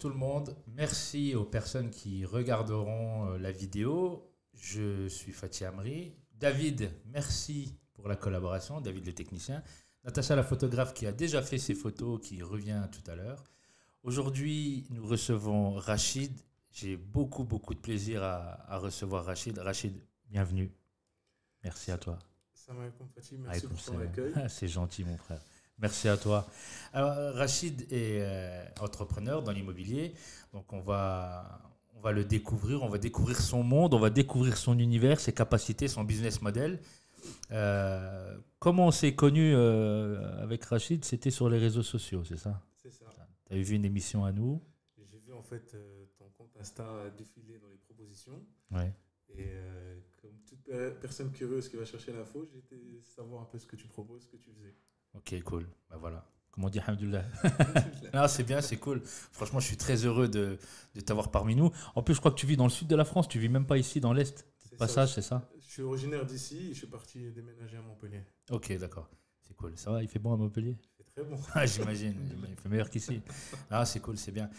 tout le monde. Merci aux personnes qui regarderont la vidéo. Je suis Fatih Amri. David, merci pour la collaboration. David le technicien. Natacha la photographe qui a déjà fait ses photos, qui revient tout à l'heure. Aujourd'hui, nous recevons Rachid. J'ai beaucoup de plaisir à recevoir Rachid. Rachid, bienvenue. Merci à toi. Salam alaikum Fatih, merci pour ton accueil. C'est gentil mon frère. Merci à toi. Alors, Rachid est entrepreneur dans l'immobilier. Donc on va le découvrir, on va découvrir son monde, on va découvrir son univers, ses capacités, son business model. Comment on s'est connu avec Rachid? C'était sur les réseaux sociaux, c'est ça? C'est ça. Tu as vu une émission à nous? J'ai vu en fait ton compte Insta défiler dans les propositions. Ouais. Et comme toute personne curieuse qui va chercher l'info, j'ai été savoir un peu ce que tu proposes, ce que tu faisais. Ok, cool. Ben voilà. Comme on dit, alhamdoulilah. Non, c'est bien, c'est cool. Franchement, je suis très heureux de t'avoir parmi nous. En plus, je crois que tu vis dans le sud de la France. Tu vis même pas ici, dans l'Est. Passage, c'est ça? Je suis originaire d'ici et je suis parti déménager à Montpellier. Ok, d'accord. C'est cool. Ça va, il fait bon à Montpellier? C'est très bon. Ah, j'imagine. Il fait meilleur qu'ici. Ah, c'est cool, c'est bien.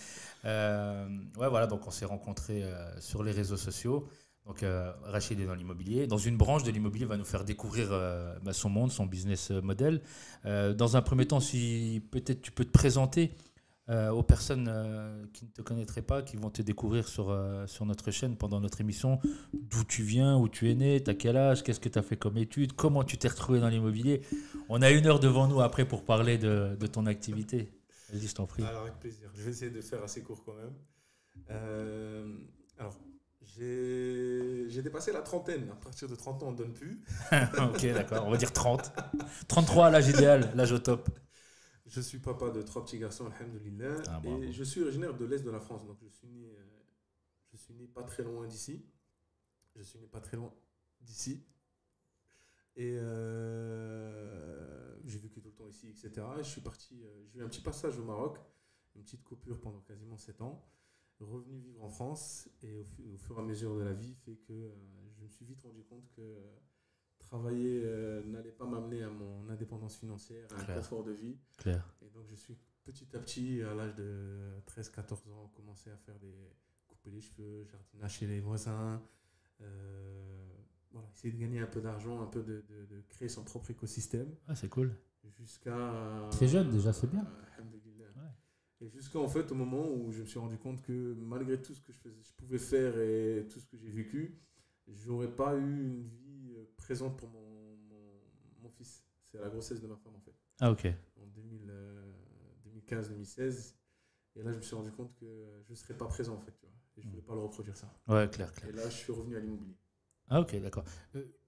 Ouais, voilà, donc on s'est rencontrés sur les réseaux sociaux. Donc, Rachid est dans l'immobilier. Dans une branche de l'immobilier, il va nous faire découvrir son monde, son business model. Dans un premier temps, si peut-être tu peux te présenter aux personnes qui ne te connaîtraient pas, qui vont te découvrir sur notre chaîne pendant notre émission, d'où tu viens, où tu es né, t'as quel âge, qu'est-ce que tu as fait comme études, comment tu t'es retrouvé dans l'immobilier. On a 1 heure devant nous après pour parler de ton activité. Vas-y, je t'en prie. Alors, avec plaisir. Je vais essayer de faire assez court quand même. Alors, j'ai dépassé la trentaine. À partir de 30 ans, on ne donne plus. Ok, d'accord. On va dire 30. 33, l'âge idéal, l'âge au top. Je suis papa de 3 petits garçons, alhamdoulilah. Ah, et je suis originaire de l'Est de la France. Donc, je suis né pas très loin d'ici. Et j'ai vécu tout le temps ici, etc. Et je suis parti, j'ai eu un petit passage au Maroc, une petite coupure pendant quasiment 7 ans. Revenu vivre en France et au fur et à mesure de la vie fait que je me suis vite rendu compte que travailler n'allait pas m'amener à mon indépendance financière, à un confort de vie. Claire. Et donc je suis petit à petit, à l'âge de 13-14 ans, commencé à faire couper les cheveux, jardinage chez les voisins, voilà, essayer de gagner un peu d'argent, un peu de créer son propre écosystème. Ah, c'est cool. Jusqu'à... Très jeune déjà, c'est bien. Et jusqu'au fait, au moment où je me suis rendu compte que malgré tout ce que je pouvais faire et tout ce que j'ai vécu, j'aurais pas eu une vie présente pour mon fils. C'est à la grossesse de ma femme en fait. Ah ok. En 2015-2016. Et là, je me suis rendu compte que je ne serais pas présent en fait. Tu vois, et je ne voulais pas le reproduire ça. Ouais, clair. Et là, je suis revenu à l'immobilier. Ah ok, d'accord.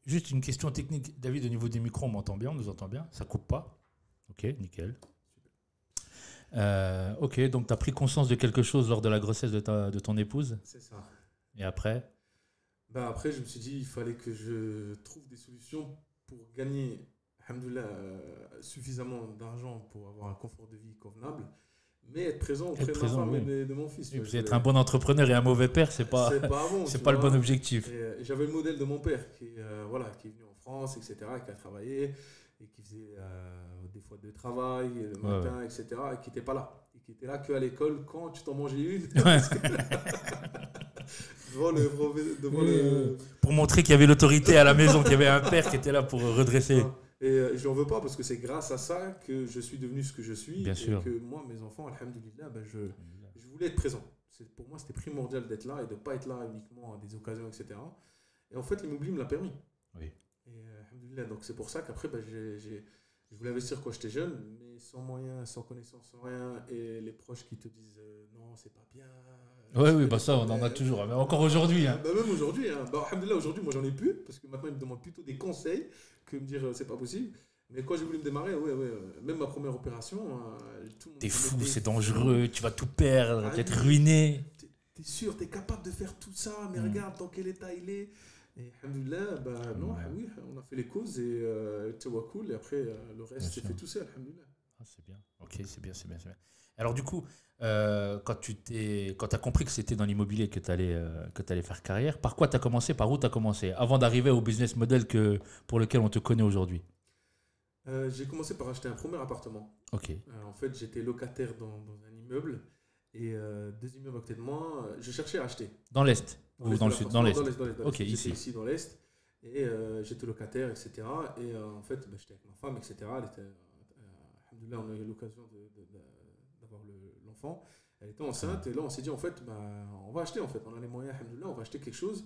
Juste une question technique. David, au niveau des micros, on m'entend bien, on nous entend bien? Ça coupe pas? Ok, nickel. Ok, donc tu as pris conscience de quelque chose lors de la grossesse de ton épouse? C'est ça. Et après? Après, je me suis dit il fallait que je trouve des solutions pour gagner, alhamdoulilah, suffisamment d'argent pour avoir un confort de vie convenable, mais être présent auprès de ma femme et de mon fils. Et être un bon entrepreneur et un mauvais père, c'est pas le bon objectif. Et j'avais le modèle de mon père qui est venu en France, etc., qui a travaillé et qui faisait des fois de travail le matin, etc., et qui n'était pas là. Et qui était là qu'à l'école quand tu t'en mangeais une. Pour montrer qu'il y avait l'autorité à la maison, qu'il y avait un père qui était là pour redresser. Et je n'en veux pas parce que c'est grâce à ça que je suis devenu ce que je suis. Bien sûr. Et que moi, mes enfants, alhamdoulilah, je voulais être présent. Pour moi, c'était primordial d'être là et de ne pas être là uniquement à des occasions, etc. Et en fait, l'immobilier me l'a permis. Oui. Et alhamdoulilah, donc c'est pour ça qu'après, je voulais investir quand j'étais jeune, mais sans moyens, sans connaissances, sans rien. Et les proches qui te disent non, c'est pas bien. Oui, ça, on en a toujours. Mais encore aujourd'hui. Hein. Même aujourd'hui. Alhamdoulilah, aujourd'hui, moi, j'en ai plus. Parce que maintenant, ils me demandent plutôt des conseils que me dire c'est pas possible. Mais quand j'ai voulu me démarrer, même ma première opération. T'es fou, c'est dangereux, tu vas tout perdre, tu vas être ruiné. T'es sûr, t'es capable de faire tout ça, mais regarde dans quel état il est. Et alhamdoulilah, oui, on a fait les causes et tawakkul, et après le reste s'est fait tout seul, alhamdoulilah. Ah, c'est bien, ok, c'est bien. Alors du coup, quand tu as compris que c'était dans l'immobilier que tu allais faire carrière, par quoi tu as commencé, par où tu as commencé, avant d'arriver au business model pour lequel on te connaît aujourd'hui? J'ai commencé par acheter un premier appartement. Ok. En fait, j'étais locataire dans un immeuble Et deux immeubles à côté de moi, je cherchais à acheter. Dans l'Est ou dans le Sud? Dans l'Est. Dans l'Est. Ok, J'étais ici. ici dans l'Est. Et j'étais locataire, etc. Et en fait, j'étais avec ma femme, etc. Elle était, alhamdoulilah, on a eu l'occasion d'avoir l'enfant. Elle était enceinte. Et là, on s'est dit, en fait, on va acheter. En fait, on a les moyens, alhamdoulilah, on va acheter quelque chose.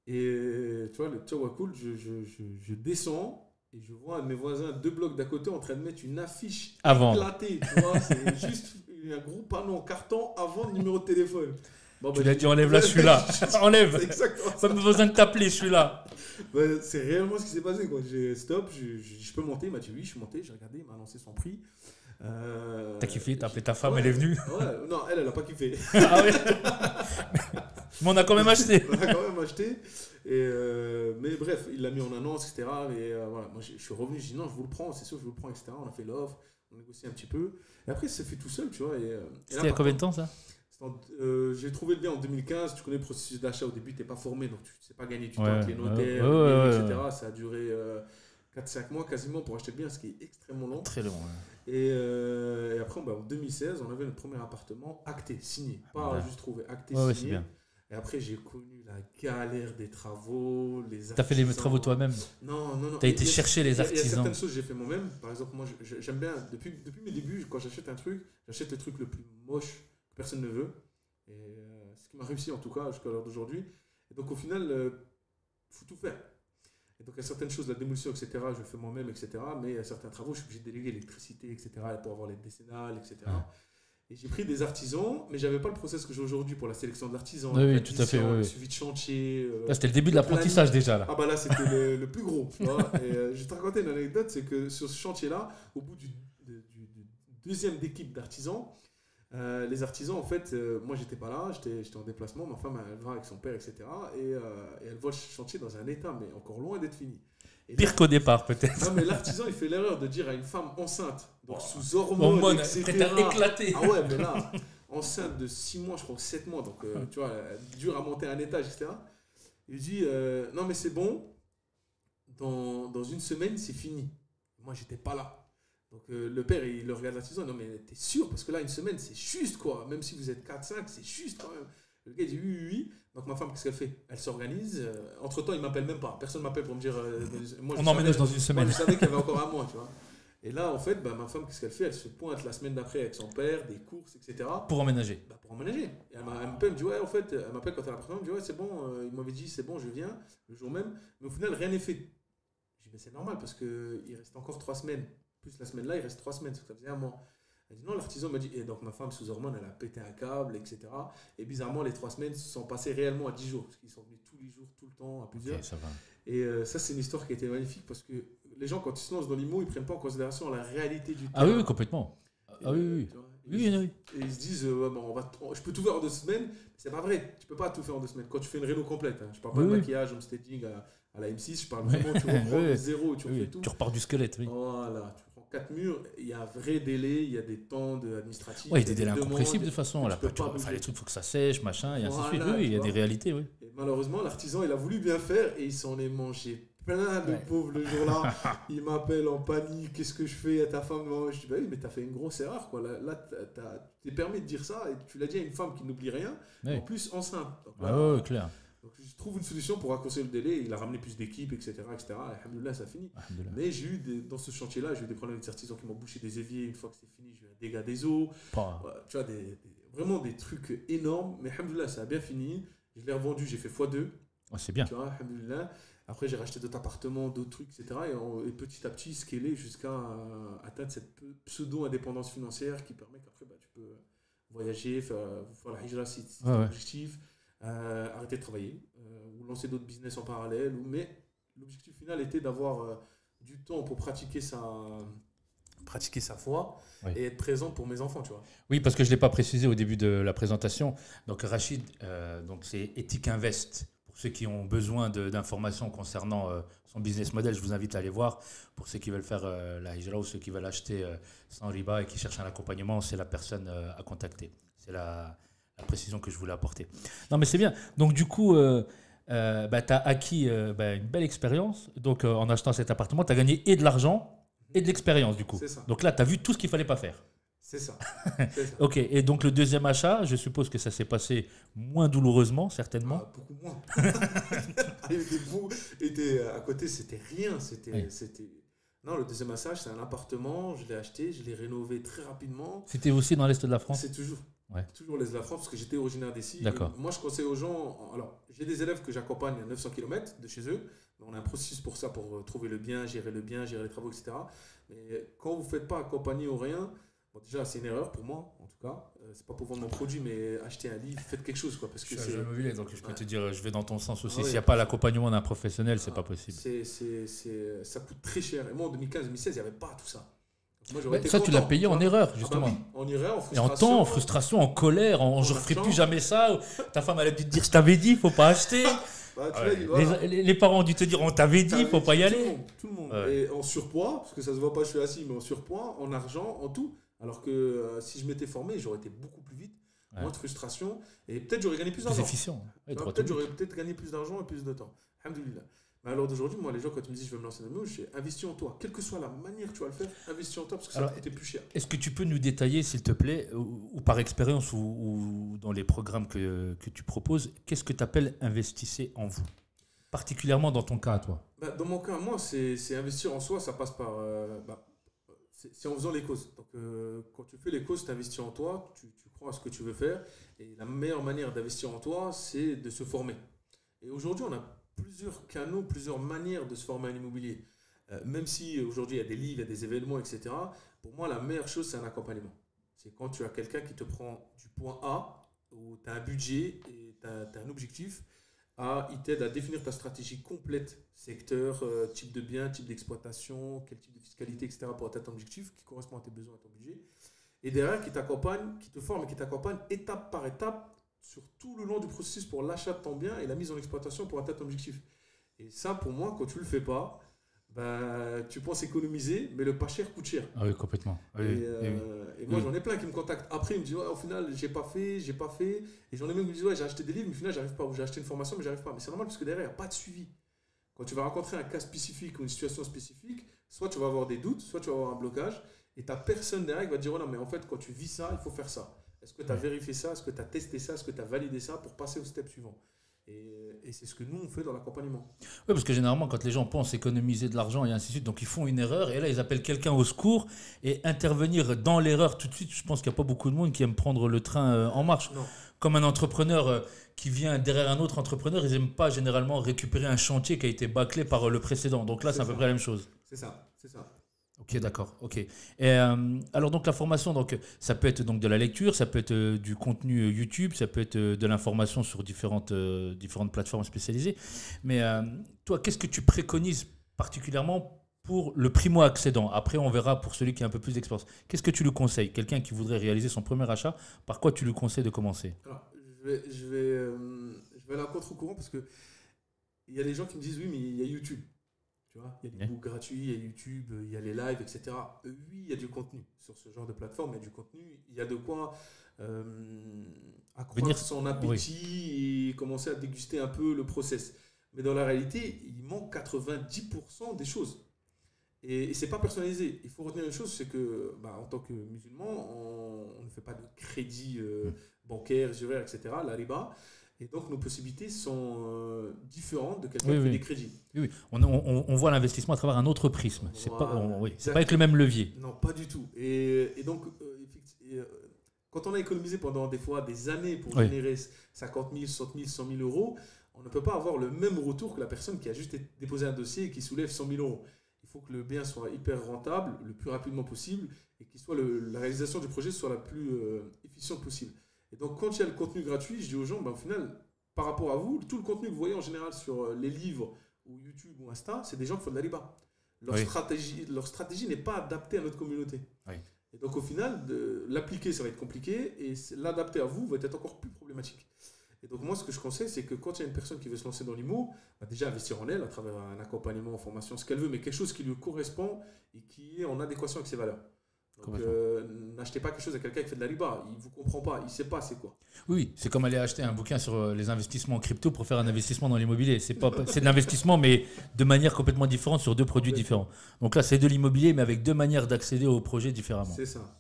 Et tu vois, le Tchawakul, je descends. Et je vois un de mes voisins, 2 blocs d'à côté, en train de mettre une affiche éclatée. Tu vois, c'est juste un gros panneau en carton avant le numéro de téléphone. Bon, Tu l'as dit, enlève là, je suis là. Enlève. C'est exactement Pas besoin de t'appeler, je suis là. C'est réellement ce qui s'est passé. Quoi. J'ai stop, je peux monter. Il m'a dit oui, je suis monté. J'ai regardé, il m'a annoncé son prix. T'as kiffé, t'as appelé ta femme, elle est venue. Ouais, non, elle a pas kiffé. Ah ouais. Mais on a quand même acheté. On a quand même acheté. Mais bref, il l'a mis en annonce, etc. Et voilà, moi je suis revenu, j'ai dit non, je vous le prends, c'est sûr, je vous le prends, etc. On a fait l'offre, on a négocié un petit peu. Et après, ça s'est fait tout seul, tu vois. C'était il y a combien de temps ça? J'ai trouvé le bien en 2015. Tu connais le processus d'achat. Au début, tu n'es pas formé, donc tu ne sais pas gagner du temps Ouais, avec les notaires, etc. Ça a duré 4-5 mois quasiment pour acheter le bien, ce qui est extrêmement long. Très long. Ouais. Et après, en 2016, on avait notre premier appartement acté, signé. Pas juste trouvé, acté, signé. C'est bien. Et après, j'ai connu la galère des travaux, les artisans. T'as fait les travaux toi-même? Non. T'as été chercher les artisans? Il y a certaines choses que j'ai fait moi-même. Par exemple, moi, j'aime bien, depuis mes débuts, quand j'achète un truc, j'achète le truc le plus moche que personne ne veut. Et ce qui m'a réussi, en tout cas, jusqu'à l'heure d'aujourd'hui. Et donc, au final, il faut tout faire. Et donc, il y a certaines choses, la démolition, etc., je le fais moi-même, etc. Mais il y a certains travaux, je suis obligé de déléguer l'électricité, etc., pour avoir les décennales, etc. Ouais. Et j'ai pris des artisans, mais je n'avais pas le process que j'ai aujourd'hui pour la sélection de l'artisan. Oui, tout à fait. Le suivi de chantier. Là, c'était le début de l'apprentissage déjà. Là. Ah bah là, c'était le plus gros. Tu vois. Et je vais te raconter une anecdote, c'est que sur ce chantier-là, au bout du deuxième équipe d'artisans, les artisans, en fait, moi, j'étais pas là, j'étais en déplacement, ma femme, elle va avec son père, etc. Et elle voit le chantier dans un état, mais encore loin d'être fini. Et pire qu'au départ, peut-être. Non, mais l'artisan, il fait l'erreur de dire à une femme enceinte, donc sous hormones, etc. éclaté. Ah ouais, mais là, enceinte de 6 mois, je crois, 7 mois, donc tu vois, dur à monter un étage, etc. Il dit, non, mais c'est bon, dans une semaine, c'est fini. Moi, j'étais pas là. Donc le père, il le regarde l'artisan, non, mais t'es sûr, parce que là, une semaine, c'est juste, quoi. Même si vous êtes 4-5, c'est juste quand même. Le gars, il dit oui. Donc ma femme, qu'est-ce qu'elle fait? Elle s'organise. Entre-temps, il m'appelle même pas. Personne ne m'appelle pour me dire. Moi, on emménage dans une semaine. Moi, je savais qu'il y avait encore un mois, tu vois. Et là, en fait, ma femme, qu'est-ce qu'elle fait? Elle se pointe la semaine d'après avec son père, des courses, etc. Pour emménager. Pour emménager. Et elle m'appelle, elle me dit, ouais, en fait, elle m'appelle quand elle a l'appartement, elle me dit, ouais, c'est bon, il m'avait dit, c'est bon, je viens, le jour même. Mais au final, rien n'est fait. Je dis, mais c'est normal, parce qu'il reste encore 3 semaines. Plus la semaine là, il reste 3 semaines, ça faisait un mois. Elle dit non, l'artisan m'a dit, et donc ma femme sous hormones, elle a pété un câble, etc. Et bizarrement, les 3 semaines se sont passées réellement à 10 jours, parce qu'ils sont venus tous les jours, tout le temps, à plusieurs. Okay, ça va. Et ça, c'est une histoire qui a été magnifique, parce que les gens, quand ils se lancent dans l'IMO, ils ne prennent pas en considération la réalité du terrain. Ah oui, complètement. Ah oui. Et ils se disent, je peux tout faire en 2 semaines, mais c'est pas vrai, tu peux pas tout faire en 2 semaines. Quand tu fais une réno complète, je parle pas de maquillage, homestaging à la M6, je parle vraiment, tu reprends de zéro, tu refais tout. Tu repars du squelette, oui. Voilà, tu prends 4 murs, il y a un vrai délai, il y a des temps administratifs. Oui, il y a des délais incompressibles de toute façon. Les trucs, il faut que ça sèche, machin, et ainsi de suite. Oui, il y a des réalités, oui. Et malheureusement, l'artisan, il a voulu bien faire et il s'en est mangé plein de pauvres le jour-là. Il m'appelle en panique, qu'est-ce que je fais à ta femme? Je dis, bah oui, mais t'as fait une grosse erreur, quoi. Là t'es permis de dire ça et tu l'as dit à une femme qui n'oublie rien, en plus enceinte. Donc, oui, clair. Donc je trouve une solution pour raccourcir le délai. Il a ramené plus d'équipes, etc. Alhamdoulilah, ça finit. Mais j'ai eu dans ce chantier-là, j'ai eu des problèmes avec des artisans qui m'ont bouché des éviers. Une fois que c'est fini, j'ai eu un dégât des eaux. Tu vois, vraiment des trucs énormes. Mais alhamdoulilah, ça a bien fini. Je l'ai revendu, j'ai fait x2. C'est bien. Tu vois, alhamdoulilah. Après, j'ai racheté d'autres appartements, d'autres trucs, etc. Et petit à petit, scaler jusqu'à atteindre cette pseudo-indépendance financière qui permet qu'après, tu peux voyager, faire la hijra si c'est ton objectif. Arrêter de travailler ou lancer d'autres business en parallèle, mais l'objectif final était d'avoir du temps pour pratiquer sa foi et être présent pour mes enfants, tu vois. Oui, parce que je ne l'ai pas précisé au début de la présentation. Donc Rachid, donc c'est Ethic Invest. Pour ceux qui ont besoin d'informations concernant son business model, je vous invite à aller voir. Pour ceux qui veulent faire la hijra ou ceux qui veulent acheter sans riba et qui cherchent un accompagnement, c'est la personne à contacter. C'est la précision que je voulais apporter. Non, mais c'est bien. Donc, du coup, tu as acquis une belle expérience. Donc, en achetant cet appartement, tu as gagné et de l'argent et de l'expérience, du coup. C'est ça. Donc là, tu as vu tout ce qu'il ne fallait pas faire. C'est ça. C'est ça. Ok, et donc le deuxième achat, je suppose que ça s'est passé moins douloureusement, certainement. Ah, beaucoup moins. Il était beau, à côté, c'était rien. Non, le deuxième achat, c'est un appartement, je l'ai acheté, je l'ai rénové très rapidement. C'était aussi dans l'Est de la France? C'est toujours. Ouais. Toujours l'Est de la France, parce que j'étais originaire d'ici. D'accord. Moi, je conseille aux gens. Alors, j'ai des élèves que j'accompagne à 900 km de chez eux. On a un processus pour ça, pour trouver le bien, gérer les travaux, etc. Mais quand vous ne faites pas accompagner ou rien, bon, déjà, c'est une erreur pour moi, en tout cas. C'est pas pour vendre mon produit, mais acheter un livre, faites quelque chose. Quoi, parce que je suis immobilier, donc je peux te dire, je vais dans ton sens aussi. Ah ouais. S'il n'y a pas l'accompagnement d'un professionnel, c'est pas possible. Ça coûte très cher. Et moi, en 2015-2016, il n'y avait pas tout ça. Moi, ça, tu l'as payé en erreur, justement. Ah bah oui, en erreur, en Et frustration. en temps, en frustration, en colère, je ne referai plus jamais ça. Ta femme, elle a dû te dire, je t'avais dit, il ne faut pas acheter. Bah, voilà. Les parents ont dû te dire, on t'avait dit, il ne faut pas y aller. Tout le monde. Ouais. Et en surpoids, parce que ça ne se voit pas, je suis assis, mais en surpoids, en argent, en tout. Alors que si je m'étais formé, j'aurais été beaucoup plus vite, moins de frustration, et peut-être j'aurais gagné plus d'argent. Plus efficient. Ouais, peut-être j'aurais gagné plus d'argent et plus de temps. Alhamdoulilah. Mais alors d'aujourd'hui, moi, les gens, quand ils me disent je veux me lancer dans le milieu, j'ai investi en toi. Quelle que soit la manière tu vas le faire, investis en toi parce que ça va coûter plus cher. Est-ce que tu peux nous détailler, s'il te plaît, ou par expérience ou dans les programmes que tu proposes, qu'est-ce que tu appelles investissez en vous? Particulièrement dans ton cas à toi. Dans mon cas, moi, c'est investir en soi, ça passe par. C'est en faisant les causes. Donc, quand tu fais les causes, tu investis en toi, tu crois à ce que tu veux faire. Et la meilleure manière d'investir en toi, c'est de se former. Et aujourd'hui, on a plusieurs canaux, plusieurs manières de se former en immobilier. Même si aujourd'hui, il y a des livres, il y a des événements, etc. Pour moi, la meilleure chose, c'est un accompagnement. C'est quand tu as quelqu'un qui te prend du point A, où tu as un budget et tu as un objectif, il t'aide à définir ta stratégie complète, secteur, type de bien, type d'exploitation, quel type de fiscalité, etc. pour atteindre ton objectif qui correspond à tes besoins et à ton budget. Et derrière, qui t'accompagne, qui te forme et qui t'accompagne étape par étape sur tout le long du processus pour l'achat de ton bien et la mise en exploitation pour atteindre ton objectif. Et ça, pour moi, quand tu ne le fais pas, tu penses économiser, mais le pas cher coûte cher. Ah oui, complètement. Oui, et moi, j'en ai plein qui me contactent après, ils me disent ouais, au final, j'ai pas fait. Et j'en ai même qui me disent ouais, j'ai acheté des livres, mais au final, j'arrive pas. Ou j'ai acheté une formation, mais j'arrive pas. Mais c'est normal parce que derrière, il n'y a pas de suivi. Quand tu vas rencontrer un cas spécifique ou une situation spécifique, soit tu vas avoir des doutes, soit tu vas avoir un blocage, et tu n'as personne derrière qui va te dire oh non, mais en fait, quand tu vis ça, il faut faire ça. Est-ce que tu as vérifié ça? Est-ce que tu as testé ça? Est-ce que tu as validé ça pour passer au step suivant? Et c'est ce que nous, on fait dans l'accompagnement. Oui, parce que généralement, quand les gens pensent économiser de l'argent et ainsi de suite, donc ils font une erreur et là, ils appellent quelqu'un au secours et intervenir dans l'erreur tout de suite. Je pense qu'il n'y a pas beaucoup de monde qui aime prendre le train en marche. Non. Comme un entrepreneur qui vient derrière un autre entrepreneur, ils n'aiment pas généralement récupérer un chantier qui a été bâclé par le précédent. Donc là, c'est à peu près la même chose. C'est ça, c'est ça. Ok, d'accord. Ok. Et alors donc la formation, donc ça peut être donc de la lecture, ça peut être du contenu YouTube, ça peut être de l'information sur différentes plateformes spécialisées. Mais toi, qu'est-ce que tu préconises particulièrement pour le primo-accédant? Après, on verra pour celui qui a un peu plus d'expérience. Qu'est-ce que tu lui conseilles? Quelqu'un qui voudrait réaliser son premier achat, par quoi tu lui conseilles de commencer? Alors, je vais aller à contre-courant parce que il y a des gens qui me disent oui, mais il y a YouTube. Tu vois, il y a des books gratuits, il y a YouTube, il y a les lives, etc. Oui, il y a du contenu sur ce genre de plateforme, il y a du contenu, il y a de quoi accroître son appétit et commencer à déguster un peu le process. Mais dans la réalité, il manque 90% des choses. Et ce n'est pas personnalisé. Il faut retenir une chose, c'est que en tant que musulman, on ne fait pas de crédit bancaire, juraire, etc., la riba. Et donc, nos possibilités sont différentes de quelqu'un qui fait des crédits. Oui. On voit l'investissement à travers un autre prisme. C'est pas avec le même levier. Non, pas du tout. Et donc, quand on a économisé pendant des fois des années pour générer 50 000, 60 000, 100 000 euros, on ne peut pas avoir le même retour que la personne qui a juste déposé un dossier et qui soulève 100 000 euros. Il faut que le bien soit hyper rentable le plus rapidement possible et que la réalisation du projet soit la plus efficiente possible. Et donc, quand il y a le contenu gratuit, je dis aux gens, au final, par rapport à vous, tout le contenu que vous voyez en général sur les livres ou YouTube ou Insta, c'est des gens qui font de la riba. Leur stratégie n'est pas adaptée à notre communauté. Oui. Et donc, au final, l'appliquer, ça va être compliqué et l'adapter à vous va être encore plus problématique. Et donc, moi, ce que je conseille, c'est que quand il y a une personne qui veut se lancer dans l'IMO, déjà investir en elle à travers un accompagnement en formation, ce qu'elle veut, mais quelque chose qui lui correspond et qui est en adéquation avec ses valeurs. Donc, n'achetez pas quelque chose à quelqu'un qui fait de la riba. Il ne vous comprend pas, il ne sait pas c'est quoi. Oui, c'est comme aller acheter un bouquin sur les investissements en crypto pour faire un investissement dans l'immobilier. C'est de l'investissement, mais de manière complètement différente sur deux produits différents. Donc là, c'est de l'immobilier, mais avec deux manières d'accéder au projet différemment. C'est ça.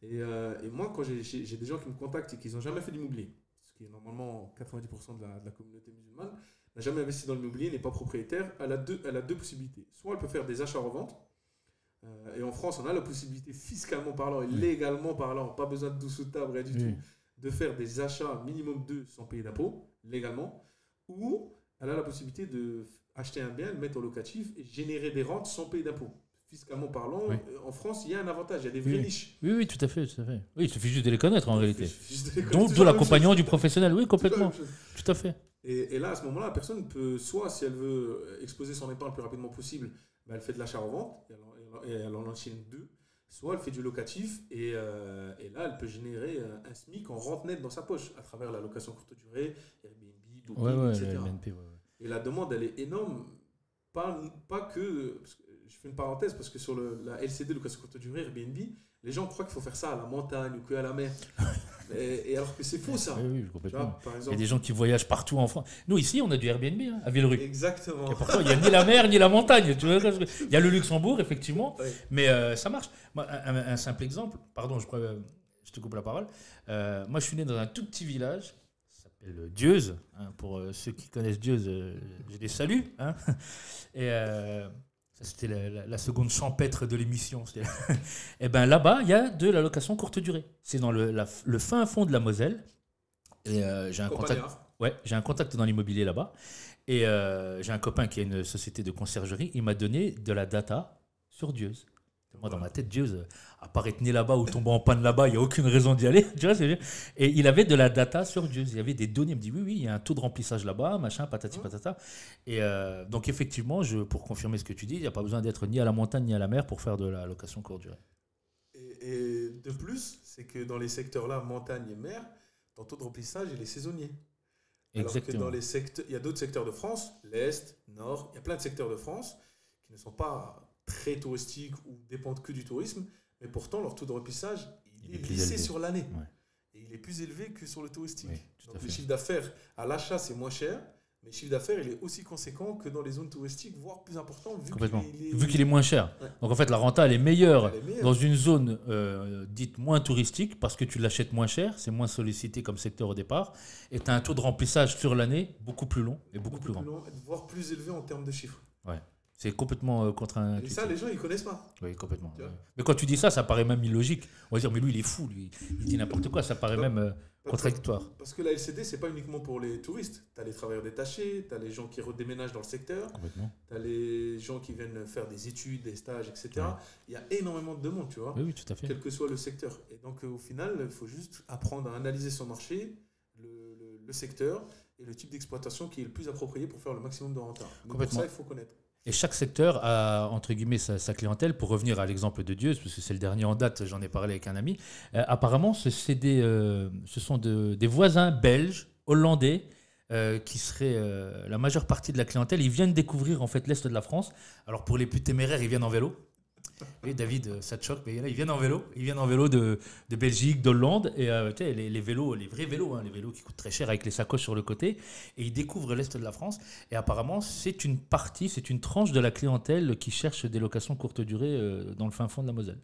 Et moi, quand j'ai des gens qui me contactent et qui n'ont jamais fait d'immobilier, ce qui est normalement 90% de la communauté musulmane, n'a jamais investi dans l'immobilier, n'est pas propriétaire, elle a deux possibilités. Soit elle peut faire des achats-reventes, et en France, on a la possibilité, fiscalement parlant et légalement parlant, pas besoin de dessous de table, rien du tout, de faire des achats minimum 2 sans payer d'impôt, légalement, ou elle a la possibilité d'acheter un bien, le mettre au locatif et générer des rentes sans payer d'impôt. Fiscalement parlant, en France, il y a un avantage, il y a des vraies niches. Oui, tout à fait. Oui, il suffit juste de les connaître en réalité. Donc, de l'accompagnement du professionnel, oui, complètement. Tout à fait. Et là, à ce moment-là, la personne peut, soit si elle veut exposer son épargne le plus rapidement possible, ben, elle fait de l'achat-revente et elle en enchaîne 2. Soit elle fait du locatif et là, elle peut générer un SMIC en rente nette dans sa poche à travers la location courte durée, Airbnb, Booking, etc. Et la demande, elle est énorme. Pas que... Je fais une parenthèse parce que sur la LCD, location courte durée, Airbnb, les gens croient qu'il faut faire ça à la montagne ou qu'à la mer. et alors que c'est faux, ça. Oui, complètement. Vois, par exemple, il y a des gens qui voyagent partout en France. Nous, ici, on a du Airbnb à Villerue. Exactement. Et pourtant, il n'y a ni la mer ni la montagne. Tu vois, il y a le Luxembourg, effectivement, mais ça marche. Moi, un simple exemple, pardon, je te coupe la parole. Moi, je suis né dans un tout petit village. Ça s'appelle Dieuze. Pour ceux qui connaissent Dieuze, je les salue. Et ça, c'était la seconde champêtre de l'émission. Et bien là-bas, il y a de la location courte durée. C'est dans le fin fond de la Moselle. Et j'ai un contact dans l'immobilier là-bas. Et j'ai un copain qui a une société de conciergerie. Il m'a donné de la data sur Dieuze. Moi, dans ma tête, Dieuze, à part être né là-bas ou tomber en panne là-bas, il n'y a aucune raison d'y aller. Tu vois, et il avait de la data sur Dieuze. Il y avait des données. Il me dit oui, il y a un taux de remplissage là-bas, machin, patati patata. Et donc, effectivement, pour confirmer ce que tu dis, il n'y a pas besoin d'être ni à la montagne ni à la mer pour faire de la location courte durée. Et de plus, c'est que dans les secteurs-là, montagne et mer, ton taux de remplissage, il est saisonnier. Exactement. Alors que il y a d'autres secteurs de France, l'Est, Nord, il y a plein de secteurs de France qui ne sont pas très touristiques ou dépendent que du tourisme, mais pourtant leur taux de remplissage il est lissé sur l'année. Et il est plus élevé que sur le touristique. Donc le chiffre d'affaires à l'achat, c'est moins cher, mais le chiffre d'affaires, il est aussi conséquent que dans les zones touristiques, voire plus important, vu qu'il est moins cher. Donc en fait, la renta, elle est meilleure dans une zone dite moins touristique, parce que tu l'achètes moins cher, c'est moins sollicité comme secteur au départ, et tu as un taux de remplissage sur l'année beaucoup plus long et beaucoup plus grand. Voire plus élevé en termes de chiffres. C'est complètement contre-intuitif. Et ça, les gens, ils ne connaissent pas. Oui, complètement. Mais quand tu dis ça, ça paraît même illogique. On va dire, mais lui, il est fou, lui. Il dit n'importe quoi. Ça paraît même contradictoire. Parce que la LCD, ce n'est pas uniquement pour les touristes. Tu as les travailleurs détachés, tu as les gens qui redéménagent dans le secteur, tu as les gens qui viennent faire des études, des stages, etc. Il y a énormément de demandes, tu vois. Oui, tout à fait. Quel que soit le secteur. Et donc, au final, il faut juste apprendre à analyser son marché, le secteur et le type d'exploitation qui est le plus approprié pour faire le maximum de renta. Mais pour ça, il faut connaître. Et chaque secteur a, entre guillemets, sa clientèle. Pour revenir à l'exemple de Dieuze, parce que c'est le dernier en date, j'en ai parlé avec un ami. Apparemment, ce sont des voisins belges, hollandais, qui seraient la majeure partie de la clientèle. Ils viennent découvrir en fait l'Est de la France. Alors pour les plus téméraires, ils viennent en vélo. Et David, ça te choque, mais là, ils viennent en vélo. Ils viennent en vélo de Belgique, d'Hollande. Et tu sais, les vélos, les vrais vélos, les vélos qui coûtent très cher avec les sacoches sur le côté. Et ils découvrent l'Est de la France. Et apparemment, c'est une tranche de la clientèle qui cherche des locations courte durée dans le fin fond de la Moselle.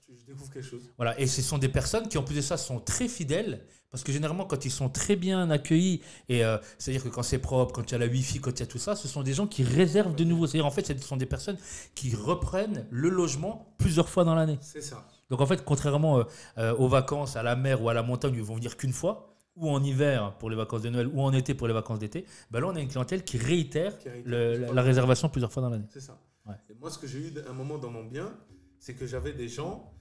Je découvre quelque chose. Voilà, et ce sont des personnes qui, en plus de ça, sont très fidèles. Parce que généralement, quand ils sont très bien accueillis, et c'est-à-dire que quand c'est propre, quand il y a la Wi-Fi, quand il y a tout ça, ce sont des gens qui réservent de nouveau. C'est-à-dire, en fait, ce sont des personnes qui reprennent le logement plusieurs fois dans l'année. C'est ça. Donc, en fait, contrairement aux vacances, à la mer ou à la montagne, où ils vont venir qu'une fois, ou en hiver pour les vacances de Noël, ou en été pour les vacances d'été, ben là, on a une clientèle qui réitère la réservation plusieurs fois dans l'année. C'est ça. Ouais. Et moi, ce que j'ai eu un moment dans mon bien, c'est que j'avais des gens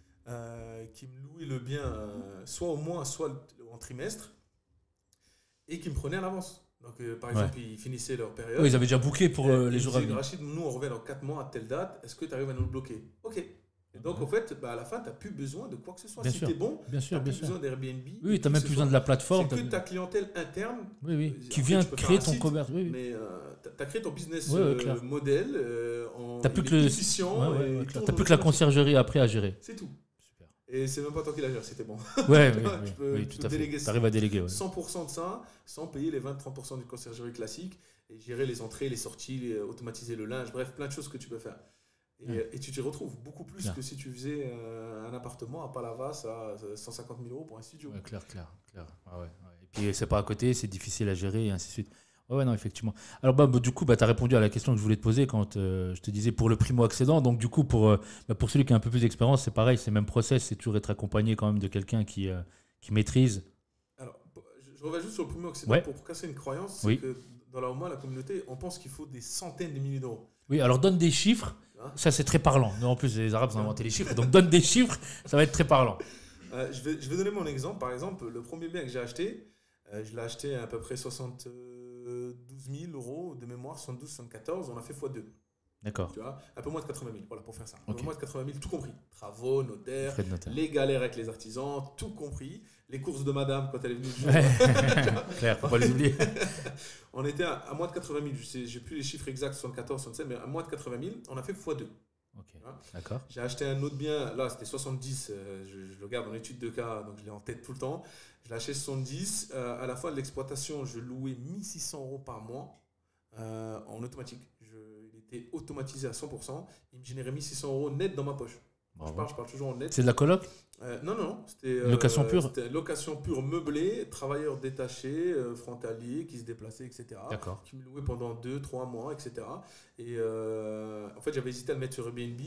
qui me louaient le bien soit au mois, soit en trimestre, et qui me prenaient à l'avance. Donc, par exemple, ils finissaient leur période. Oui, ils avaient déjà booké pour les jours à venir. Rachid, nous, on revient dans 4 mois à telle date. Est-ce que tu arrives à nous le bloquer? Ok. Et donc, en fait, à la fin, tu n'as plus besoin de quoi que ce soit. Si tu es bon, tu n'as plus besoin d'Airbnb. Oui, tu n'as même plus besoin de la plateforme. C'est que ta clientèle interne qui vient créer ton commerce. Mais tu as créé ton business modèle en efficient. Tu n'as plus que la conciergerie après à gérer. C'est tout. Et c'est même pas toi qui la gère, c'était bon. Tu peux déléguer. Tu arrives à déléguer. 100% de ça, sans payer les 20-30% d'une conciergerie classique, et gérer les entrées, les sorties, automatiser le linge, bref, plein de choses que tu peux faire. Et tu t'y retrouves beaucoup plus Clair. que si tu faisais un appartement à Palavas à 150 000 € pour un studio. Ouais, clair. Ah ouais. Et puis c'est pas à côté, c'est difficile à gérer et ainsi de suite. Ouais, non, effectivement. Alors, du coup, tu as répondu à la question que je voulais te poser quand je te disais pour le primo-accédant. Donc, du coup, pour celui qui a un peu plus d'expérience, c'est pareil, c'est le même process, c'est toujours être accompagné quand même de quelqu'un qui maîtrise. Alors, je reviens juste sur le primo-accédant Ouais. pour casser une croyance, c'est Oui. que dans la Ouma, la communauté, on pense qu'il faut des centaines de milliers d'euros. Oui, alors donne des chiffres, Hein. ça c'est très parlant. En plus, les Arabes ont inventé les chiffres, donc donne des chiffres, ça va être très parlant. Je vais donner mon exemple. Par exemple, le premier bien que j'ai acheté, je l'ai acheté à peu près 72 000 € de mémoire, 72, 74, on a fait x2. D'accord. Tu vois, un peu moins de 80 000, voilà, pour faire ça. Un Ok. peu moins de 80 000, tout compris. Travaux, notaires, Frais de notaire. les galères avec les artisans, tout compris. Les courses de madame quand elle est venue. Clair, faut pas les oublier. On était à moins de 80 000. J'ai plus les chiffres exacts, 74, 67, mais à moins de 80 000, on a fait x2. Ok, Hein. d'accord. J'ai acheté un autre bien, là c'était 70, je le garde en étude de cas, donc je l'ai en tête tout le temps. Je l'ai acheté 70, à la fin de l'exploitation, je louais 1 600 € par mois en automatique. Il était automatisé à 100%, il me générait 1 600 € net dans ma poche. Je parle toujours en net. C'est de la coloc? Non, c'était Location pure? C'était location pure meublée, travailleur détaché, frontalier, qui se déplaçait, etc. D'accord. Qui me louait pendant 2-3 mois, etc. Et en fait, j'avais hésité à le mettre sur Airbnb.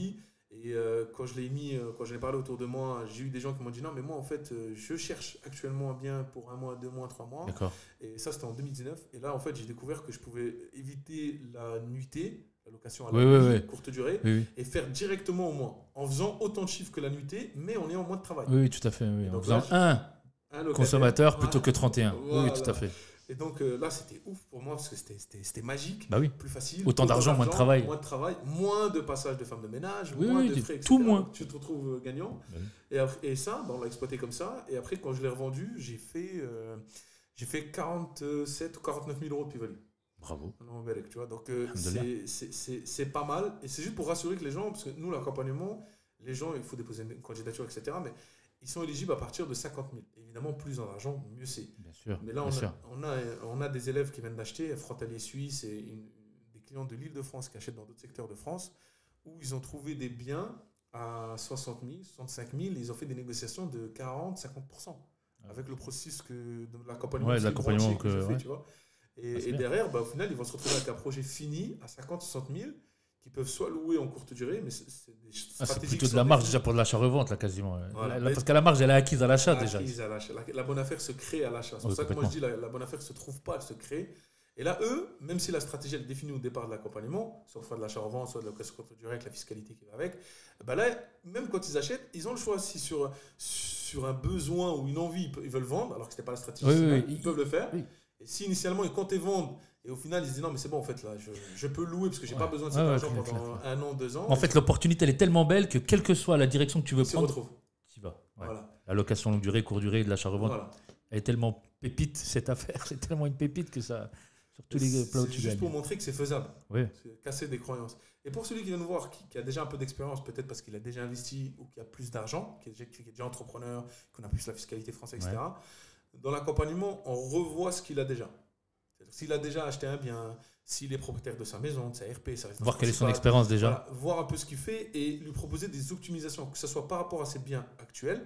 Et quand je l'ai mis, quand j'en ai parlé autour de moi, j'ai eu des gens qui m'ont dit non, mais moi, en fait, je cherche actuellement un bien pour 1 mois, 2 mois, 3 mois. D'accord. Et ça, c'était en 2019. Et là, en fait, j'ai découvert que je pouvais éviter la nuitée, la location à Oui, la nuit, oui. courte durée, Oui. et faire directement au mois, en faisant autant de chiffres que la nuitée, mais en ayant moins de travail. Oui, tout à fait. Oui. En Donc faisant là, un locataire, consommateur plutôt voilà. que 31. Voilà. Oui, tout à fait. Et donc là, c'était ouf pour moi parce que c'était magique, Bah oui. plus facile. Autant d'argent, moins de travail. Moins de passage de femmes de ménage, Oui, moins oui, de frais, etc. tout moins. Donc, tu te retrouves gagnant. Bah oui. Et ça, on l'a exploité comme ça. Et après, quand je l'ai revendu, j'ai fait 47 ou 49 000 € de plus-value. Bravo. En Belgique, tu vois. Donc Alhamdoulilah. c'est pas mal. Et c'est juste pour rassurer que les gens, parce que nous, l'accompagnement, les gens, il faut déposer une candidature, etc. Mais ils sont éligibles à partir de 50 000. Évidemment, plus en argent, mieux c'est. Bien sûr. Mais là, bien sûr. on a des élèves qui viennent d'acheter, frontaliers suisses et des clients de l'Île-de-France qui achètent dans d'autres secteurs de France, où ils ont trouvé des biens à 60 000, 65 000, et ils ont fait des négociations de 40-50%, avec le processus de l'accompagnement. Ouais, l'accompagnement que je fais, ouais. tu vois. Ah, Et c'est bien. derrière, au final, ils vont se retrouver avec un projet fini à 50-60 000, qui peuvent soit louer en courte durée, mais c'est des C'est stratégies plutôt qui de la sont marge définies. déjà pour de l'achat-revente, là, quasiment. Voilà. Parce que la marge, elle est acquise à l'achat déjà. Acquise à l'achat. La bonne affaire se crée à l'achat. C'est pour Oui, ça que moi je dis la bonne affaire ne se trouve pas, elle se crée. Et là, eux, même si la stratégie elle est définie au départ de l'accompagnement, soit de l'achat-revente, soit de la location courte durée avec la fiscalité qui va avec, ben là, même quand ils achètent, ils ont le choix si sur un besoin ou une envie, ils veulent vendre, alors que ce n'était pas la stratégie, Oui, ils peuvent le faire. oui. Et si initialement ils comptaient vendre, et au final ils se disent non, mais c'est bon, en fait, là, je peux louer parce que je n'ai Ouais. pas besoin de cet Ouais, argent clair, pendant clair. 1 an, 2 ans. En fait, l'opportunité, elle est tellement belle que quelle que soit la direction que tu veux ils s'y prendre, retrouvent. tu y vas. Ouais. Voilà. La location longue durée, courte durée, de l'achat-revente, Voilà. elle est tellement pépite, cette affaire. C'est tellement une pépite que ça. Sur tous les plats où C'est tu juste gagnes. pour montrer que c'est faisable. Oui. C'est casser des croyances. Et pour celui qui vient nous voir, qui a déjà un peu d'expérience, peut-être parce qu'il a déjà investi ou qui a plus d'argent, qui est déjà entrepreneur, qu'on a plus la fiscalité française, etc., dans l'accompagnement, on revoit ce qu'il a déjà. C'est-à-dire, s'il a déjà acheté un bien, s'il est propriétaire de sa maison, de sa RP, sa résidence Voir quelle est son principale, expérience déjà. voilà, voir un peu ce qu'il fait et lui proposer des optimisations, que ce soit par rapport à ses biens actuels,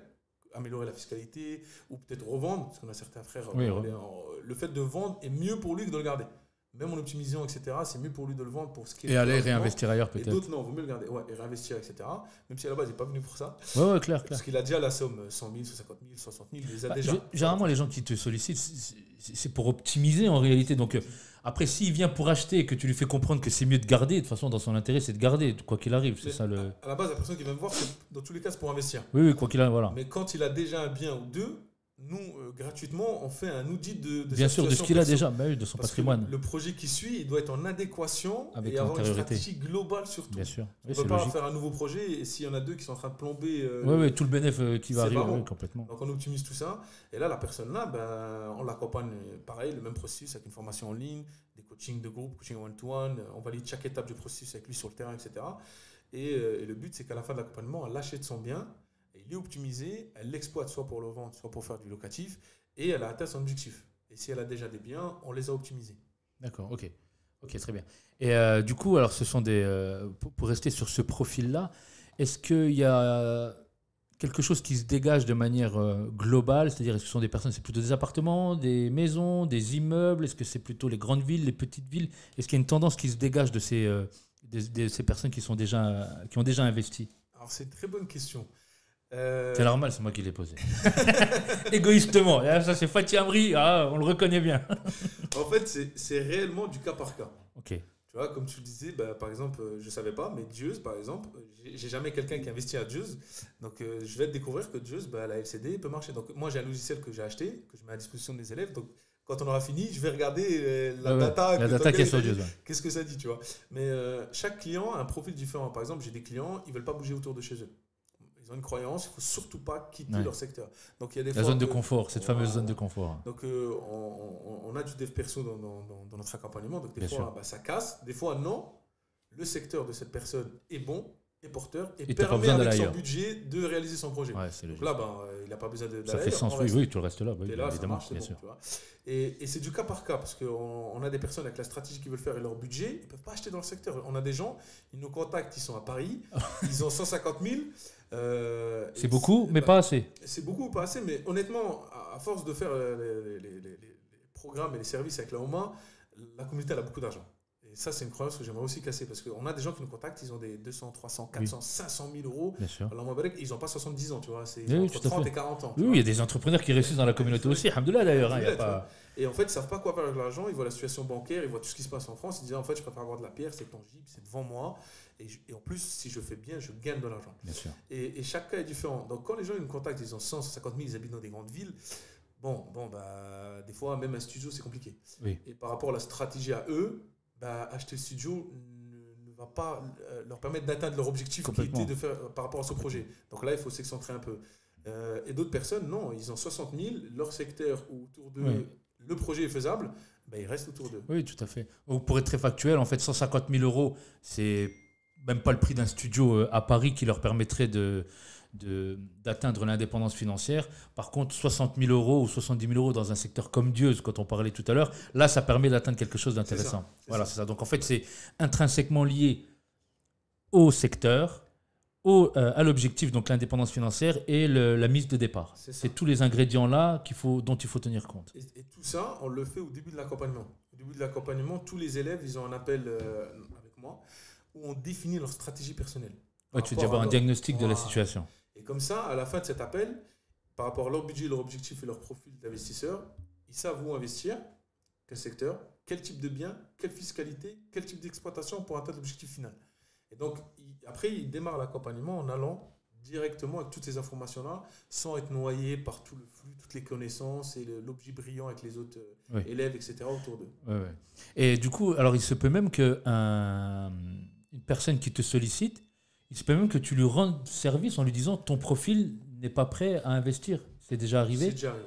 améliorer la fiscalité ou peut-être revendre, parce qu'on a certains frères, Oui, le fait de vendre est mieux pour lui que de le garder. Même en optimisant, etc., c'est mieux pour lui de le vendre pour ce qui est. Et aller réinvestir ailleurs Et peut-être. d'autres, non, vaut mieux le garder. Ouais, et réinvestir, etc. Même si à la base, il n'est pas venu pour ça. Ouais, clair. Parce qu'il a déjà la somme 100 000, 50 000, 60 000, il les a déjà. Généralement, les gens qui te sollicitent, c'est pour optimiser en réalité. Donc, après, s'il vient pour acheter et que tu lui fais comprendre que c'est mieux de garder, de toute façon, dans son intérêt, c'est de garder, quoi qu'il arrive. C'est ça le. À la base, la personne qui vient me voir, dans tous les cas, c'est pour investir. Oui, quoi qu'il arrive, voilà. Mais quand il a déjà un bien ou deux, nous, gratuitement, on fait un audit de Bien sûr, de ce qu'il a déjà, bah oui, de son parce que patrimoine. le projet qui suit, il doit être en adéquation Avec et avoir une l'antériorité. stratégie globale sur tout. Bien sûr. On Oui, ne c'est peut pas logique. faire un nouveau projet et s'il y en a deux qui sont en train de plomber. Oui, tout le bénéfice qui va c'est arriver, pas bon. oui, complètement. Donc on optimise tout ça. Et là, la personne là, on l'accompagne pareil, le même processus avec une formation en ligne, des coachings de groupe, coaching one-to-one. On valide chaque étape du processus avec lui sur le terrain, etc. Et le but, c'est qu'à la fin de l'accompagnement, elle achète son bien, il est optimisé, elle l'exploite soit pour le vendre, soit pour faire du locatif, et elle a atteint son objectif. Et si elle a déjà des biens, on les a optimisés. D'accord, ok. Ok, très bien. Et du coup, alors, ce sont pour rester sur ce profil-là, est-ce qu'il y a quelque chose qui se dégage de manière globale? C'est-à-dire, est-ce que ce sont des personnes, c'est plutôt des appartements, des maisons, des immeubles? Est-ce que c'est plutôt les grandes villes, les petites villes? Est-ce qu'il y a une tendance qui se dégage de ces personnes qui ont déjà investi? Alors, c'est une très bonne question. C'est normal, c'est moi qui l'ai posé. Égoïstement. Et là, ça, c'est Fatih Amri. Ah, on le reconnaît bien. En fait, c'est réellement du cas par cas. Ok. Tu vois, comme tu le disais, bah, par exemple, je ne savais pas, mais Dieuze, par exemple, j'ai jamais quelqu'un qui investit à Dieuze. Donc, je vais découvrir que Dieuze, bah, la LCD peut marcher. Donc, moi, j'ai un logiciel que j'ai acheté, que je mets à disposition des élèves. Donc, quand on aura fini, je vais regarder La data qui est sur Dieuze. Qu'est-ce que ça dit, tu vois. Mais chaque client a un profil différent. Par exemple, j'ai des clients, ils ne veulent pas bouger autour de chez eux. Ils ont une croyance, il ne faut surtout pas quitter leur secteur. Donc, il y a des la zone de confort, cette fameuse zone de confort. Donc, on a du dev perso dans notre accompagnement. Donc, des fois, bah, ça casse. Des fois, non. Le secteur de cette personne est bon, est porteur et permet avec son budget de réaliser son projet. Ouais, donc là, ben, il n'a pas besoin d'aller. Ça fait sens, oui, tu restes là. Oui, là, évidemment, ça marche, c'est bon, tu vois. Et c'est du cas par cas parce qu'on a des personnes avec la stratégie qu'ils veulent faire et leur budget, ils ne peuvent pas acheter dans le secteur. On a des gens, ils nous contactent, ils sont à Paris, ils ont 150 000. C'est beaucoup, mais pas assez. C'est beaucoup, pas assez, mais honnêtement, à force de faire les programmes et les services avec la OMA, la communauté elle a beaucoup d'argent. Et ça, c'est une croyance que j'aimerais aussi casser parce qu'on a des gens qui nous contactent, ils ont des 200, 300, 400, 500 000 euros. Bien sûr. Alors, ils n'ont pas 70 ans, tu vois, c'est entre 30 et 40 ans. Oui, il y a des entrepreneurs qui réussissent dans la communauté aussi, alhamdoulilah d'ailleurs. Et en fait, ils ne savent pas quoi faire avec l'argent, ils voient la situation bancaire, ils voient tout ce qui se passe en France, ils disent en fait, je préfère avoir de la pierre, c'est tangible, c'est devant moi. Et en plus, si je fais bien, je gagne de l'argent. Bien sûr. Et chaque cas est différent. Donc, quand les gens ils nous contactent, ils ont 100, 150 000, ils habitent dans des grandes villes. Bah, des fois, même un studio, c'est compliqué. Oui. Et par rapport à la stratégie à eux, bah, acheter le studio ne va pas leur permettre d'atteindre leur objectif qui était de faire par rapport à ce projet. Donc là, il faut s'excentrer un peu. Et d'autres personnes, non, ils ont 60 000, leur secteur ou autour d'eux, le projet est faisable, bah, ils restent autour d'eux. Oui, tout à fait. Pour être très factuel, en fait, 150 000 euros, c'est même pas le prix d'un studio à Paris qui leur permettrait d'atteindre l'indépendance financière. Par contre, 60 000 euros ou 70 000 euros dans un secteur comme Dieuze, quand on parlait tout à l'heure, là, ça permet d'atteindre quelque chose d'intéressant. C'est ça. Donc, en fait, c'est intrinsèquement lié au secteur, à l'objectif, donc l'indépendance financière et la mise de départ. C'est tous les ingrédients-là dont il faut tenir compte. Et tout ça, on le fait au début de l'accompagnement. Au début de l'accompagnement, tous les élèves, ils ont un appel avec moi où on définit leur stratégie personnelle. Ouais, tu veux dire un diagnostic de la situation. Et comme ça, à la fin de cet appel, par rapport à leur budget, leur objectif et leur profil d'investisseur, ils savent où investir, quel secteur, quel type de bien, quelle fiscalité, quel type d'exploitation pour atteindre l'objectif final. Et donc, après, ils démarrent l'accompagnement en allant directement avec toutes ces informations-là, sans être noyés par tout le flux, toutes les connaissances et l'objet brillant avec les autres élèves, etc. autour d'eux. Ouais. Et du coup, alors il se peut même qu'une personne qui te sollicite, il se peut même que tu lui rendes service en lui disant ton profil n'est pas prêt à investir. C'est déjà arrivé. C'est déjà arrivé.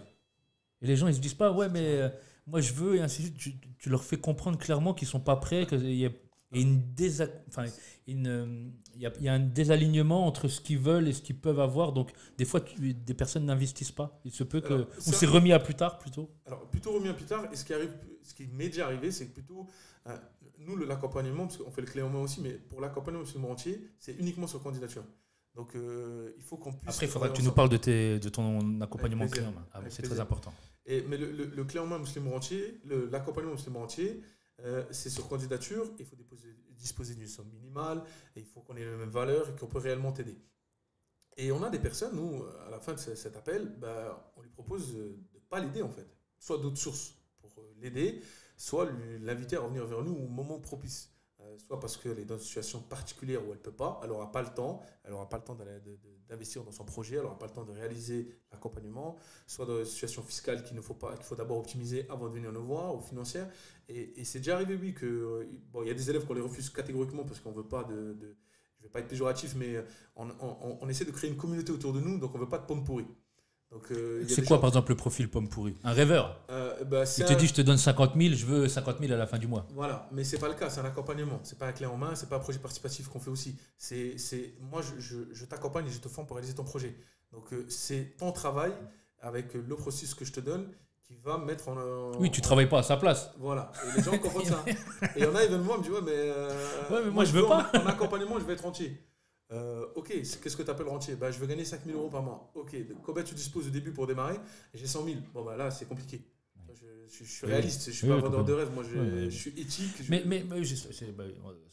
Et les gens, ils se disent pas, ouais, mais moi je veux, et ainsi de suite. Tu leur fais comprendre clairement qu'ils sont pas prêts, qu'il y a il y a un désalignement entre ce qu'ils veulent et ce qu'ils peuvent avoir. Donc, des fois, des personnes n'investissent pas. Il se peut que. Ou c'est remis à plus tard, plutôt. Alors, plutôt remis à plus tard. Et ce qui m'est déjà arrivé, c'est que plutôt. Nous, l'accompagnement, parce qu'on fait le clé en main aussi, mais pour l'accompagnement sur le monde entier, c'est uniquement sur candidature. Donc, il faut qu'on puisse. Après, il faudra que tu nous parles de ton accompagnement clé en main. Ah, c'est très important. Mais le clé en main musulman entier, l'accompagnement musulman entier, c'est sur candidature. Il faut disposer d'une somme minimale, et il faut qu'on ait les mêmes valeurs et qu'on peut réellement t'aider. Et on a des personnes, nous, à la fin de cet appel, on lui propose de ne pas l'aider, en fait. Soit d'autres sources pour l'aider, soit l'inviter à revenir vers nous au moment propice. Soit parce qu'elle est dans une situation particulière où elle ne peut pas, elle n'aura pas le temps, d'investir dans son projet, elle n'aura pas le temps de réaliser l'accompagnement, soit dans une situation fiscale qu'il faut d'abord optimiser avant de venir nous voir, ou financière. Et c'est déjà arrivé, oui, il y a des élèves qu'on les refuse catégoriquement parce qu'on ne veut pas je ne vais pas être péjoratif, mais on essaie de créer une communauté autour de nous, donc on ne veut pas de pommes pourries. C'est quoi, par exemple, le profil pomme pourrie? Un rêveur. Il te dit, je te donne 50 000, je veux 50 000 à la fin du mois. Voilà, mais ce n'est pas le cas, c'est un accompagnement. Ce n'est pas un clé en main, ce n'est pas un projet participatif qu'on fait aussi. Moi, je t'accompagne et je te forme pour réaliser ton projet. Donc, c'est ton travail avec le processus que je te donne qui va me mettre Oui, tu travailles pas à sa place. Voilà, et les gens comprennent ça. Et il y en a, ils viennent me voir, ils me disent, Ouais, mais moi je veux pas. En accompagnement, je vais être rentier. Ok, qu'est-ce que tu appelles rentier? Bah, je veux gagner 5 000 € par mois. Ok, combien tu disposes au début pour démarrer? J'ai 100 000. Bon, bah là, c'est compliqué. Je suis réaliste, je suis pas vendeur de rêve, moi je suis éthique.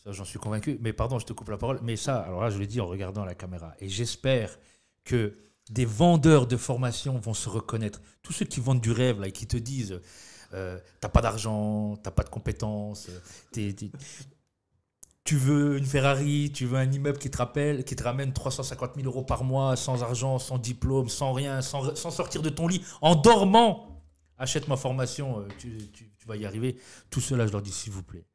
Ça, j'en suis convaincu. Mais pardon, je te coupe la parole. Mais ça, alors là, je l'ai dit en regardant la caméra. Et j'espère que des vendeurs de formation vont se reconnaître. Tous ceux qui vendent du rêve là, et qui te disent t'as pas d'argent, t'as pas de compétences, tu veux une Ferrari, tu veux un immeuble qui te ramène 350 000 € par mois, sans argent, sans diplôme, sans rien, sans sortir de ton lit, en dormant. Achète ma formation, tu vas y arriver. Tout cela, je leur dis s'il vous plaît.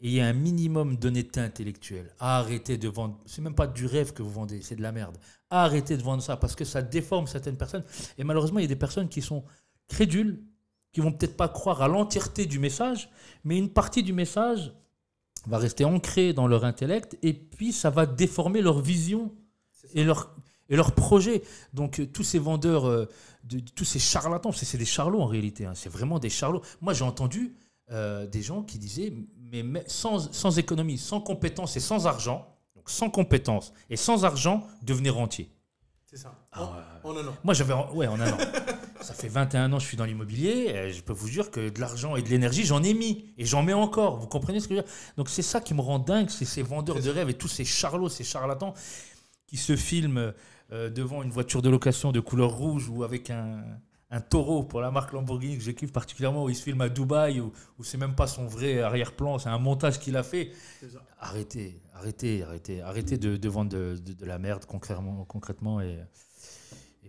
Et il y a un minimum d'honnêteté intellectuelle. Arrêtez de vendre. C'est même pas du rêve que vous vendez, c'est de la merde. Arrêtez de vendre ça parce que ça déforme certaines personnes. Et malheureusement, il y a des personnes qui sont crédules, qui vont peut-être pas croire à l'entièreté du message, mais une partie du message va rester ancrée dans leur intellect et puis ça va déformer leur vision et leur projet. Donc tous ces vendeurs, tous ces charlatans, parce que c'est des charlots en réalité, hein, c'est vraiment des charlots. Moi j'ai entendu des gens qui disaient, mais sans économie, sans compétence et sans argent, donc sans compétence et sans argent, devenez rentier. C'est ça, en un an. Moi ouais, en un an. Ça fait 21 ans que je suis dans l'immobilier, et je peux vous dire que de l'argent et de l'énergie, j'en ai mis et j'en mets encore. Vous comprenez ce que je veux dire? Donc c'est ça qui me rend dingue, c'est ces vendeurs de rêve et tous ces charlots, ces charlatans qui se filment devant une voiture de location de couleur rouge ou avec un taureau pour la marque Lamborghini que je kiffe particulièrement, où il se filme à Dubaï, où c'est même pas son vrai arrière-plan, c'est un montage qu'il a fait. Arrêtez de vendre de la merde concrètement et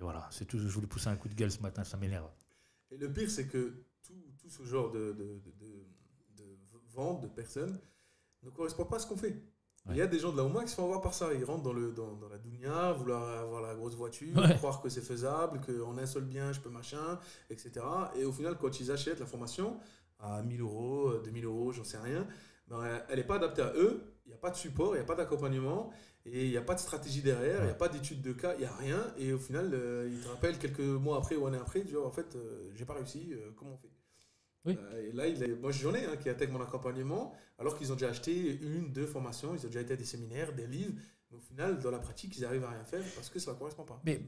voilà, c'est tout. Je voulais pousser un coup de gueule ce matin, ça m'énerve. Et le pire, c'est que tout ce genre de vente de personnes ne correspond pas à ce qu'on fait. Ouais. Il y a des gens de la Ouma qui se font avoir par ça. Ils rentrent dans la dunya, vouloir avoir la grosse voiture, croire que c'est faisable, qu'en un seul bien, je peux machin, etc. Et au final, quand ils achètent la formation à 1 000 €, 2 000 €, j'en sais rien, ben, elle n'est pas adaptée à eux. Il n'y a pas de support, il n'y a pas d'accompagnement. Et il n'y a pas de stratégie derrière, il n'y a pas d'étude de cas, il n'y a rien. Et au final, ils te rappellent quelques mois après ou années après, tu vois, en fait, j'ai pas réussi, comment on fait? Oui. Et là, moi j'en ai qui intègrent mon accompagnement, alors qu'ils ont déjà acheté 1, 2 formations, ils ont déjà été à des séminaires, des livres. Mais au final, dans la pratique, ils arrivent à rien faire parce que ça ne correspond pas. Mais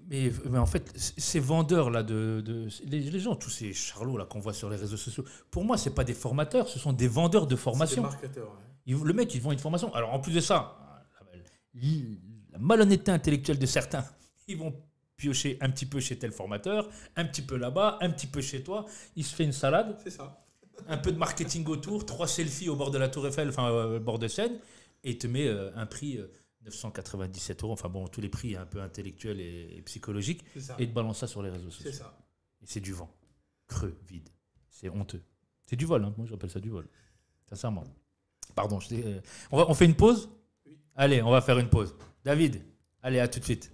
en fait, ces vendeurs-là, les gens, tous ces charlots là qu'on voit sur les réseaux sociaux, pour moi, ce n'est pas des formateurs, ce sont des vendeurs de formation. C'est des marketeurs. Ouais. Le mec, ils vend une formation. Alors en plus de ça, la malhonnêteté intellectuelle de certains, ils vont piocher un petit peu chez tel formateur, un petit peu là-bas, un petit peu chez toi. Il se fait une salade. C'est ça. Un peu de marketing autour, 3 selfies au bord de la Tour Eiffel, enfin au bord de Seine, et il te met un prix 997 €. Enfin bon, tous les prix un peu intellectuels et psychologiques, et il te balance ça sur les réseaux sociaux. C'est ça. Et c'est du vent. Creux, vide. C'est honteux. C'est du vol, hein. Moi j'appelle ça du vol. Sincèrement. Pardon, on fait une pause? Oui. Allez, on va faire une pause. David, allez, à tout de suite.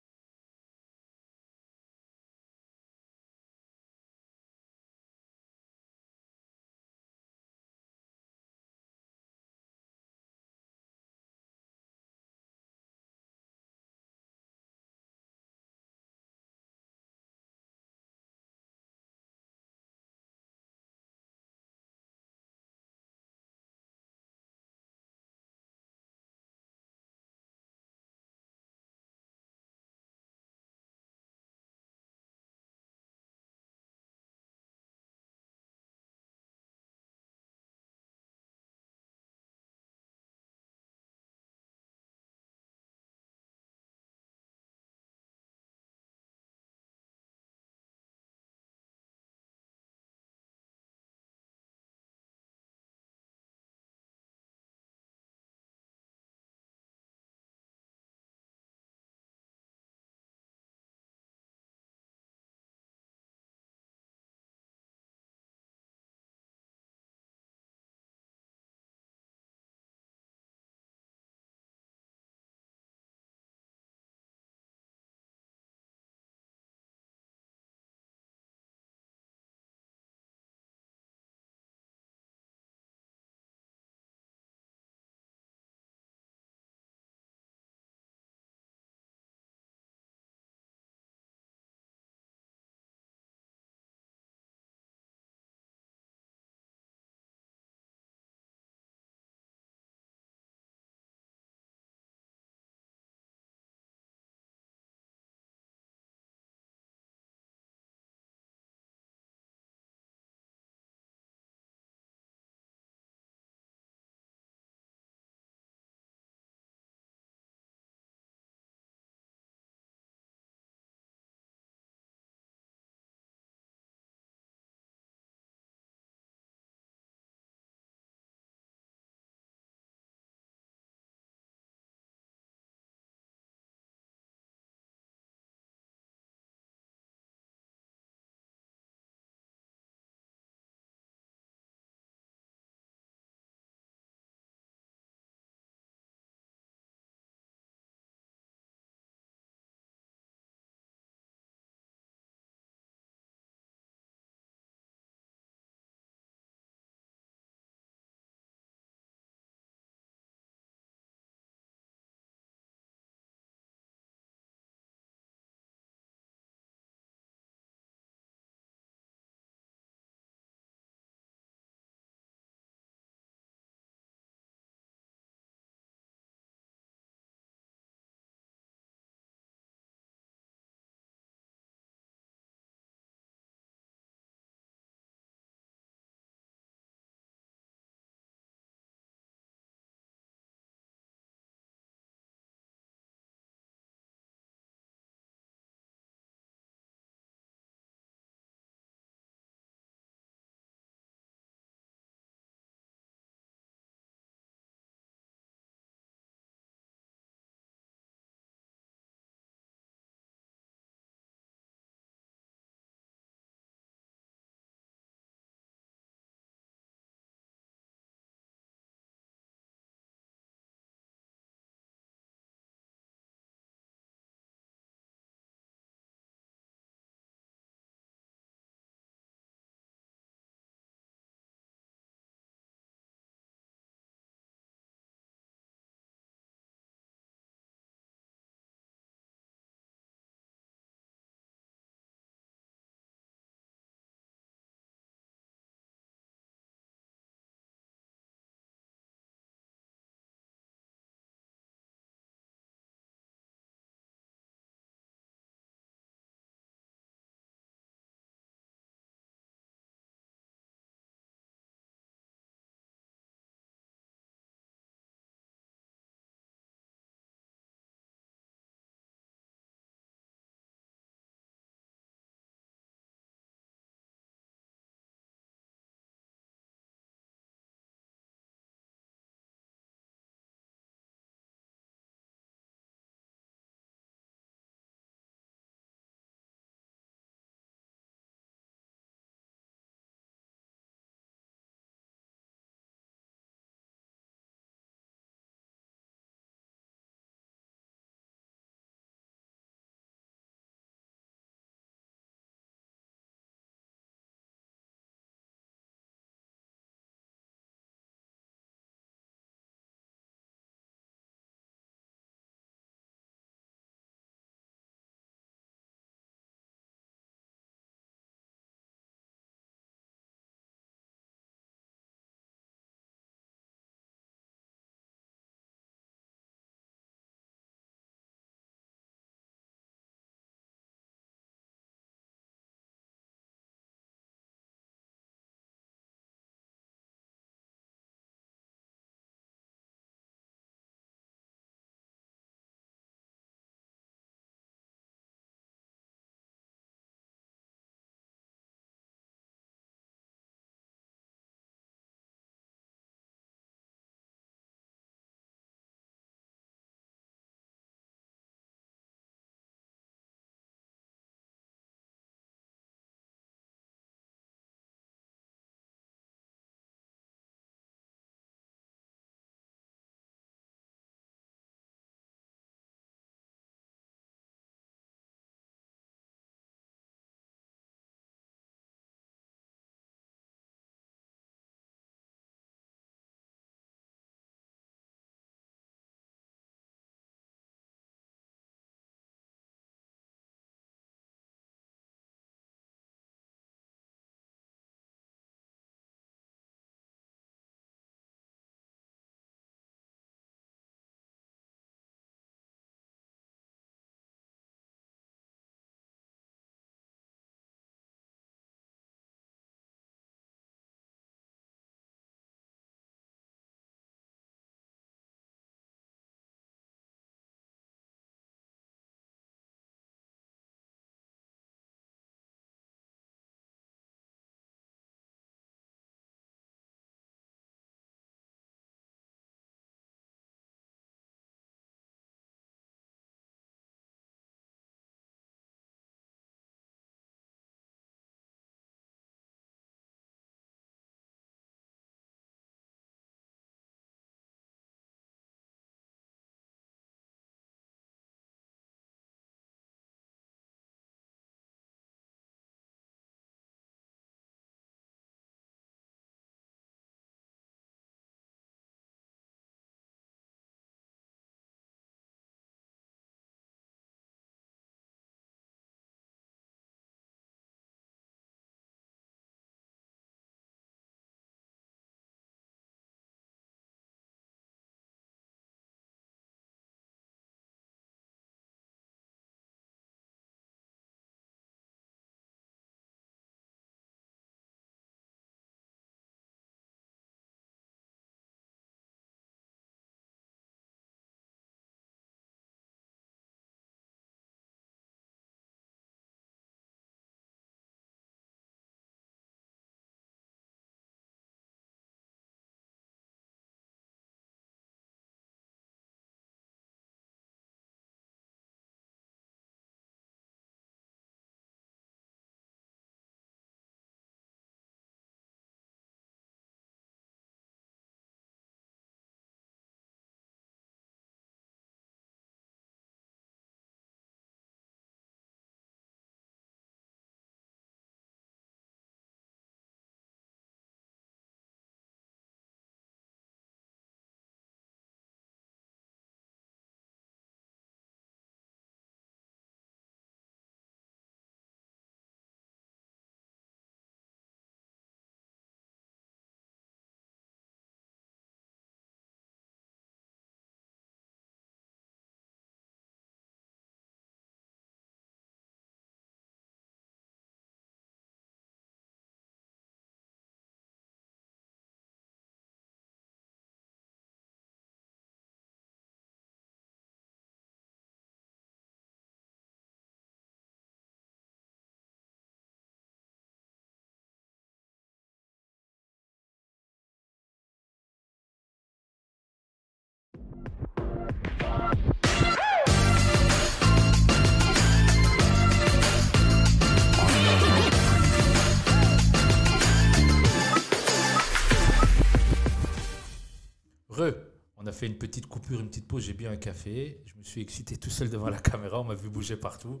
fait une petite coupure, une petite pause. J'ai bu un café. Je me suis excité tout seul devant la caméra. On m'a vu bouger partout.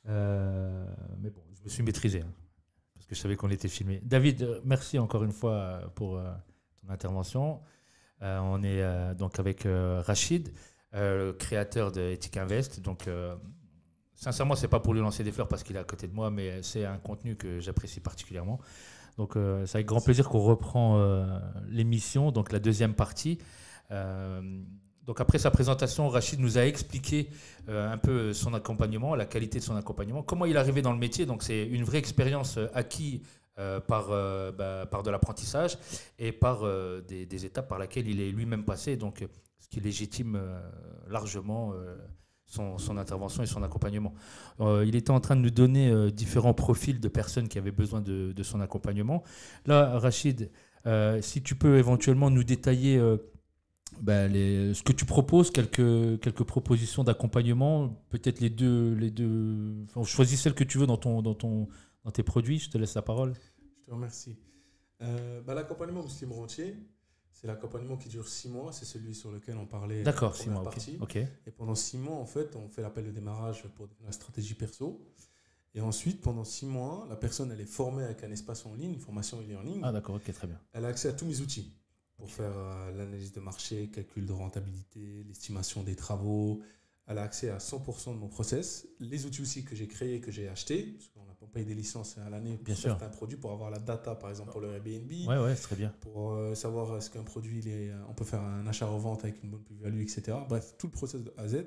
Mais bon, je me suis maîtrisé, hein, parce que je savais qu'on était filmé. David, merci encore une fois pour ton intervention. On est donc avec Rachid, créateur de Ethic Invest. Donc, sincèrement, c'est pas pour lui lancer des fleurs parce qu'il est à côté de moi, mais c'est un contenu que j'apprécie particulièrement. Donc, c'est avec grand plaisir qu'on reprend l'émission, donc la deuxième partie. Donc, après sa présentation, Rachid nous a expliqué un peu son accompagnement, la qualité de son accompagnement, comment il est arrivé dans le métier. Donc, c'est une vraie expérience acquise par de l'apprentissage et par des étapes par lesquelles il est lui-même passé, donc ce qui légitime largement son intervention et son accompagnement. Il était en train de nous donner différents profils de personnes qui avaient besoin de son accompagnement. Là, Rachid, si tu peux éventuellement nous détailler ce que tu proposes, quelques propositions d'accompagnement, peut-être les deux. Enfin, choisis celle que tu veux dans tes produits. Je te laisse la parole. Je te remercie. L'accompagnement muslim rentier, c'est l'accompagnement qui dure 6 mois. C'est celui sur lequel on parlait. D'accord, 6 mois. Ok. Et pendant 6 mois, en fait, on fait l'appel de démarrage pour la stratégie perso. Et ensuite, pendant 6 mois, la personne elle est formée avec un espace en ligne, une formation e-learning. Ah d'accord, ok, très bien. Elle a accès à tous mes outils pour faire l'analyse de marché, calcul de rentabilité, l'estimation des travaux. Elle a accès à 100% de mon process. Les outils aussi que j'ai créés, que j'ai achetés, parce qu'on n'a pas payé des licences à l'année pour certains produits, pour avoir la data, par exemple, pour le Airbnb. Ouais, c'est très bien. Pour savoir est-ce qu'un produit, on peut faire un achat-revente avec une bonne plus-value, etc. Bref, tout le process de A à Z.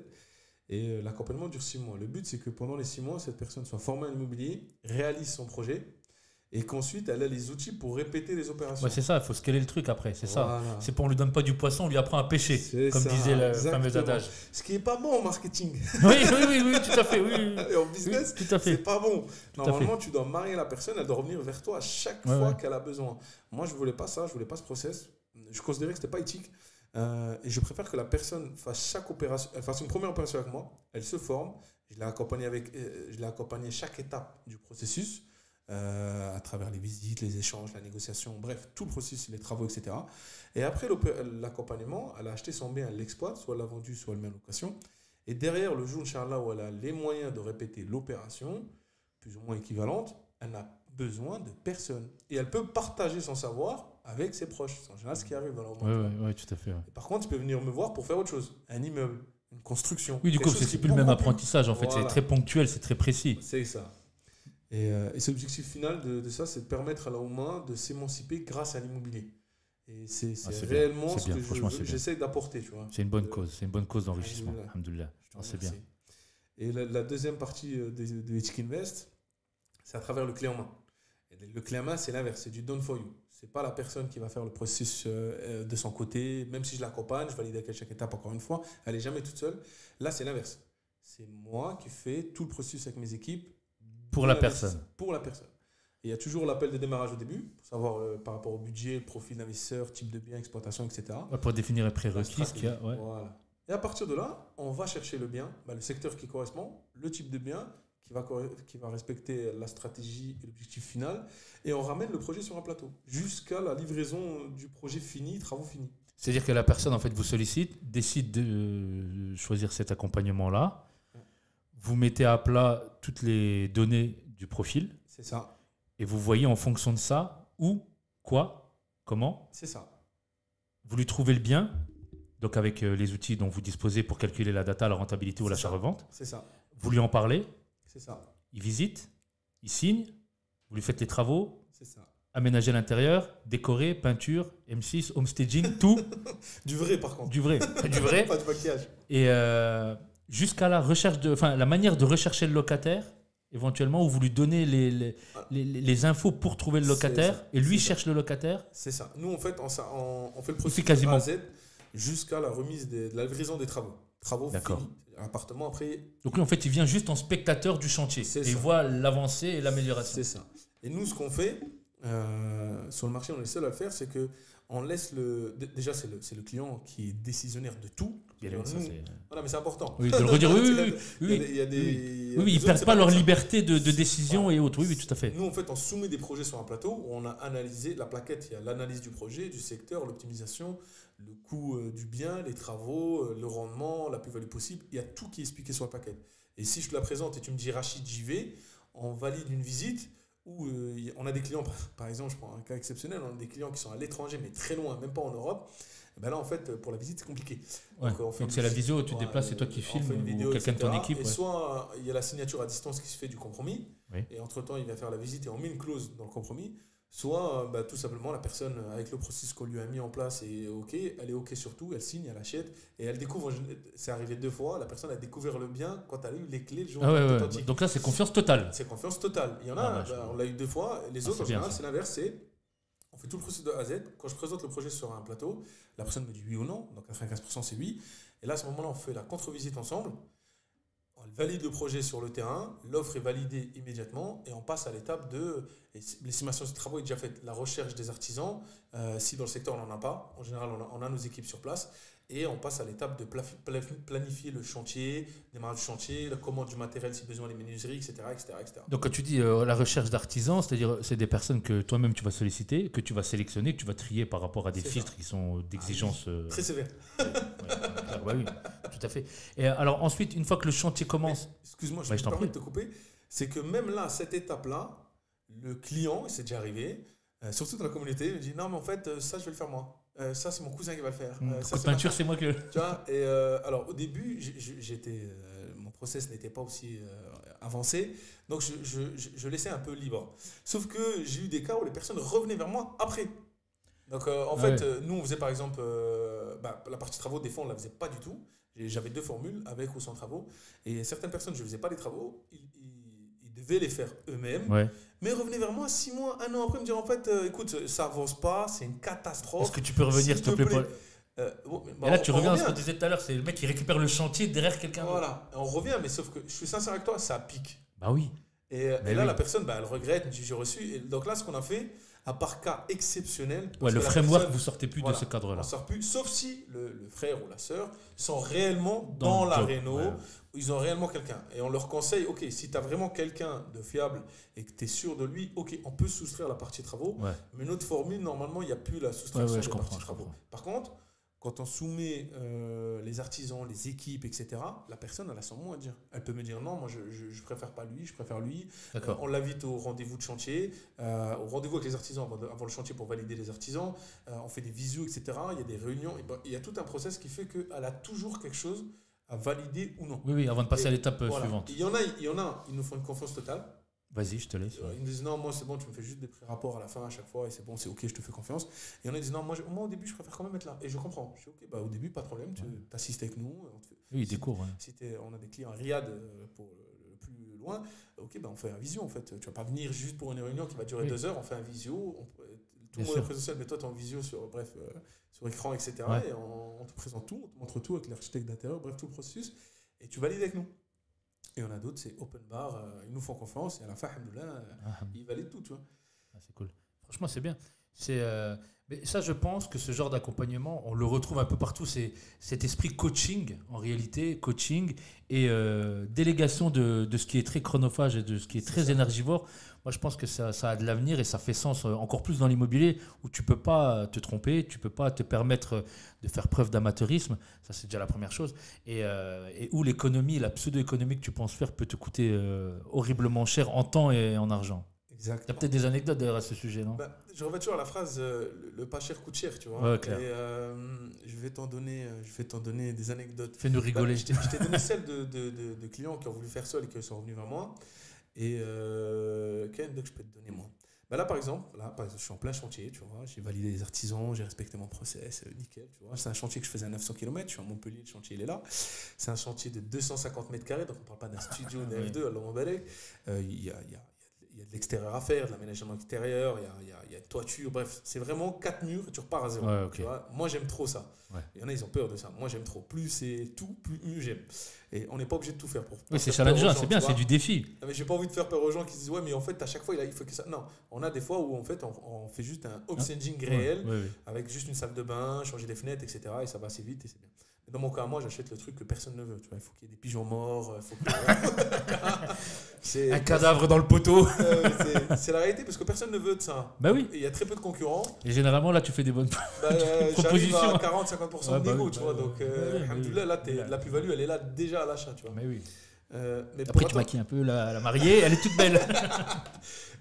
Et l'accompagnement dure 6 mois. Le but, c'est que pendant les 6 mois, cette personne soit formée en immobilier, réalise son projet, et qu'ensuite, elle a les outils pour répéter les opérations. Ouais, c'est ça, il faut scaler le truc après, c'est ça. C'est pour on ne lui donne pas du poisson, on lui apprend à pêcher, comme disait le fameux adage. Ce qui n'est pas bon en marketing. Oui, tout à fait. Oui. Et en business, tout à fait. C'est pas bon. Normalement, tu dois marier la personne, elle doit revenir vers toi à chaque fois qu'elle a besoin. Moi, je ne voulais pas ça, je ne voulais pas ce process. Je considérais que ce n'était pas éthique. Et je préfère que la personne fasse chaque opération, elle fasse une première opération avec moi, elle se forme, je l'ai accompagné chaque étape du processus. À travers les visites, les échanges, la négociation, bref, tout le processus, les travaux, etc. Et après l'accompagnement, elle a acheté son bien, elle l'exploite, soit elle l'a vendu, soit elle met en location. Et derrière, le jour, Inch'Allah, où elle a les moyens de répéter l'opération, plus ou moins équivalente, elle n'a besoin de personne. Et elle peut partager son savoir avec ses proches. C'est en général ce qui arrive dans leur Oui, tout à fait. Ouais. Par contre, tu peux venir me voir pour faire autre chose. Un immeuble, une construction. Oui, du coup, c'est plus le même apprentissage. En fait, c'est très ponctuel, c'est très précis. C'est ça. Et c'est l'objectif final de ça, c'est de permettre à la Oumma de s'émanciper grâce à l'immobilier. Et c'est réellement ce que j'essaie d'apporter. C'est une bonne cause, c'est une bonne cause d'enrichissement. Alhamdoulilah. C'est bien. Et la deuxième partie de Ethic Invest, c'est à travers le clé en main. Et le clé en main, c'est l'inverse, c'est du done for you. Ce n'est pas la personne qui va faire le processus de son côté, même si je l'accompagne, je valide avec chaque étape encore une fois, elle n'est jamais toute seule. Là, c'est l'inverse. C'est moi qui fais tout le processus avec mes équipes. Pour la personne. Pour la personne. Et il y a toujours l'appel de démarrage au début, pour savoir par rapport au budget, le profil d'investisseur, type de bien, exploitation, etc. Pour définir les prérequis. Voilà. Et à partir de là, on va chercher le bien, le secteur qui correspond, le type de bien qui va respecter la stratégie et l'objectif final. Et on ramène le projet sur un plateau, jusqu'à la livraison du projet fini, travaux finis. C'est-à-dire que la personne en fait, vous sollicite, décide de choisir cet accompagnement-là. Vous mettez à plat toutes les données du profil. C'est ça. Et vous voyez en fonction de ça où, quoi, comment. C'est ça. Vous lui trouvez le bien, donc avec les outils dont vous disposez pour calculer la data, la rentabilité ou l'achat-revente. C'est ça. Vous lui en parlez. C'est ça. Il visite, il signe, vous lui faites les travaux. C'est ça. Aménager l'intérieur, décorer, peinture, M6, homestaging, tout. Du vrai par contre. Du vrai. Du vrai. Pas de maquillage. Et jusqu'à la manière de rechercher le locataire, éventuellement, où vous lui donnez les infos pour trouver le locataire, et lui cherche le locataire. C'est ça. Nous, en fait, on fait le processus quasiment A à Z jusqu'à la remise de la livraison des travaux. Travaux D'accord. finis. Appartement après. Donc lui, en fait, il vient juste en spectateur du chantier. Et il voit l'avancée et l'amélioration. C'est ça. Et nous, ce qu'on fait, sur le marché, on est seul à le faire, c'est que on laisse déjà c'est le client qui est décisionnaire de tout. Voilà, mais c'est important. Oui, de le redire. Oui. Il y a des, oui, ils perdent pas leur liberté de décision voilà. Et autres. Oui, tout à fait. Nous, en fait, on soumet des projets sur un plateau où on a analysé la plaquette. Il y a l'analyse du projet, du secteur, l'optimisation, le coût du bien, les travaux, le rendement, la plus-value possible. Il y a tout qui est expliqué sur la plaquette. Et si je te la présente et tu me dis Rachid, j'y vais, on valide une visite. Où on a des clients, par exemple, je prends un cas exceptionnel, on a des clients qui sont à l'étranger, mais très loin, même pas en Europe. Et ben là, en fait, pour la visite, c'est compliqué. Ouais. Donc c'est la visio, tu te déplaces, c'est toi qui filmes, ou quelqu'un de ton équipe. Et soit il y a la signature à distance qui se fait du compromis, oui. Et entre-temps, il va faire la visite et on met une clause dans le compromis. Soit tout simplement, la personne, avec le processus qu'on lui a mis en place, est OK, elle est OK sur tout, elle signe, elle achète, et elle découvre, c'est arrivé 2 fois, la personne a découvert le bien quand elle a eu les clés le jour authentique. Donc là, c'est confiance totale. C'est confiance totale. Il y en a, on l'a eu 2 fois, les autres, en général, c'est l'inverse, on fait tout le processus de A à Z. Quand je présente le projet sur un plateau, la personne me dit oui ou non, donc 95% c'est oui. Et là, à ce moment-là, on fait la contre-visite ensemble. On valide le projet sur le terrain, l'offre est validée immédiatement et on passe à l'étape de l'estimation des travaux est déjà faite, la recherche des artisans. Si dans le secteur on n'en a pas, en général on a nos équipes sur place et on passe à l'étape de planifier le chantier, démarrage du chantier, la commande du matériel si besoin, les menuiseries, etc. Donc quand tu dis la recherche d'artisans, c'est-à-dire c'est des personnes que toi-même tu vas solliciter, que tu vas sélectionner, que tu vas trier par rapport à des filtres qui sont d'exigence très sévères. Oui, tout à fait. Et alors ensuite, une fois que le chantier commence... Excuse-moi, je me permets de te couper. C'est que même là, cette étape-là, le client, c'est déjà arrivé, surtout dans la communauté, il me dit non mais en fait ça je vais le faire moi. Ça c'est mon cousin qui va le faire. Ça, coup de peinture c'est moi que... Tu vois, et alors au début, mon process n'était pas aussi avancé, donc je laissais un peu libre. Sauf que j'ai eu des cas où les personnes revenaient vers moi après. Donc en fait, nous on faisait par exemple la partie travaux, des fois on ne la faisait pas du tout. J'avais 2 formules, avec ou sans travaux. Et certaines personnes, je ne faisais pas les travaux, ils devaient les faire eux-mêmes. Ouais. Mais revenaient vers moi 6 mois, 1 an après, me dire en fait, écoute, ça n'avance pas, c'est une catastrophe. Est-ce que tu peux revenir, s'il te plaît, Paul et là, tu reviens à ce qu'on disait tout à l'heure, c'est le mec qui récupère le chantier derrière quelqu'un. Voilà, on revient, mais sauf que je suis sincère avec toi, ça pique. Bah oui. Et là, la personne, elle regrette, me dit j'ai reçu. Et donc là, ce qu'on a fait, à part cas exceptionnel. Ouais, le framework, vous sortez plus de ce cadre-là. On sort plus, sauf si le frère ou la sœur sont réellement dans la réno, ils ont réellement quelqu'un. Et on leur conseille, ok, si tu as vraiment quelqu'un de fiable et que tu es sûr de lui, ok, on peut soustraire la partie travaux. Ouais. Mais notre formule, normalement, il n'y a plus la soustraction des parties travaux. Par contre, quand on soumet les artisans, les équipes, etc., la personne, elle a son mot à dire. Elle peut me dire non, moi je préfère pas lui, je préfère lui. On l'invite au rendez-vous de chantier, au rendez-vous avec les artisans avant le chantier pour valider les artisans. On fait des visios, etc. Il y a des réunions. Il y a tout un process qui fait qu'elle a toujours quelque chose à valider ou non. Oui, avant de passer à l'étape suivante. Il y en a, ils nous font une confiance totale. Vas-y, je te laisse. Ils me disent non, moi c'est bon, tu me fais juste des pré-rapports à la fin à chaque fois et c'est bon, c'est ok, je te fais confiance. Et il y en a qui disent non, moi au début je préfère quand même être là. Et je comprends. Je dis ok, au début pas de problème, tu assistes avec nous. Oui, des cours. Si on a des clients à Riyad pour le plus loin, ok, on fait un visio en fait. Tu vas pas venir juste pour une réunion qui va durer 2 heures, on fait un visio. Tout le monde est présentiel, mais toi tu es en visio sur écran, etc. Et on te présente tout, on te montre tout avec l'architecte d'intérieur, bref, tout le processus. Et tu valides avec nous. Et on a d'autres, c'est open bar, ils nous font confiance et à la fin, alhamdoulilah, ils valident tout, tu vois. C'est cool. Franchement, c'est bien. Mais ça, je pense que ce genre d'accompagnement, on le retrouve un peu partout. C'est cet esprit coaching, en réalité, coaching et délégation de ce qui est très chronophage et de ce qui est très énergivore. Moi, je pense que ça a de l'avenir et ça fait sens encore plus dans l'immobilier où tu ne peux pas te tromper, tu ne peux pas te permettre de faire preuve d'amateurisme. Ça, c'est déjà la première chose. Et où l'économie, la pseudo-économie que tu penses faire peut te coûter horriblement cher en temps et en argent. Exactement. Tu as peut-être des anecdotes d'ailleurs à ce sujet, non? Je reviens toujours à la phrase le pas cher coûte cher, tu vois. Ouais, clair. Et je vais t'en donner des anecdotes. Fais-nous rigoler. Je t'ai donné celle de clients qui ont voulu faire seul et qui sont revenus vers moi. Et quelle anecdote je peux te donner, moi? Là, par exemple, je suis en plein chantier, tu vois. J'ai validé les artisans, j'ai respecté mon process, nickel, tu vois. C'est un chantier que je faisais à 900 km, je suis à Montpellier, le chantier il est là. C'est un chantier de 250 mètres carrés, donc on ne parle pas d'un studio, d'un F2, alors on va aller. Il y y a de l'extérieur à faire, de l'aménagement extérieur, il y a une toiture, bref, c'est vraiment 4 murs et tu repars à zéro. Ouais, ok. Tu vois. Moi, j'aime trop ça. Ouais. Il y en a, ils ont peur de ça. Moi, j'aime trop. Plus c'est tout, plus mieux j'aime. Et on n'est pas obligé de tout faire pour. Oui, c'est faire peur aux challengeant, gens, c'est bien, tu c'est vois. du défi. Ah, mais j'ai pas envie de faire peur aux gens qui se disent ouais, mais en fait, à chaque fois, il faut que ça. Non, on a des fois où en fait, on fait juste un upstaging réel Ouais, ouais. avec juste une salle de bain, changer les fenêtres, etc. Et ça va assez vite et c'est bien. Mais dans mon cas, moi, j'achète le truc que personne ne veut. Tu vois, il faut qu'il y ait des pigeons morts. Il faut que... c'est Un cadavre dans le poteau. c'est la réalité parce que personne ne veut de ça. Bah oui. Et il y a très peu de concurrents. Et généralement, là, tu fais des bonnes J'arrive propositions. à 40-50% Ouais, de bah négo, oui, tu bah vois. oui. Donc, Ouais, alhamdoulilah, là, oui. la plus-value, elle est là déjà à l'achat, tu vois. Mais oui. Mais Après, pour tu autant- maquilles un peu la mariée, elle est toute belle.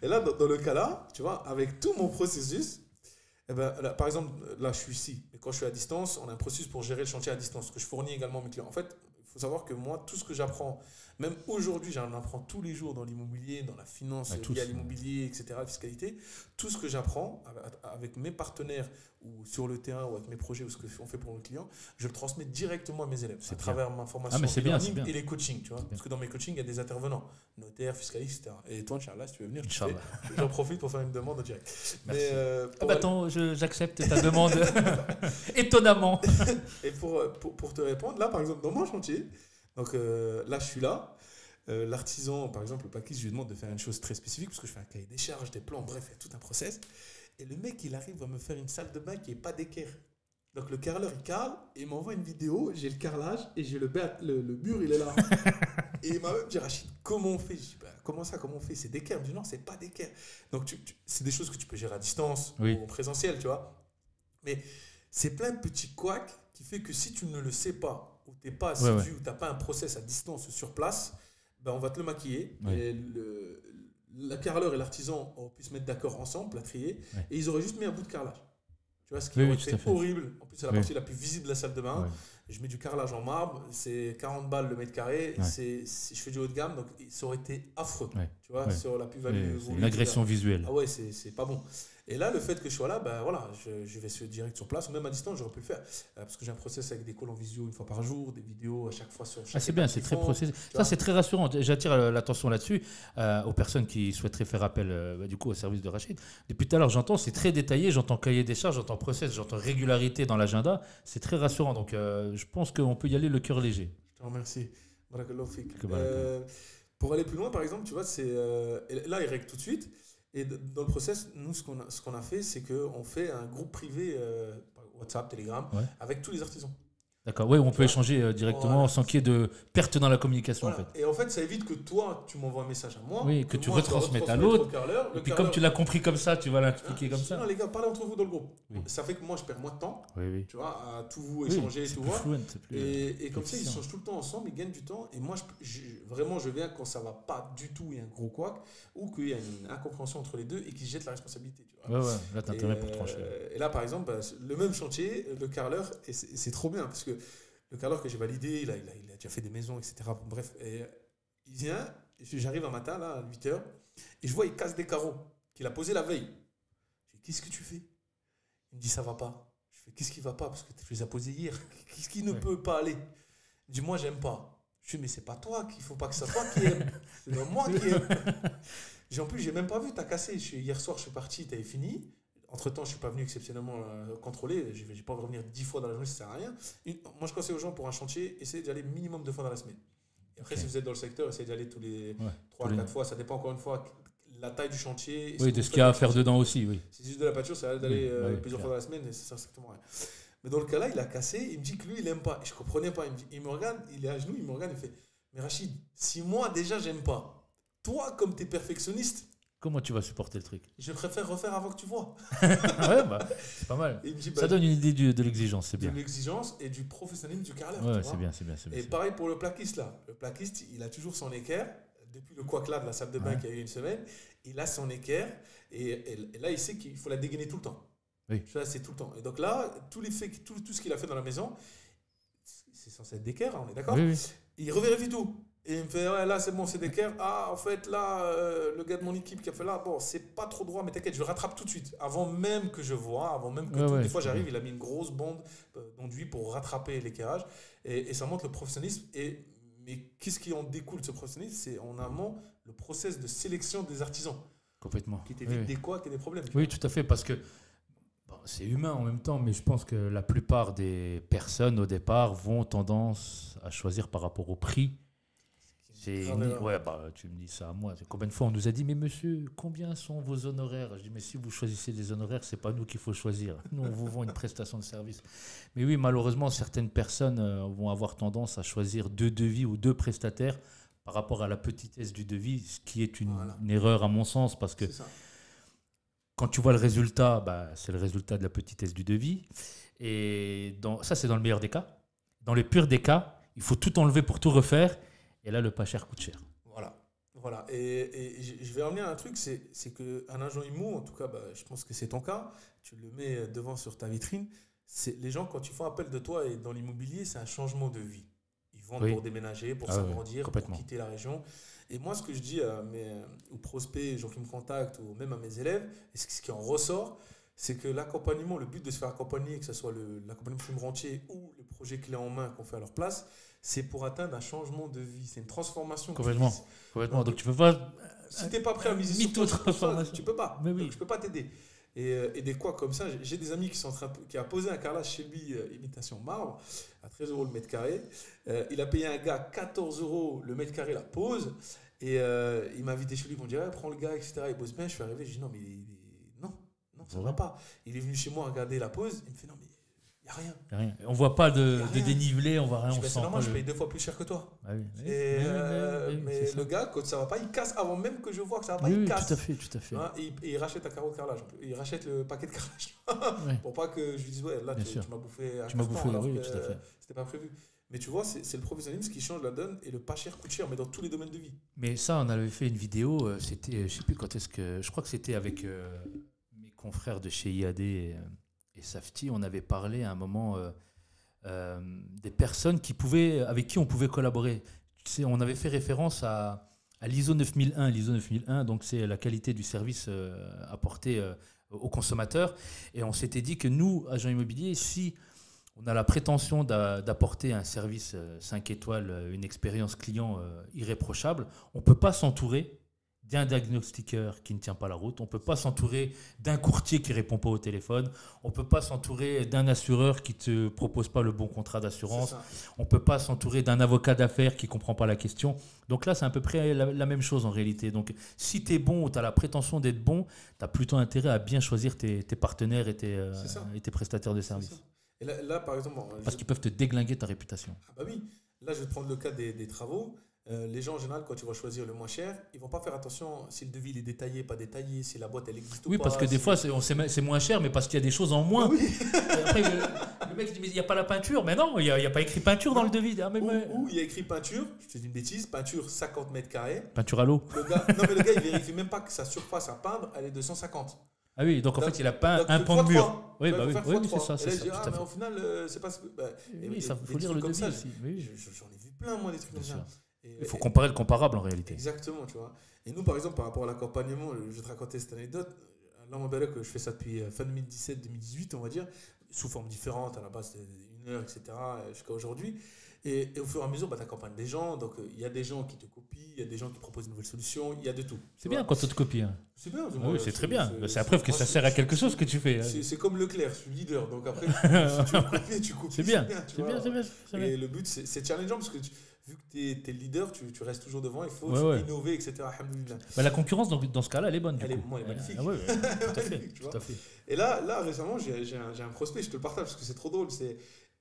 Et là, dans le cas là, tu vois, avec tout mon processus, eh ben, là, par exemple, là, je suis ici. Et quand je suis à distance, on a un processus pour gérer le chantier à distance, que je fournis également à mes clients. En fait, il faut savoir que moi, tout ce que j'apprends, même aujourd'hui, j'en apprends tous les jours dans l'immobilier, dans la finance, Ouais, tous. liée à l'immobilier, etc., la fiscalité. Tout ce que j'apprends avec mes partenaires ou sur le terrain ou avec mes projets ou ce qu'on fait pour nos clients, je le transmets directement à mes élèves C'est à bien. travers ma formation Ah, mais c'est bien, e-learning c'est bien. et les coachings, tu vois. Parce que dans mes coachings, il y a des intervenants, notaires, fiscalistes, etc. Et toi, Inch'Allah, si tu veux venir, tu Inch'Allah. fais. J'en profite pour faire une demande en direct. Merci. Mais, Ah pour bah aller- attends, j'accepte ta demande. Étonnamment. Et pour te répondre, là, par exemple, dans mon chantier, donc là, je suis là. L'artisan, par exemple, le plaquiste, je lui demande de faire une chose très spécifique parce que je fais un cahier des charges, des plans, bref, il y a tout un process. Et le mec, il arrive à me faire une salle de bain qui n'est pas d'équerre. Donc le carreleur, il carle et il m'envoie une vidéo. J'ai le carrelage et j'ai le mur, il est là. Et il m'a même dit, Rachid, comment on fait? Je dis, bah, comment ça, comment on fait? C'est d'équerre. Il me dit, non, c'est pas d'équerre. Donc c'est des choses que tu peux gérer à distance Oui. ou en présentiel, tu vois. Mais c'est plein de petits couacs qui fait que si tu ne le sais pas, ou tu n'es pas assidu, Ouais. ou tu n'as pas un process à distance sur place, ben on va te le maquiller. Ouais. Et la carreleur et l'artisan ont pu se mettre d'accord ensemble, plâtrier, Ouais. et ils auraient juste mis un bout de carrelage. Tu vois, ce qui Oui, aurait oui, tout été à fait. horrible. En plus, c'est la Oui. partie la plus visible de la salle de bain. Ouais. Je mets du carrelage en marbre, c'est 40 balles le mètre carré. Ouais. Je fais du haut de gamme, donc ça aurait été affreux. Ouais. Tu vois, Ouais. sur la plus-value. Oui, c'est voulue, une agression visuelle. ah ouais, c'est pas bon. Et là, le fait que je sois là, ben voilà, je vais direct sur place, ou même à distance, j'aurais pu le faire. Parce que j'ai un process avec des calls en visio une fois par jour, des vidéos à chaque fois sur chaque Ah, c'est bien, étape c'est qu'ils très font. processé. Tu Ça, vois. c'est très rassurant. J'attire l'attention là-dessus aux personnes qui souhaiteraient faire appel du coup, au service de Rachid. Depuis tout à l'heure, j'entends, c'est très détaillé. J'entends cahier des charges, j'entends process, j'entends régularité dans l'agenda. C'est très rassurant. Donc, je pense qu'on peut y aller le cœur léger. Je te remercie. Barakallahu fik. Barakallahu. Pour aller plus loin, par exemple, tu vois, et là, il règle tout de suite. Et dans le process, nous, ce qu'on a fait, c'est qu'on fait un groupe privé, par WhatsApp, Telegram, Ouais. avec tous les artisans. D'accord. Oui, on peut vois. échanger directement Voilà. sans qu'il y ait de perte dans la communication. Voilà. En fait. Et en fait, ça évite que toi, tu m'envoies un message à moi. Oui, que tu moi, je dois retransmettes à retransmettre l'autre. au carreleur. Et puis, comme tu l'as compris comme ça, tu vas l'expliquer comme Non, ça. les gars, parlez entre vous dans le groupe. Oui. Ça fait que moi, je perds moins de temps, Oui, oui. tu vois, à tout vous Oui, échanger, c'est tout plus voir. fluent, c'est plus, Et comme ça, ils efficient. changent tout le temps ensemble, ils gagnent du temps. Et moi, vraiment, je viens quand ça va pas du tout, il y a un gros couac, ou qu'il y a une incompréhension entre les deux et qu'ils jettent la responsabilité. Tu vois. Ouais, ouais. Là, t'as intérêt pour Et, trancher. et là, par exemple, bah, le même chantier, le carreleur, et c'est trop bien, parce que le carreleur que j'ai validé, il a déjà fait des maisons, etc. Bref, et il vient, j'arrive un matin, là, à 8h, et je vois, il casse des carreaux qu'il a posés la veille. Je dis, qu'est-ce que tu fais? Il me dit, ça va pas. Je fais, qu'est-ce qui va pas? Parce que tu les as posés hier. Qu'est-ce qui ne Ouais. peut pas aller? Il me dit, moi, j'aime pas. Je dis, mais c'est pas toi qu'il faut pas que ce soit toi qui aime. C'est donc moi qui aime. En plus, j'ai même pas vu, t'as cassé. Hier soir, je suis parti, t'avais fini. Entre-temps, je suis pas venu exceptionnellement contrôler. Je vais pas revenir 10 fois dans la journée, ça sert à rien. Moi, je conseille aux gens pour un chantier, essayez d'y aller minimum 2 fois dans la semaine. Et après, Ok. si vous êtes dans le secteur, essayez d'y aller tous les Ouais, 3 tous les- 4 fois. Ça dépend encore une fois la taille du chantier. Oui, de ce qu'il y a à faire dedans aussi, oui. Si c'est juste de la peinture, ça va d'aller Oui, bah oui, plusieurs clair. fois dans la semaine et ça sert strictement à rien. Mais dans le cas là, il a cassé, il me dit que lui, il aime pas. Et je comprenais pas. Il me regarde, il est à genoux, il me regarde, il fait, mais Rachid, si moi déjà j'aime pas, toi comme tu es perfectionniste, Comment tu vas supporter le truc? je préfère refaire avant que tu vois. Ouais, bah, c'est pas mal. Et il me dit, Ça donne une idée de l'exigence, c'est de bien. l'exigence et du professionnalisme du carreleur. Ouais, tu vois. c'est bien, c'est bien, c'est bien. Et pareil pour le plaquiste là. Le plaquiste, il a toujours son équerre. Depuis le couac là de la salle de bain Ouais. qu'il y a eu une semaine, il a son équerre et là il sait qu'il faut la dégainer tout le temps. Oui. Ça, c'est tout le temps. Et donc là, tout ce qu'il a fait dans la maison, c'est censé être d'équerre, hein, on est d'accord? Oui, oui. Il revérifie tout. Et il me fait, ouais, là c'est bon, c'est d'équerre. Ah, en fait, là, le gars de mon équipe qui a fait là, bon, c'est pas trop droit, mais t'inquiète, je le rattrape tout de suite. Avant même que je vois, avant même que Ouais, tout. ouais, Des fois, c'est j'arrive, bien. il a mis une grosse bande d'enduit pour rattraper l'équerrage. Et ça montre le professionnalisme. Mais qu'est-ce qui en découle de ce professionnalisme? C'est en amont le process de sélection des artisans. Complètement. Qui t'évite des couacs et des problèmes. Oui, tout à fait, parce que bon, c'est humain en même temps, mais je pense que la plupart des personnes au départ vont tendance à choisir par rapport au prix. Ouais, bah, tu me dis ça à moi. Combien de fois on nous a dit, mais monsieur, combien sont vos honoraires? Je dis, mais si vous choisissez des honoraires, c'est pas nous qu'il faut choisir. Nous, on vous vend une prestation de service. Mais oui, malheureusement, certaines personnes vont avoir tendance à choisir 2 devis ou 2 prestataires par rapport à la petitesse du devis, ce qui est une erreur à mon sens, parce que quand tu vois le résultat, bah, c'est le résultat de la petitesse du devis. Et ça, c'est dans le meilleur des cas. Dans le pire des cas, il faut tout enlever pour tout refaire. Et là, le pas cher coûte cher. Voilà. Et je vais revenir à un truc, c'est qu'un agent IMO, en tout cas, bah, je pense que c'est ton cas, tu le mets devant sur ta vitrine. Les gens, quand ils font appel de toi et dans l'immobilier, c'est un changement de vie. Ils vendent pour déménager, pour s'agrandir, pour quitter la région. Et moi, ce que je dis aux prospects, aux gens qui me contactent, ou même à mes élèves, et ce qui en ressort, c'est que l'accompagnement, le but de se faire accompagner, que ce soit l'accompagnement fume rentier ou le projet clé en main qu'on fait à leur place, c'est pour atteindre un changement de vie. C'est une transformation. Complètement. Donc tu peux pas. Si tu n'es pas prêt à miser sur toi, tu peux pas. Mais oui. Donc, je peux pas t'aider. Et des quoi comme ça, j'ai des amis qui a posé un carrelage chez lui, imitation marbre, à 13 € le mètre carré. Il a payé un gars 14 € le mètre carré la pose. Et il m'a invité chez lui, il m'a dit prends le gars, etc. Il bosse bien. Je suis arrivé, je dis non, mais non, ça ne va pas. Il est venu chez moi regarder la pose. Il me fait non, mais il n'y a rien. On ne voit pas de dénivelé, on voit rien. C'est normal, je paye 2 fois plus cher que toi. Ah oui. Mais le gars, quand ça ne va pas, il casse avant même que je vois que ça ne va pas, il casse. Tout à fait. Hein, et il rachète un carreau de carrelage. Il rachète le paquet de carrelage. Pour pas que je lui dise, là, tu m'as bouffé un carton, oui, tout à fait. C'était pas prévu. Mais tu vois, c'est le professionnalisme qui change la donne et le pas cher coûte cher, mais dans tous les domaines de vie. Mais ça, on avait fait une vidéo, c'était, je sais plus quand est-ce que, je crois que c'était avec mes confrères de chez IAD et Safety, on avait parlé à un moment des personnes avec qui on pouvait collaborer. Tu sais, on avait fait référence à l'ISO 9001. L'ISO 9001, donc c'est la qualité du service apporté aux consommateurs. Et on s'était dit que nous, agents immobiliers, si on a la prétention d'apporter un service 5 étoiles, une expérience client irréprochable, on ne peut pas s'entourer d'un diagnostiqueur qui ne tient pas la route, on ne peut pas s'entourer d'un courtier qui ne répond pas au téléphone, on ne peut pas s'entourer d'un assureur qui ne te propose pas le bon contrat d'assurance, on ne peut pas s'entourer d'un avocat d'affaires qui ne comprend pas la question. Donc là, c'est à peu près la même chose en réalité. Donc si tu es bon ou tu as la prétention d'être bon, tu as plutôt intérêt à bien choisir tes partenaires et tes prestataires de services. Et là, par exemple... Parce qu'ils peuvent te déglinguer ta réputation. Ah bah oui. Là, je vais te prendre le cas des travaux. Les gens, en général, quand ils vont choisir le moins cher, ils ne vont pas faire attention si le devis est détaillé, pas détaillé, si la boîte elle existe ou pas. Oui, parce que des fois, c'est moins cher, mais parce qu'il y a des choses en moins. Oui. Après, le mec dit, mais il n'y a pas la peinture. Mais non, il n'y a pas écrit peinture dans le devis. Ou il y a écrit peinture, je te dis une bêtise, peinture 50 mètres carrés. Peinture à l'eau. Non, mais le gars, il ne vérifie même pas que sa surface à peindre, elle est de 150. Ah oui, donc en fait, il a peint un pan de mur. Oui, c'est ça. Et là, je dis, mais au final, c'est pas... Oui, il faut lire le devis aussi. J'en ai vu plein, moi, des trucs comme ça. Il faut comparer le comparable en réalité. Exactement, tu vois. Et nous, par exemple, par rapport à l'accompagnement, je vais te raconter cette anecdote. Là, mon bel je fais ça depuis fin 2017-2018, on va dire, sous forme différente. À la base, c'était 1 heure, etc., jusqu'à aujourd'hui. Et au fur et à mesure, tu accompagnes des gens. Donc, il y a des gens qui te copient, il y a des gens qui proposent une nouvelle solution, il y a de tout. C'est bien quand on te copie. Hein. C'est bien. Oui, c'est très bien. C'est la preuve que ça sert à quelque chose que tu fais. C'est comme Leclerc, je suis leader. Donc après, si tu veux copier, tu copies. C'est bien. Et le but, c'est challengeant parce que vu que tu es le leader, tu restes toujours devant, il faut innover, etc. La concurrence, dans ce cas-là, elle est bonne. Elle est magnifique. Tout à fait. Et là récemment, j'ai un prospect, je te le partage parce que c'est trop drôle.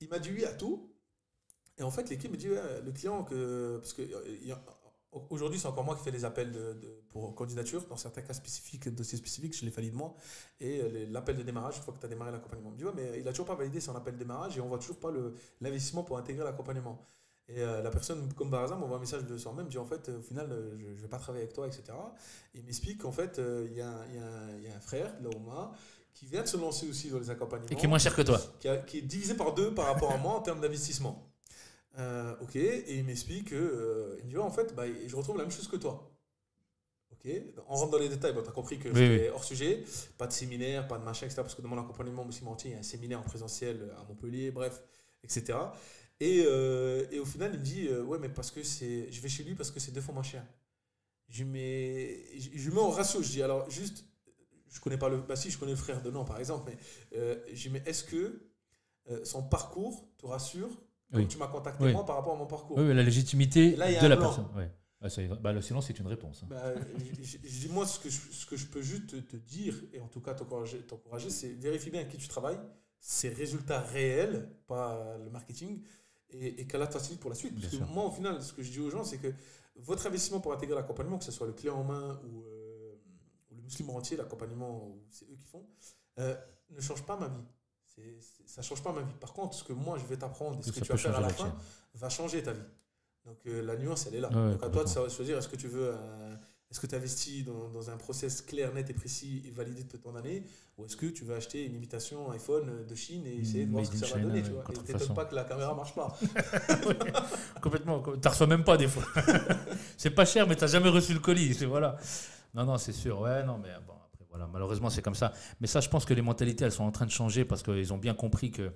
Il m'a dit oui à tout. Et en fait, l'équipe me dit, le client, parce que aujourd'hui, c'est encore moi qui fais les appels pour candidature. Dans certains cas spécifiques, dossiers spécifiques, je les valide moi. Et l'appel de démarrage, une fois que tu as démarré l'accompagnement, il me dit, mais il n'a toujours pas validé son appel de démarrage et on ne voit toujours pas l'investissement pour intégrer l'accompagnement. Et la personne, comme par hasard, m'envoie un message le soir même, me dit en fait, au final, je ne vais pas travailler avec toi, etc. Et il m'explique qu'en fait, il y a un frère, Laoma, qui vient de se lancer aussi dans les accompagnements. Et qui est moins cher que toi. Qui est divisé par 2 par rapport à moi en termes d'investissement. Ok, et il m'explique que, il me dit, en fait, je retrouve la même chose que toi. Ok, on rentre dans les détails, tu as compris que c'est hors sujet, pas de séminaire, pas de machin, etc. Parce que dans mon accompagnement aussi, il y a un séminaire en présentiel à Montpellier, bref, etc. Et au final, il me dit, ouais, mais parce que je vais chez lui parce que c'est 2 fois moins cher. je mets en ratio. Je dis alors juste, je connais pas le. Bah si, je connais le frère de Nan par exemple, mais je mets est-ce que son parcours te rassure comme Oui. tu m'as contacté Oui. moi par rapport à mon parcours. Oui, la légitimité Et là, il y a de un la blanc. personne. Ouais. Ah, le silence, c'est une réponse. Bah, je dis moi ce que je peux juste te dire et en tout cas t'encourager, c'est vérifie bien avec qui tu travailles, ses résultats réels, pas le marketing, et qu'elle a facilite pour la suite. Parce Bien que sûr. moi au final, ce que je dis aux gens, c'est que votre investissement pour intégrer l'accompagnement, que ce soit le clé en main ou le musulman entier, l'accompagnement, c'est eux qui font, ne change pas ma vie. Ça ne change pas ma vie. Par contre, ce que moi je vais t'apprendre et ce que Ça tu vas peut faire à changer la la fin tienne. va changer ta vie. Donc la nuance, elle est là. Ouais, Donc à toi de complètement. choisir, est-ce que tu veux est-ce que tu investis dans un process clair, net et précis et validé de ton année, ou est-ce que tu veux acheter une imitation iPhone de Chine et essayer de voir ce Made que in ça va China, donner, ouais, tu vois. Et contrefaçon. t'étonnes pas que la caméra marche pas. Ouais, complètement. T'en reçois même pas des fois. C'est pas cher, mais t'as jamais reçu le colis. Voilà. Non, c'est sûr. Ouais, non, mais bon, après, voilà. Malheureusement, c'est comme ça. Mais ça, je pense que les mentalités, elles sont en train de changer parce qu'ils ont bien compris que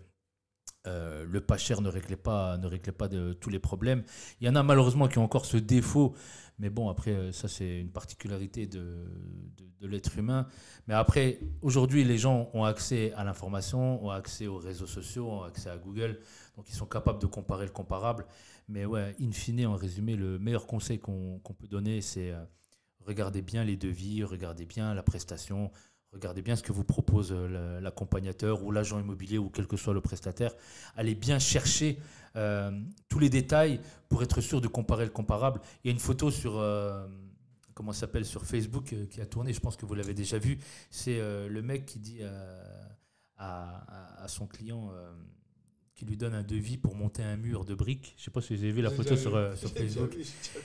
le pas cher ne réglait pas de tous les problèmes. Il y en a malheureusement qui ont encore ce défaut, mais bon, après, ça c'est une particularité de l'être humain. Mais après, aujourd'hui, les gens ont accès à l'information, ont accès aux réseaux sociaux, ont accès à Google, donc ils sont capables de comparer le comparable. Mais ouais, in fine, en résumé, le meilleur conseil qu'on peut donner, c'est regardez bien les devis, regardez bien la prestation. Regardez bien ce que vous propose l'accompagnateur ou l'agent immobilier ou quel que soit le prestataire. Allez bien chercher tous les détails pour être sûr de comparer le comparable. Il y a une photo sur, comment ça s'appelle, sur Facebook qui a tourné, je pense que vous l'avez déjà vu. C'est le mec qui dit à son client qui lui donne un devis pour monter un mur de briques. Je ne sais pas si vous avez vu la photo sur Facebook.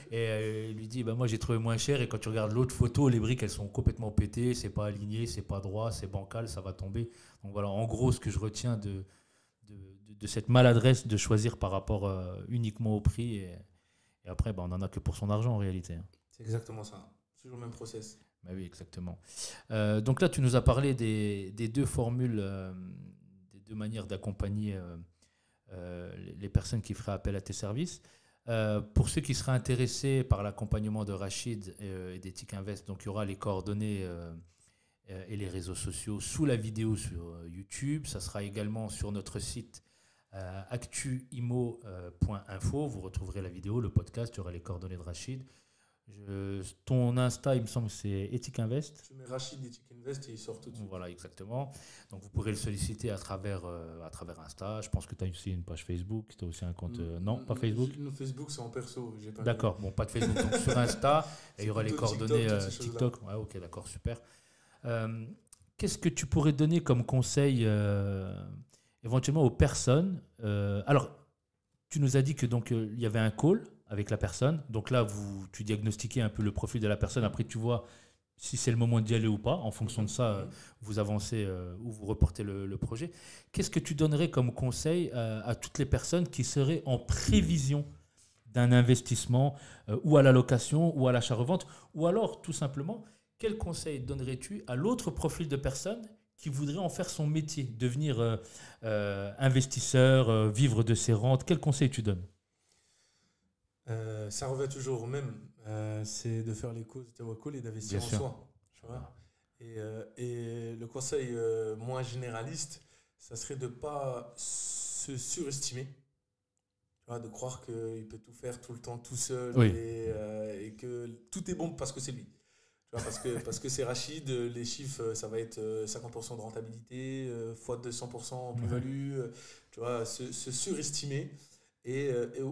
Et il lui dit, bah, moi j'ai trouvé moins cher et quand tu regardes l'autre photo, les briques elles sont complètement pétées, c'est pas aligné, c'est pas droit, c'est bancal, ça va tomber. Donc voilà, en gros ce que je retiens de cette maladresse de choisir par rapport uniquement au prix et après bah, on en a que pour son argent en réalité. Hein. C'est exactement ça. C'est toujours le même process. Bah oui, exactement. Donc là tu nous as parlé des deux formules, des deux manières d'accompagner les personnes qui feraient appel à tes services. Pour ceux qui seraient intéressés par l'accompagnement de Rachid et d'Ethic Invest, donc il y aura les coordonnées et les réseaux sociaux sous la vidéo sur YouTube. Ça sera également sur notre site actuimo.info. Vous retrouverez la vidéo, le podcast, il y aura les coordonnées de Rachid. Ton Insta, il me semble que c'est Ethic Invest. Tu mets Rachid Ethic Invest et il sort tout de suite. Voilà, exactement. Donc vous pourrez le solliciter à travers Insta. Je pense que tu as aussi une page Facebook. Tu as aussi un compte. Non, pas Facebook. Le Facebook, c'est en perso. D'accord, bon, pas de Facebook. Donc sur Insta, et il y aura les coordonnées TikTok. Ouais, ok, d'accord, super. Qu'est-ce que tu pourrais donner comme conseil éventuellement aux personnes alors, tu nous as dit que donc il y avait un call avec la personne. Donc là, tu diagnostiquais un peu le profil de la personne. Après, tu vois si c'est le moment d'y aller ou pas. En fonction de ça, vous avancez ou vous reportez le projet. Qu'est-ce que tu donnerais comme conseil à toutes les personnes qui seraient en prévision d'un investissement ou à la location ou à l'achat-revente? Ou alors, tout simplement, quel conseil donnerais-tu à l'autre profil de personne qui voudrait en faire son métier, devenir investisseur, vivre de ses rentes? Quel conseil tu donnes? Ça revient toujours au même. C'est de faire les causes de tawakkul et d'investir Bien en sûr. soi. Tu vois. Et le conseil moins généraliste, ça serait de ne pas se surestimer. Tu vois, de croire qu'il peut tout faire tout le temps tout seul Oui. et que tout est bon parce que c'est lui. Tu vois, parce que c'est Rachid, les chiffres, ça va être 50% de rentabilité, fois 200% en plus-value. Tu vois, se surestimer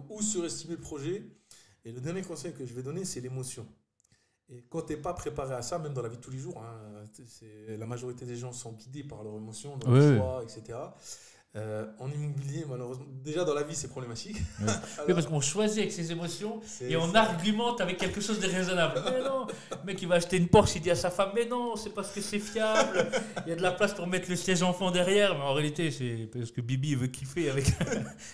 ou surestimer le projet. Et le dernier conseil que je vais donner, c'est l'émotion. Et quand tu n'es pas préparé à ça, même dans la vie de tous les jours, hein, la majorité des gens sont guidés par leurs émotions, dans leurs choix, etc. En immobilier, malheureusement, déjà dans la vie, c'est problématique. Oui. Oui, parce qu'on choisit avec ses émotions et on argumente avec quelque chose de raisonnable. Mais non, le mec il va acheter une Porsche, il dit à sa femme, mais non, c'est parce que c'est fiable, il y a de la place pour mettre le siège enfant derrière, mais en réalité, c'est parce que Bibi veut kiffer avec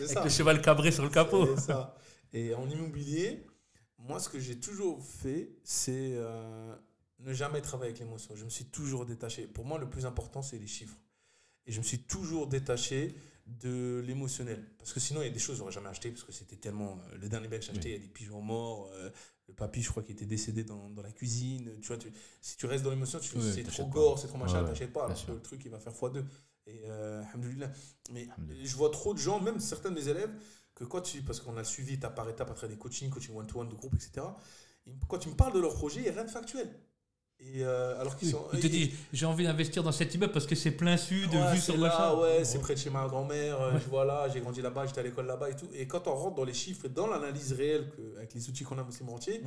le cheval cabré sur le capot. C'est ça. Et en immobilier, moi, ce que j'ai toujours fait, c'est ne jamais travailler avec l'émotion. Je me suis toujours détaché. Pour moi, le plus important, c'est les chiffres. Et je me suis toujours détaché de l'émotionnel. Parce que sinon, il y a des choses que j'aurais jamais acheté parce que c'était tellement. Le dernier bail que j'ai acheté, il y a des pigeons morts. Le papy, je crois qu'il était décédé dans la cuisine. Tu vois, si tu restes dans l'émotion, c'est trop gore, c'est trop machin, t'achètes pas. Alors que le truc, il va faire x2. Et alhamdoulilah. Mais je vois trop de gens, même certains de mes élèves, que parce qu'on a le suivi étape par étape après des coaching one-to-one de groupe, etc. Quand tu me parles de leur projet, il n'y a rien de factuel. Et alors qu'ils sont. Il te dit, j'ai envie d'investir dans cet immeuble parce que c'est plein sud, vu sur le là, c'est près de chez ma grand-mère, je vois là, j'ai grandi là-bas, j'étais à l'école là-bas et tout. Et quand on rentre dans les chiffres et dans l'analyse réelle, avec les outils qu'on a Muslim entier,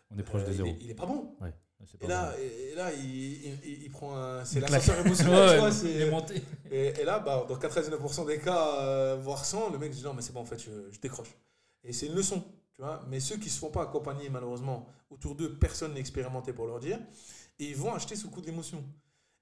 on est proche de zéro. Il est pas bon. Ouais. Et là, il prend c'est l'ascenseur émotionnel, tu vois, c'est monté. Et là, dans 99% des cas, voire 100, le mec dit non, mais c'est bon, en fait, je décroche. Et c'est une leçon, tu vois. Mais ceux qui ne se font pas accompagner, malheureusement, autour d'eux, personne n'est expérimenté pour leur dire. Et ils vont acheter sous le coup de l'émotion.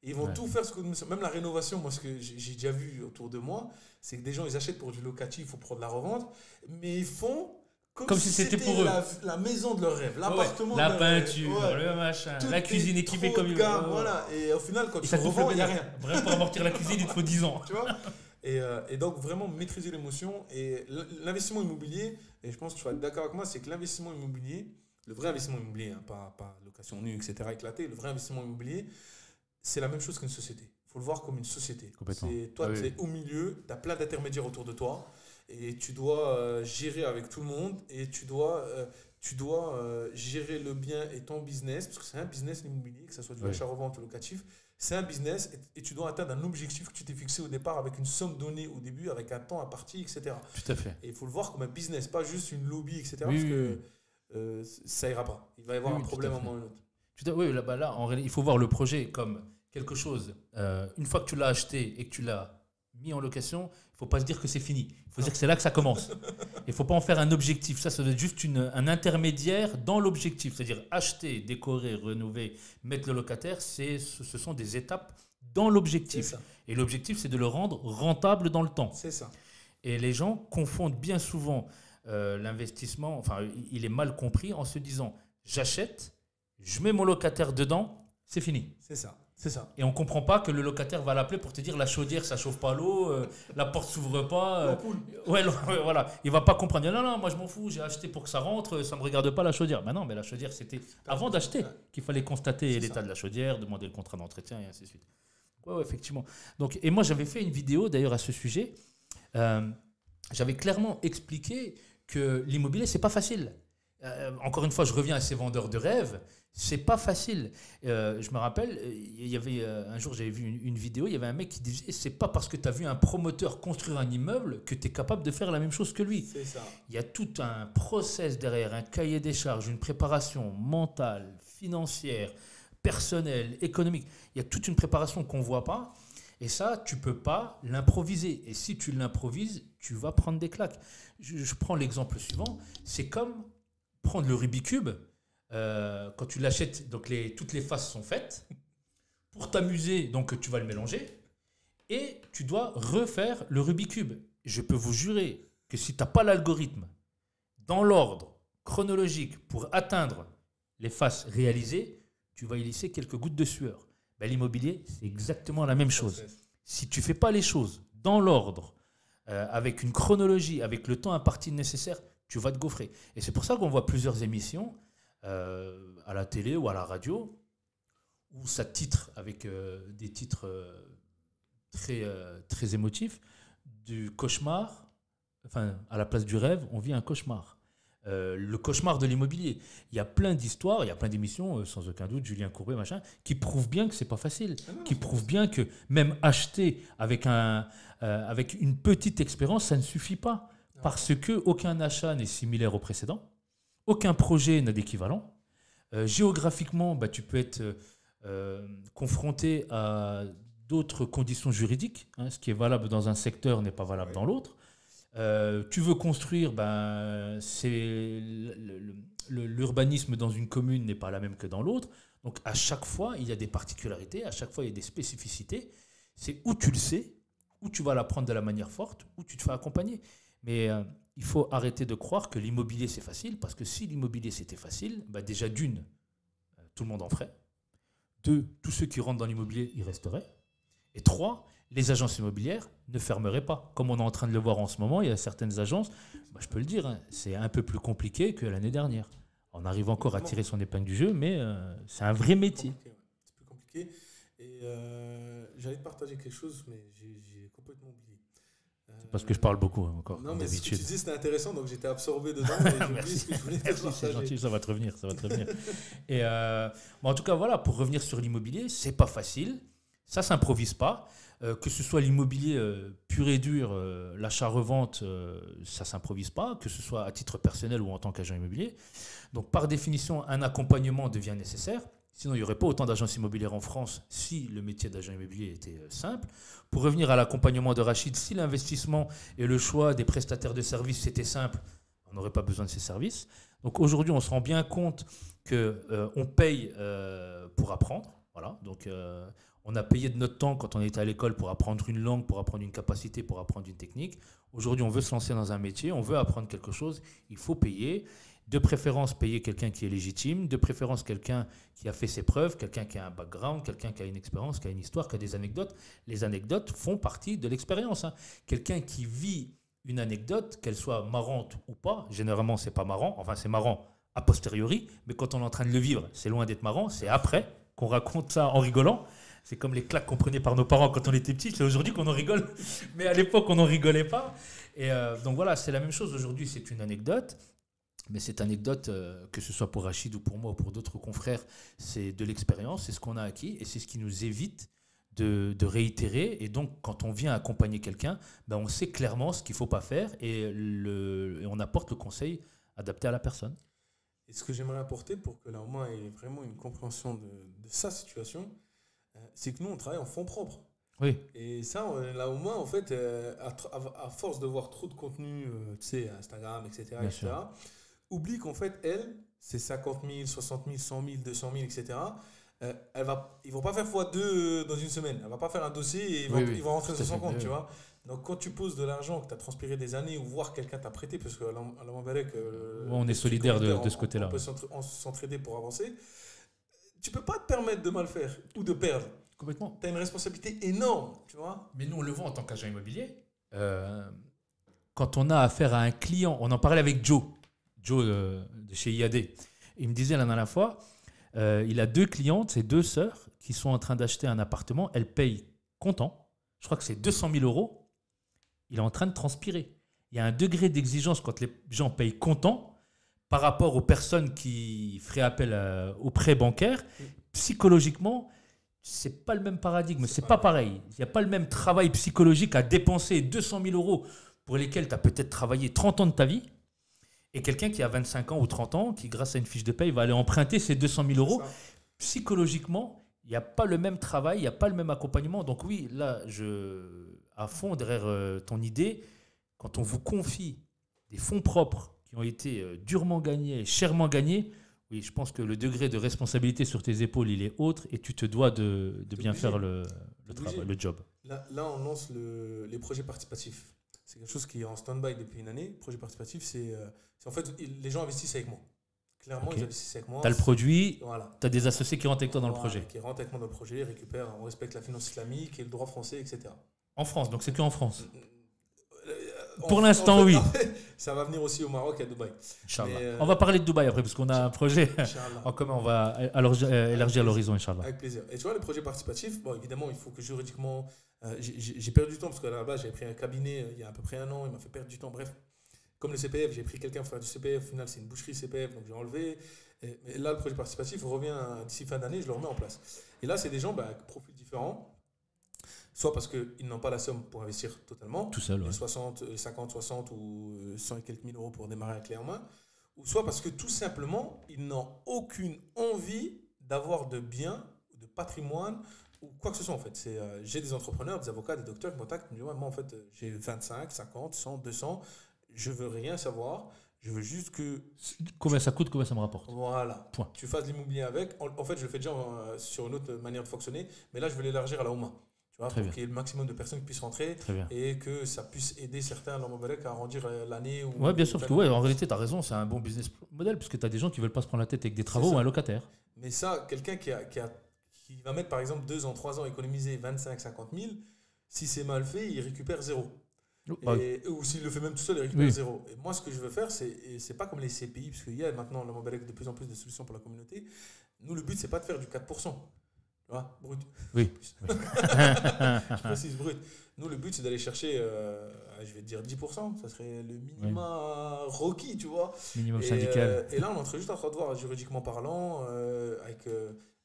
Et ils vont tout faire sous le coup de l'émotion. Même la rénovation, moi, ce que j'ai déjà vu autour de moi, c'est que des gens, ils achètent pour du locatif ou pour de la revente, mais ils font comme si c'était pour eux. La maison de leur rêve, l'appartement de leur rêve. La peinture, le machin, la cuisine équipée comme il veut. Voilà. Et au final, quand tu revends, il n'y a rien. Vraiment, pour amortir la cuisine, il te faut 10 ans. Tu vois. Et donc, vraiment maîtriser l'émotion. Et l'investissement immobilier, et je pense que tu vas être d'accord avec moi, c'est que l'investissement immobilier, le vrai investissement immobilier, hein, pas location nue, etc., éclaté, le vrai investissement immobilier, c'est la même chose qu'une société. Il faut le voir comme une société. Toi, tu es au milieu, tu as plein d'intermédiaires autour de toi, et tu dois gérer avec tout le monde, et tu dois gérer le bien et ton business, parce que c'est un business l'immobilier, que ce soit du achat-revente ou locatif, c'est un business, et tu dois atteindre un objectif que tu t'es fixé au départ avec une somme donnée au début, avec un temps imparti, etc. Tout à fait. Et il faut le voir comme un business, pas juste une lobby, etc. Parce que ça ira pas. Il va y avoir un problème à un moment ou un autre. Là, en réalité, il faut voir le projet comme quelque chose. Une fois que tu l'as acheté et que tu l'as mis en location, il ne faut pas se dire que c'est fini. Il faut dire que c'est là que ça commence. Il ne faut pas en faire un objectif. Ça doit être juste un intermédiaire dans l'objectif. C'est-à-dire acheter, décorer, rénover, mettre le locataire, ce sont des étapes dans l'objectif. Et l'objectif, c'est de le rendre rentable dans le temps. C'est ça. Et les gens confondent bien souvent l'investissement, enfin, il est mal compris en se disant j'achète, je mets mon locataire dedans, c'est fini. C'est ça. Et on ne comprend pas que le locataire va l'appeler pour te dire la chaudière, ça ne chauffe pas l'eau, la porte ne s'ouvre pas. Voilà. Il ne va pas comprendre. Non, moi je m'en fous, j'ai acheté pour que ça rentre, ça ne me regarde pas la chaudière. Mais non, mais la chaudière, c'était avant d'acheter qu'il fallait constater l'état de la chaudière, demander le contrat d'entretien et ainsi de suite. Ouais, effectivement. Donc, et moi, j'avais fait une vidéo d'ailleurs à ce sujet. J'avais clairement expliqué que l'immobilier, c'est pas facile. Encore une fois, je reviens à ces vendeurs de rêves. C'est pas facile. Je me rappelle, il y avait un jour, j'avais vu une vidéo, il y avait un mec qui disait c'est pas parce que tu as vu un promoteur construire un immeuble que tu es capable de faire la même chose que lui. C'est ça. Il y a tout un process derrière, un cahier des charges, une préparation mentale, financière, personnelle, économique. Il y a toute une préparation qu'on voit pas. Et ça, tu ne peux pas l'improviser. Et si tu l'improvises, tu vas prendre des claques. Je prends l'exemple suivant. C'est comme prendre le Rubik's Cube. Quand tu l'achètes, donc toutes les faces sont faites. Pour t'amuser, donc tu vas le mélanger. Et tu dois refaire le Rubik's Cube. Je peux vous jurer que si tu n'as pas l'algorithme dans l'ordre chronologique pour atteindre les faces réalisées, tu vas y laisser quelques gouttes de sueur. L'immobilier, c'est exactement la même chose. Si tu ne fais pas les choses dans l'ordre, avec une chronologie, avec le temps imparti nécessaire, tu vas te gaufrer. Et c'est pour ça qu'on voit plusieurs émissions à la télé ou à la radio où ça titre avec des titres très émotifs, du cauchemar, enfin à la place du rêve, on vit un cauchemar. Le cauchemar de l'immobilier. Il y a plein d'histoires, il y a plein d'émissions, sans aucun doute, Julien Courbet, machin, qui prouvent bien que c'est pas facile, qui prouvent bien que même acheter avec une petite expérience, ça ne suffit pas. Parce qu'aucun achat n'est similaire au précédent, aucun projet n'a d'équivalent. Géographiquement, tu peux être confronté à d'autres conditions juridiques. Ce qui est valable dans un secteur n'est pas valable dans l'autre. Tu veux construire, l'urbanisme dans une commune n'est pas la même que dans l'autre. Donc à chaque fois, il y a des particularités, à chaque fois, il y a des spécificités. C'est où tu le sais, où tu vas l'apprendre de la manière forte, où tu te fais accompagner. Mais il faut arrêter de croire que l'immobilier, c'est facile, parce que si l'immobilier, c'était facile, déjà d'une, tout le monde en ferait. Deux, tous ceux qui rentrent dans l'immobilier, ils resteraient. Et 3, les agences immobilières ne fermeraient pas. Comme on est en train de le voir en ce moment, il y a certaines agences, je peux le dire, hein, c'est un peu plus compliqué que l'année dernière. On arrive encore à tirer son épingle du jeu, mais c'est un vrai métier. C'est plus compliqué. Et j'allais te partager quelque chose, mais j'ai complètement oublié. C'est parce que je parle beaucoup encore, non, comme mais d'habitude. Ce que tu dis, c'était intéressant, donc j'étais absorbé dedans. Et j'ai oublié ce que je voulais te Merci, partager. c'est gentil, ça va te revenir. Et en tout cas, voilà, pour revenir sur l'immobilier, c'est pas facile. Ça s'improvise pas. Que ce soit l'immobilier pur et dur, l'achat-revente, ça s'improvise pas. Que ce soit à titre personnel ou en tant qu'agent immobilier. Donc, par définition, un accompagnement devient nécessaire. Sinon, il n'y aurait pas autant d'agences immobilières en France si le métier d'agent immobilier était simple. Pour revenir à l'accompagnement de Rachid, si l'investissement et le choix des prestataires de services était simple, on n'aurait pas besoin de ces services. Donc aujourd'hui, on se rend bien compte qu'on paye pour apprendre. Voilà. Donc on a payé de notre temps quand on était à l'école pour apprendre une langue, pour apprendre une capacité, pour apprendre une technique. Aujourd'hui, on veut se lancer dans un métier, on veut apprendre quelque chose, il faut payer. De préférence, payer quelqu'un qui est légitime. De préférence, quelqu'un qui a fait ses preuves, quelqu'un qui a un background, quelqu'un qui a une expérience, qui a une histoire, qui a des anecdotes. Les anecdotes font partie de l'expérience. Hein. Quelqu'un qui vit une anecdote, qu'elle soit marrante ou pas, généralement, c'est pas marrant. Enfin, c'est marrant a posteriori, mais quand on est en train de le vivre, c'est loin d'être marrant. C'est après qu'on raconte ça en rigolant. C'est comme les claques qu'on prenait par nos parents quand on était petits. C'est aujourd'hui qu'on en rigole, mais à l'époque, on n'en rigolait pas. Et donc voilà, c'est la même chose. Aujourd'hui, c'est une anecdote. Mais cette anecdote, que ce soit pour Rachid ou pour moi ou pour d'autres confrères, c'est de l'expérience, c'est ce qu'on a acquis et c'est ce qui nous évite de réitérer. Et donc, quand on vient accompagner quelqu'un, ben on sait clairement ce qu'il ne faut pas faire et on apporte le conseil adapté à la personne. Et ce que j'aimerais apporter pour que l'AOMA ait vraiment une compréhension de sa situation, c'est que nous, on travaille en fonds propres. Oui. Et ça, l'AOMA, en fait, à force de voir trop de contenu, tu sais, Instagram, etc., Bien sûr. oublie qu'en fait, elle, c'est 50 000, 60 000, 100 000, 200 000, etc. Ils ne vont pas faire x2 dans une semaine. Elle ne va pas faire un dossier et ils vont rentrer sur son compte, tu vois. Donc, quand tu poses de l'argent, que tu as transpiré des années ou voir quelqu'un t'a prêté, parce qu'à la Mambarek, on est solidaire de ce côté-là. On peut s'entraider pour avancer. Tu ne peux pas te permettre de mal faire ou de perdre. Complètement. Tu as une responsabilité énorme, tu vois. Mais nous, on le voit en tant qu'agent immobilier. Quand on a affaire à un client, on en parlait avec Joe de chez IAD. Il me disait la dernière fois, il a 2 clientes, ses 2 sœurs, qui sont en train d'acheter un appartement. Elles payent comptant. Je crois que c'est 200 000 €. Il est en train de transpirer. Il y a un degré d'exigence quand les gens payent comptant par rapport aux personnes qui feraient appel au prêt bancaire. Psychologiquement, c'est pas le même paradigme. C'est pas pareil. Il n'y a pas le même travail psychologique à dépenser 200 000 € pour lesquels tu as peut-être travaillé 30 ans de ta vie. Et quelqu'un qui a 25 ans ou 30 ans, qui grâce à une fiche de paye va aller emprunter ces 200 000 €. Psychologiquement, il n'y a pas le même travail, il n'y a pas le même accompagnement. Donc oui, là, à fond derrière ton idée, quand on vous confie des fonds propres qui ont été durement gagnés, chèrement gagnés, oui, je pense que le degré de responsabilité sur tes épaules, il est autre et tu te dois de bien faire le travail, le job. Là, on lance les projets participatifs. C'est quelque chose qui est en stand-by depuis une année. Projet participatif, c'est en fait, les gens investissent avec moi. Clairement, ils investissent avec moi. Tu as le produit, voilà. Tu as des associés qui rentrent avec toi dans le projet. Qui rentrent avec moi dans le projet, ils récupèrent, on respecte la finance islamique et le droit français, etc. En France, donc c'est qu'en France. Pour l'instant, oui. Ça va venir aussi au Maroc et à Dubaï. On va parler de Dubaï après, parce qu'on a un projet en commun. On va élargir l'horizon, Inch'Allah. Avec plaisir. Et tu vois, le projet participatif, bon, évidemment, il faut que juridiquement... j'ai perdu du temps, parce qu'à la base, j'avais pris un cabinet il y a à peu près 1 an, il m'a fait perdre du temps. Bref, comme le CPF, j'ai pris quelqu'un pour faire du CPF. Au final, c'est une boucherie CPF, donc j'ai enlevé. Mais là, le projet participatif revient d'ici fin d'année, je le remets en place. Et là, c'est des gens avec profils différents. Soit parce qu'ils n'ont pas la somme pour investir totalement, tout seul, 50, 60 ou 100 et quelques mille euros pour démarrer un clé en main, ou soit parce que tout simplement, ils n'ont aucune envie d'avoir de biens, de patrimoine, ou quoi que ce soit en fait. J'ai des entrepreneurs, des avocats, des docteurs qui me contactent, qui me disent moi en fait j'ai 25, 50, 100, 200, je veux rien savoir, je veux juste que... Combien ça coûte, combien ça me rapporte. Voilà. Point. Tu fasses l'immobilier avec. En fait, je le fais déjà sur une autre manière de fonctionner, mais là je veux l'élargir à la OMA. Tu vois, pour qu'il y ait le maximum de personnes qui puissent rentrer et que ça puisse aider certains à arrondir l'année. Oui, bien sûr, parce que en réalité, tu as raison, c'est un bon business model, parce que tu as des gens qui ne veulent pas se prendre la tête avec des travaux ou un locataire. Mais ça, quelqu'un qui qui va mettre par exemple 2 ans, 3 ans, économiser 25, 50 000, si c'est mal fait, il récupère zéro. Ou s'il le fait même tout seul, il récupère zéro. Et moi, ce que je veux faire, c'est pas comme les CPI, parce qu'il y a maintenant, la Mobilec, de plus en plus de solutions pour la communauté. Nous, le but, c'est pas de faire du 4%. Tu vois, brut. Oui. Je précise brut. Nous, le but, c'est d'aller chercher, je vais te dire 10%. Ça serait le minimum requis, tu vois. Minimum syndical. Et là, on est juste en train de voir, juridiquement parlant, avec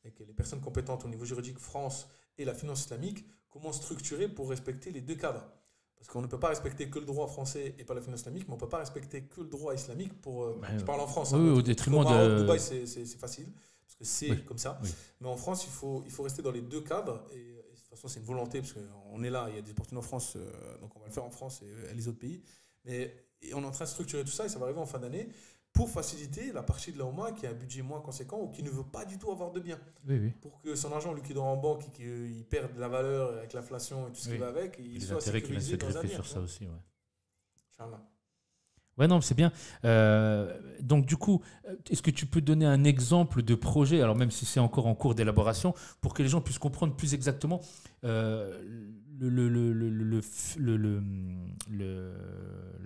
les personnes compétentes au niveau juridique France et la finance islamique, comment structurer pour respecter les deux cadres. Parce qu'on ne peut pas respecter que le droit français et pas la finance islamique, mais on ne peut pas respecter que le droit islamique pour... je parle en France. Oui, au détriment de... Dubaï, c'est facile, parce que c'est comme ça. Oui. Mais en France, il faut rester dans les deux cadres. Et de toute façon, c'est une volonté, parce qu'on est là, il y a des opportunités en France, donc on va le faire en France et les autres pays. Et on est en train de structurer tout ça, et ça va arriver en fin d'année, pour faciliter la partie de la OMA qui a un budget moins conséquent ou qui ne veut pas du tout avoir de biens. Oui. Pour que son argent, lui qui dort en banque et qu'il perde de la valeur avec l'inflation et tout ce qui va avec, il soit sécurisé dans un bien. Sur ça aussi, Inch'Allah. Ouais, non, c'est bien. Donc, du coup, est-ce que tu peux donner un exemple de projet, alors même si c'est encore en cours d'élaboration, pour que les gens puissent comprendre plus exactement la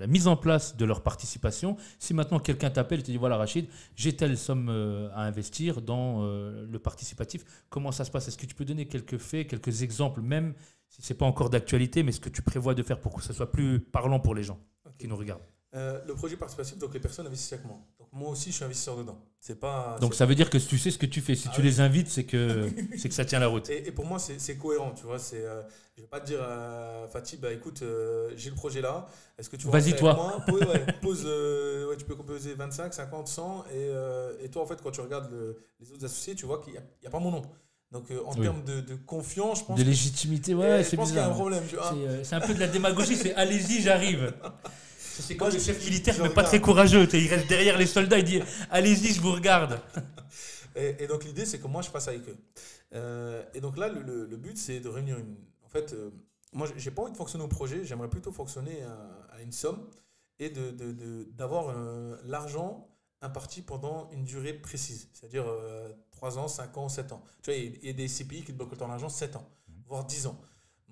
mise en place de leur participation. Si maintenant quelqu'un t'appelle et te dit, voilà Rachid, j'ai telle somme à investir dans le participatif, comment ça se passe? Est-ce que tu peux donner quelques faits, quelques exemples, même si ce n'est pas encore d'actualité, mais ce que tu prévois de faire pour que ce soit plus parlant pour les gens qui nous regardent? Le projet participatif, donc les personnes investissent avec moi. Donc moi aussi, je suis investisseur dedans. Donc ça veut dire que tu sais ce que tu fais. Si tu les invites, c'est que ça tient la route. Et pour moi, c'est cohérent. Tu vois, je ne vais pas te dire à Fatih, bah, écoute, j'ai le projet là. Est-ce que tu veux Vas-y, toi. Moi tu peux composer 25, 50, 100. Et toi, en fait, quand tu regardes les autres associés, tu vois qu'il n'y a pas mon nom. Donc en termes de confiance, je pense... De légitimité, c'est bizarre. Qu'il y a un problème. C'est un peu de la démagogie, c'est allez-y, j'arrive. C'est comme le chef militaire, mais pas très courageux. Il reste derrière les soldats, il dit allez-y, je vous regarde. Et donc l'idée, c'est que moi, je passe avec eux. Et donc là, le but, c'est de réunir une... En fait, moi, je n'ai pas envie de fonctionner au projet, j'aimerais plutôt fonctionner à une somme et d'avoir l'argent imparti pendant une durée précise, c'est-à-dire 3 ans, 5 ans, 7 ans. Tu vois, il y a des CPI qui te bloquent ton argent 7 ans, voire 10 ans.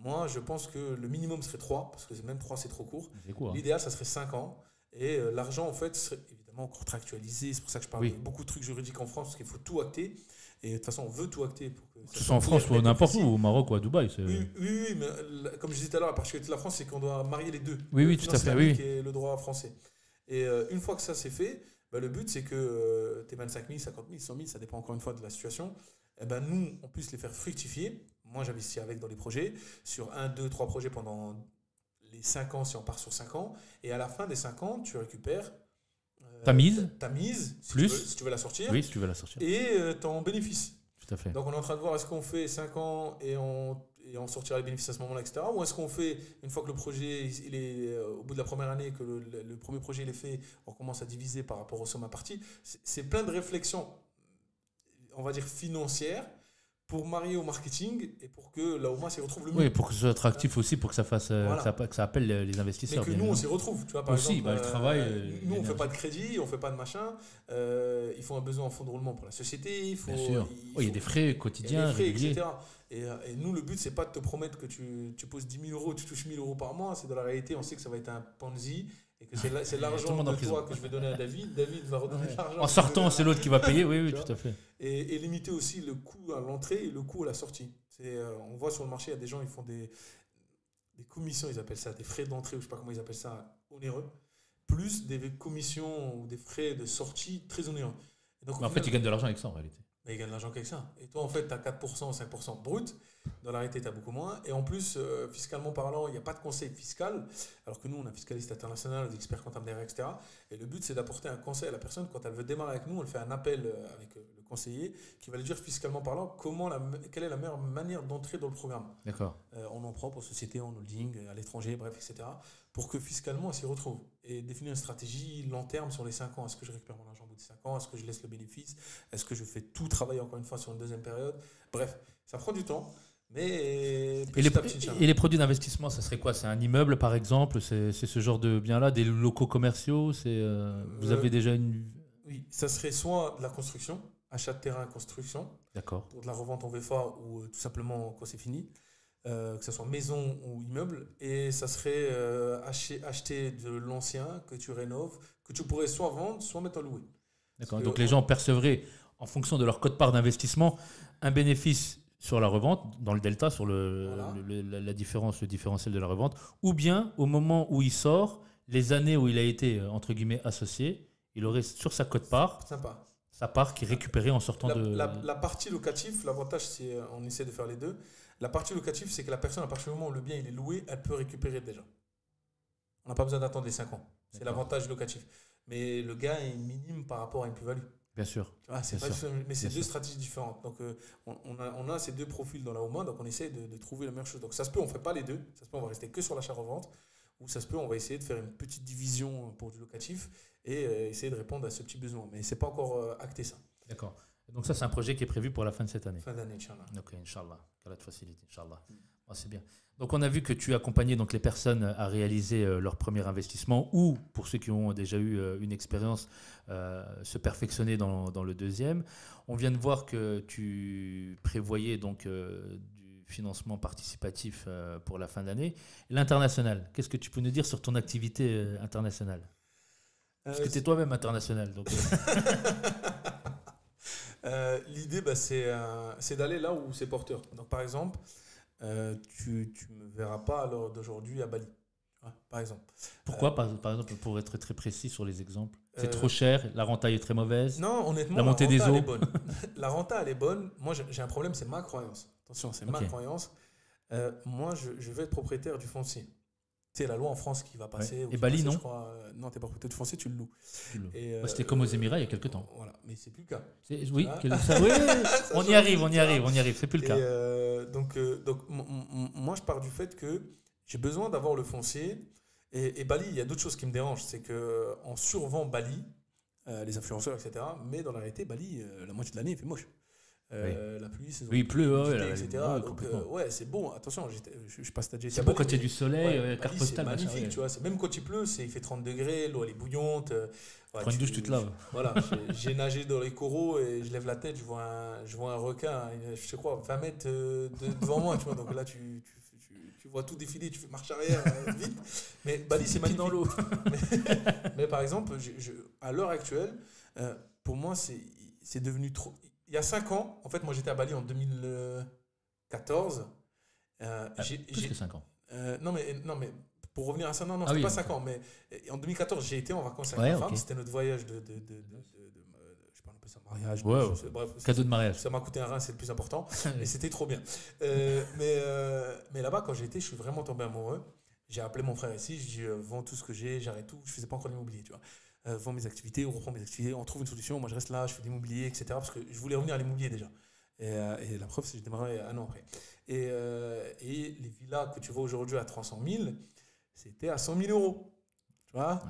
Moi, je pense que le minimum serait 3, parce que même 3, c'est trop court. L'idéal, ça serait 5 ans. Et l'argent, en fait, serait évidemment contractualisé. C'est pour ça que je parle de beaucoup de trucs juridiques en France, parce qu'il faut tout acter. Et de toute façon, on veut tout acter. Que ce soit en France ou n'importe où, au Maroc ou à Dubaï. Oui, mais comme je disais tout à l'heure, la particularité de la France, c'est qu'on doit marier les deux. Oui, tout à fait. Et le droit français. Et une fois que ça c'est fait, le but, c'est que tes 25 000, 50 000, 100 000, ça dépend encore une fois de la situation, nous, on puisse les faire fructifier. Moi, j'investis avec dans les projets, sur 1, 2, 3 projets pendant les 5 ans, si on part sur 5 ans. Et à la fin des 5 ans, tu récupères ta mise, si tu veux la sortir. Oui, si tu veux la sortir. Et ton bénéfice. Tout à fait. Donc, on est en train de voir, est-ce qu'on fait 5 ans et on sortira les bénéfices à ce moment-là, etc. Ou est-ce qu'on fait, une fois que le projet il est au bout de la première année, que le premier projet il est fait, on commence à diviser par rapport aux sommes imparties. C'est plein de réflexions, on va dire financières, pour marier au marketing et pour que la OMA s'y retrouve le mieux. Oui, pour que ce soit attractif aussi, pour que ça fasse, que ça appelle les investisseurs. Mais que nous, on s'y retrouve. Tu vois, par exemple, le travail. Nous, on ne fait pas de crédit, on ne fait pas de machin. Il faut un besoin en fonds de roulement pour la société. Bien sûr. Il y a des frais quotidiens, réguliers. Etc. Et nous, le but, c'est pas de te promettre que tu poses 10 000 euros, tu touches 1 000 euros par mois. C'est dans la réalité, on sait que ça va être un Ponzi. Et que c'est l'argent de toi que je vais donner à David. David va redonner l'argent. En sortant, c'est l'autre qui va payer. Oui, tout à fait. Et limiter aussi le coût à l'entrée et le coût à la sortie. On voit sur le marché, il y a des gens, ils font des commissions, ils appellent ça des frais d'entrée, ou je ne sais pas comment ils appellent ça, onéreux, plus des commissions ou des frais de sortie très onéreux. Donc, mais en fait, ils gagnent de l'argent avec ça en réalité. Mais ils gagnent de l'argent avec ça. Et toi, en fait, tu as 4% ou 5% brut. Dans la réalité, tu as beaucoup moins. Et en plus, fiscalement parlant, il n'y a pas de conseil fiscal. Alors que nous, on a un fiscaliste international, des experts comptables derrière, etc. Et le but, c'est d'apporter un conseil à la personne. Quand elle veut démarrer avec nous, on fait un appel avec le conseiller qui va lui dire fiscalement parlant quelle est la meilleure manière d'entrer dans le programme. D'accord. En nom propre, aux sociétés, en holding, à l'étranger, bref, etc. Pour que fiscalement, elle s'y retrouve. Et définir une stratégie long terme sur les 5 ans. Est-ce que je récupère mon argent au bout de 5 ans? Est-ce que je laisse le bénéfice? Est-ce que je fais tout travailler encore une fois sur une deuxième période? Bref, ça prend du temps. Mais et les produits d'investissement, ça serait quoi? C'est un immeuble par exemple? C'est ce genre de biens-là? Des locaux commerciaux? Vous avez déjà une... Oui, ça serait soit de la construction, achat de terrain, construction. D'accord. pour de la revente en VFA ou tout simplement quand c'est fini, que ce soit maison ou immeuble. Et ça serait acheter de l'ancien que tu rénoves, que tu pourrais soit vendre, soit mettre en louer. D'accord. Donc les gens percevraient, en fonction de leur quote-part d'investissement, un bénéfice sur la revente, dans le delta, sur Voilà. la différence, le différentiel de la revente, ou bien au moment où il sort, les années où il a été, entre guillemets, associé, il aurait sur sa quote-part, Sympa. sa part qui est récupérée en sortant de... La partie locative, l'avantage, c'est on essaie de faire les deux. La partie locative, c'est que la personne, à partir du moment où le bien il est loué, elle peut récupérer déjà. On n'a pas besoin d'attendre les 5 ans. C'est D'accord. l'avantage locatif. Mais le gain est minime par rapport à une plus-value. Bien sûr. Tu vois, c'est Bien pas sûr. mais c'est Bien deux sûr. stratégies différentes. Donc, on a ces deux profils dans la Oman, donc on essaie de trouver la meilleure chose. Donc, ça se peut, on ne fait pas les deux. Ça se peut, on va rester que sur l'achat-revente. Ou ça se peut, on va essayer de faire une petite division pour du locatif et essayer de répondre à ce petit besoin. Mais ce n'est pas encore acté, ça. D'accord. Donc ça, c'est un projet qui est prévu pour la fin de cette année. Fin d'année, Inch'Allah. Ok, Inch'Allah. Qu'Allah te facilite, Inch'Allah. Ah, c'est bien. Donc on a vu que tu accompagnais donc les personnes à réaliser leur premier investissement ou, pour ceux qui ont déjà eu une expérience, se perfectionner dans le deuxième. On vient de voir que tu prévoyais donc du financement participatif pour la fin d'année. L'international, qu'est-ce que tu peux nous dire sur ton activité internationale? Parce que tu es toi-même international. Donc, l'idée, c'est d'aller là où c'est porteur. Donc, par exemple, tu ne me verras pas à l'heure d'aujourd'hui à Bali, par exemple. Pourquoi, par exemple, pour être très précis sur les exemples? C'est trop cher, la renta est très mauvaise? Non, honnêtement, la montée des renta, eaux. elle est bonne. La renta, elle est bonne. Moi, j'ai un problème, c'est ma croyance. Attention, c'est ma croyance. Moi, je vais être propriétaire du foncier. Tu sais, la loi en France qui va passer. Et Bali, non? Je crois, non, tu n'es pas propriétaire du foncier, tu le loues. C'était comme aux Émirats il y a quelques temps. Voilà, mais c'est plus le cas. Oui, on y arrive, c'est plus le cas. Donc, moi, je pars du fait que j'ai besoin d'avoir le foncier. Et Bali, il y a d'autres choses qui me dérangent. C'est qu'on survend Bali, les influenceurs, etc. Mais dans la réalité, Bali, la moitié de l'année, il fait moche. La pluie, saison. Oui, il pleut, etc. Donc, c'est bon. Attention, je passe ta déjà. C'est bon quand il y a du soleil, carte postale. C'est magnifique, tu vois. Même quand il pleut, il fait 30 degrés, l'eau elle est bouillante. Prends une douche, tu te laves. Voilà, j'ai nagé dans les coraux et je lève la tête, je vois un requin, je sais quoi, 20 mètres devant moi, tu vois. Donc là, tu vois tout défiler, tu fais marche arrière vite. Mais Bali, c'est magnifique. Dans l'eau. mais par exemple, à l'heure actuelle, pour moi, c'est devenu trop. Il y a 5 ans, en fait, moi j'étais à Bali en 2014. Plus que 5 ans. Non, mais pour revenir à ça, non, c'était pas 5 ans, mais en 2014, j'ai été en vacances avec ma femme. C'était notre voyage je parle un peu de ça, mariage. Bref, cadeau de mariage. Ça m'a coûté un rein, c'est le plus important. Et c'était trop bien. Mais là-bas, quand j'ai été, je suis vraiment tombé amoureux. J'ai appelé mon frère ici, je lui ai dit vends tout ce que j'ai, j'arrête tout. Je faisais pas encore l'immobilier, tu vois. Vends mes activités, on reprend mes activités, on trouve une solution. Moi, je reste là, je fais de l'immobilier, etc. Parce que je voulais revenir à l'immobilier déjà. Et la preuve, c'est que j'ai démarré un an après. Et les villas que tu vois aujourd'hui à 300 000, c'était à 100 000 euros. Tu vois,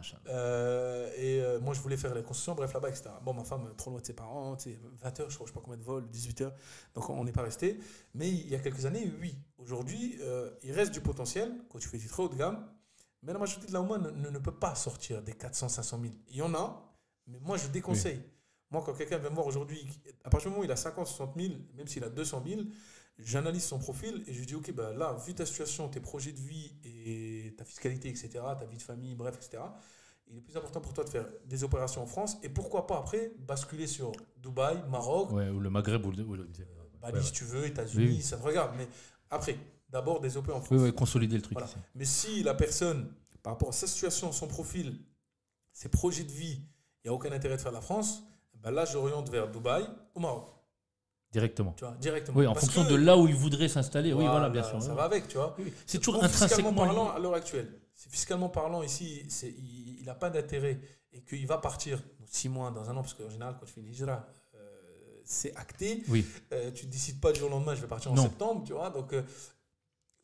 moi, je voulais faire les constructions, bref, là-bas, etc. Bon, ma femme, trop loin de ses parents, 20 heures, je crois, je sais pas combien de vols, 18 heures. Donc, on n'est pas resté. Mais il y a quelques années, oui. Aujourd'hui, il reste du potentiel quand tu fais du très haut de gamme. Mais la majorité de la Oman ne peut pas sortir des 400, 500 000. Il y en a, mais moi, je déconseille. Oui. Moi, quand quelqu'un vient me voir aujourd'hui, à partir du moment où il a 50, 60 000, même s'il a 200 000, j'analyse son profil et je lui dis, OK, bah là, vu ta situation, tes projets de vie et ta fiscalité, etc., ta vie de famille, bref, etc., il est plus important pour toi de faire des opérations en France et pourquoi pas après basculer sur Dubaï, Maroc. Ouais, ou le Maghreb ou Bali, si tu veux, États-Unis, ça te regarde. Mais après, d'abord des opérations en France. Oui, consolider le truc. Voilà. Mais si la personne, par rapport à sa situation, son profil, ses projets de vie, il n'y a aucun intérêt de faire la France, ben là, j'oriente vers Dubaï ou Maroc. Directement. Tu vois, directement. Oui, en fonction de là où il voudrait s'installer. Oui, voilà, bien sûr. Ça va avec, tu vois. Oui. C'est toujours intrinsèquement parlant à l'heure actuelle. Fiscalement parlant, ici, il n'a pas d'intérêt et qu'il va partir dans 6 mois, dans un an, parce qu'en général, quand tu fais une hijra, c'est acté. Oui. Tu ne décides pas du jour au lendemain, je vais partir en septembre, tu vois. Donc,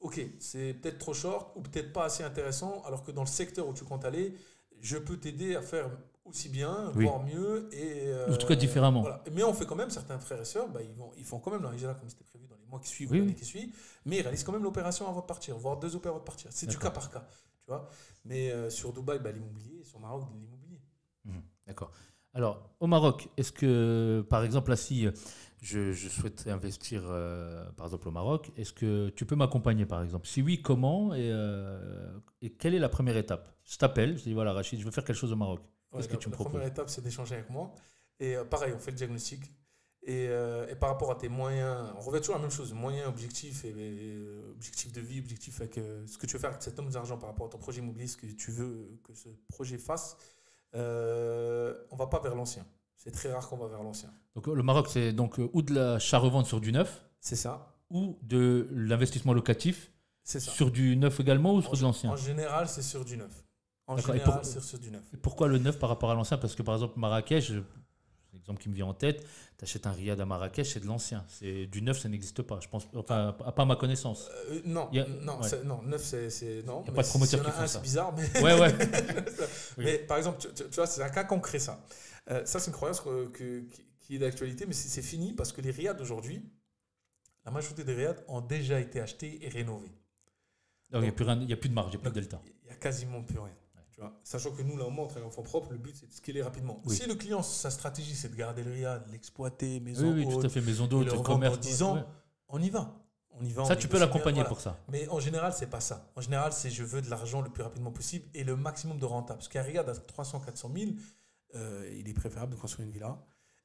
OK, c'est peut-être trop short ou peut-être pas assez intéressant, alors que dans le secteur où tu comptes aller, je peux t'aider à faire aussi bien, voire mieux. Et, en tout cas, différemment. Voilà. Mais on fait quand même, certains frères et sœurs, ils font quand même la hijra comme c'était prévu dans les mois qui suivent ou l'année qui suit, mais ils réalisent quand même l'opération avant de partir, voire 2 opérations avant de partir. C'est du cas par cas. Tu vois. Mais sur Dubaï, l'immobilier, sur Maroc, l'immobilier. D'accord. Alors, au Maroc, est-ce que, par exemple, là, si je souhaite investir, par exemple, au Maroc, est-ce que tu peux m'accompagner, par exemple? Si oui, comment et quelle est la première étape? Je t'appelle, je te dis, voilà, Rachid, je veux faire quelque chose au Maroc. Ouais, Qu'est-ce que tu me la proposes? première étape, c'est d'échanger avec moi. Et pareil, on fait le diagnostic. Et par rapport à tes moyens, on revient toujours à la même chose, moyens, objectifs, et objectifs de vie, objectifs avec ce que tu veux faire avec cette somme d'argent par rapport à ton projet immobilier, ce que tu veux que ce projet fasse, on ne va pas vers l'ancien. C'est très rare qu'on va vers l'ancien. Donc, le Maroc, c'est donc ou de l'achat-revente sur du neuf, C'est ça. ou de l'investissement locatif C'est ça. sur du neuf également ou sur de l'ancien? En général, c'est sur du neuf. En D'accord. Et général, c'est sur du neuf. Et pourquoi le neuf par rapport à l'ancien? Parce que par exemple, Marrakech, l'exemple qui me vient en tête, tu achètes un riad à Marrakech, c'est de l'ancien. C'est du neuf, ça n'existe pas, je pense, enfin, pas à ma connaissance. Non, Il y a- non, ouais. non, neuf, c'est non. Il y a Mais pas de promoteurs s'il y en qui a un, font ça. c'est bizarre, mais Ouais, ouais. Oui. mais par exemple, tu vois, c'est un cas concret ça. Ça, c'est une croyance qui est d'actualité, mais c'est fini parce que les riads d'aujourd'hui, la majorité des riads ont déjà été achetés et rénovés. Donc, il n'y a plus de marge, il n'y a plus de delta. Il n'y a quasiment plus rien. Tu vois. Sachant que nous, là, on travaille en fonds propres, le but, c'est de scaler rapidement. Oui. Si le client, sa stratégie, c'est de garder le riad, l'exploiter, maison Oui, oui, tout haute, à fait. Maison et d'hôte, le revendre commerce. dans 10 ans, ouais. on y va. On y va. Ça, on tu peux négocie l'accompagner bien, voilà. pour ça. Mais en général, c'est pas ça. En général, c'est je veux de l'argent le plus rapidement possible et le maximum de rentable. Parce qu'un riad à 300-400 000, il est préférable de construire une villa.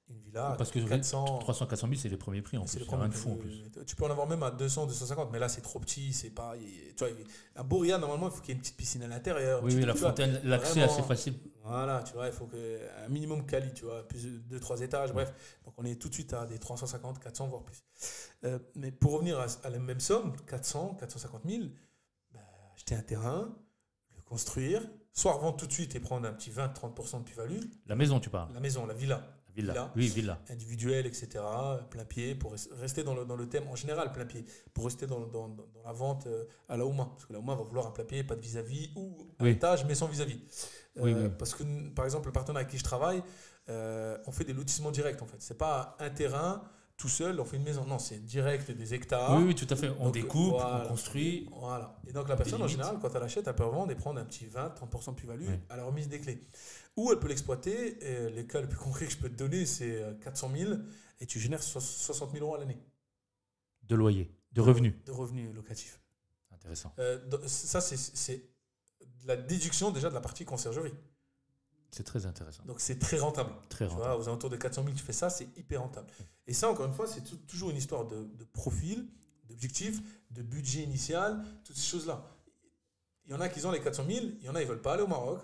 Une villa Parce que 400, 300-400 000, c'est les premiers prix en c'est plus. le Il n'y a rien de premier fou en prix. plus. Tu peux en avoir même à 200-250, mais là, c'est trop petit. C'est pas, tu vois, un beau riad, normalement, il faut qu'il y ait une petite piscine à l'intérieur. Oui, oui, la tu vois, fontaine, l'accès est vraiment, assez facile. Voilà, tu vois, il faut un minimum quali, tu vois, plus de 2-3 étages, bref. Donc on est tout de suite à des 350, 400, voire plus. Mais pour revenir à la même somme, 400, 450 000, bah, acheter un terrain, le construire, soit revendre tout de suite et prendre un petit 20-30% de plus-value. La maison, tu parles. La maison, la villa. La villa. Villa. Oui, villa. Individuelle, etc. Plein pied, pour rester dans le thème, en général, plein pied, pour rester dans la vente à la Ouma. Parce que la Ouma va vouloir un plein pied, pas de vis-à-vis, ou un Oui. étage, mais sans vis-à-vis. Oui, oui. Parce que, par exemple, le partenaire avec qui je travaille, on fait des lotissements directs, en fait. C'est pas un terrain tout seul, on fait une maison. Non, c'est direct, des hectares. Oui, oui, tout à fait. On Donc, découpe, voilà. on construit. Voilà. Et donc, la personne, en limites. général, quand elle achète, elle peut revendre et prendre un petit 20-30% de plus-value Oui. à la remise des clés. Ou elle peut l'exploiter. Et les cas les plus concrets que je peux te donner, c'est 400 000 et tu génères 60 000 euros à l'année De loyer, de revenus. de revenus locatifs. Intéressant. Ça, c'est de la déduction déjà de la partie conciergerie. C'est très intéressant. Donc, c'est très rentable. Très Tu vois, rentable. aux alentours de 400 000, tu fais ça, c'est hyper rentable. Et ça, encore une fois, c'est toujours une histoire de profil, d'objectif, de budget initial, toutes ces choses-là. Il y en a qui ont les 400 000, il y en a, ils ne veulent pas aller au Maroc,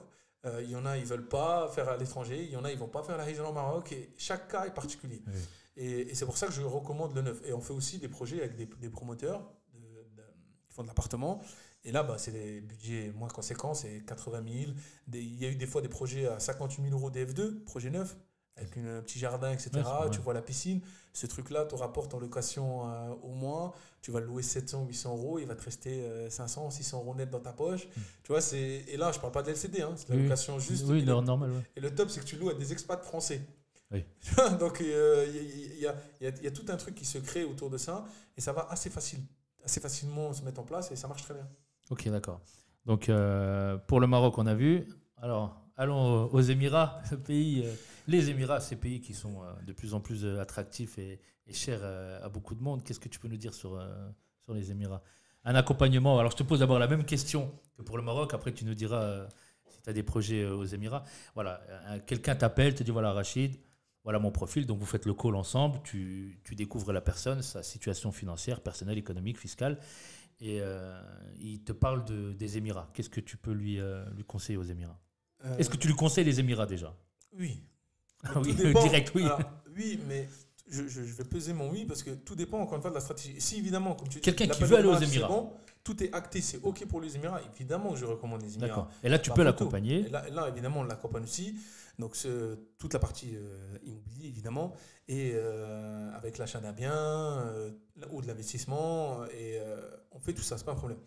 il y en a, ils ne veulent pas faire à l'étranger, il y en a, ils ne vont pas faire la région au Maroc, et chaque cas est particulier. Oui. Et c'est pour ça que je recommande le neuf. Et on fait aussi des projets avec des promoteurs qui font de l'appartement. Et là, c'est des budgets moins conséquents, c'est 80 000. Il y a eu des fois des projets à 58 000 euros DF2, projet neuf, avec un petit jardin, etc. Ouais, c'est pas mal. Tu vois la piscine. Ce truc-là te rapporte en location au mois. Tu vas le louer 700, 800 euros. Il va te rester 500, 600 euros net dans ta poche. Tu vois, et là, je ne parle pas de LCD, hein, c'est la Oui, location juste. Oui, Et normal. Ouais. et le top, c'est que tu loues à des expats français. Oui. Donc, il y a tout un truc qui se crée autour de ça. Et ça va assez facilement se mettre en place et ça marche très bien. Ok, d'accord. Donc, pour le Maroc, on a vu. Alors, allons aux Émirats, les Émirats, ces pays qui sont de plus en plus attractifs et chers à beaucoup de monde. Qu'est-ce que tu peux nous dire sur les Émirats? Un accompagnement. Alors, je te pose d'abord la même question que pour le Maroc. Après, tu nous diras si tu as des projets aux Émirats. Voilà, quelqu'un t'appelle, te dit voilà, Rachid, voilà mon profil. Donc, vous faites le call ensemble. Tu découvres la personne, sa situation financière, personnelle, économique, fiscale. Et il te parle des Émirats. Qu'est-ce que tu peux lui conseiller aux Émirats? Est-ce que tu lui conseilles les Émirats déjà? Oui. Ah oui, Tout dépend. direct, oui. Alors, oui, mais je vais peser mon oui parce que tout dépend encore une fois de la stratégie. Si évidemment, comme tu dis, Quelqu'un qui l'appel veut aller au aux match, Émirats. c'est bon, tout est acté, c'est OK pour les Émirats. Évidemment que je recommande les Émirats. D'accord. Et là, tu Par peux photo. l'accompagner. Et là, évidemment, on l'accompagne aussi. Donc, toute la partie immobilier, évidemment, et avec l'achat d'un bien ou de l'investissement. Et on fait tout ça, c'est pas un problème.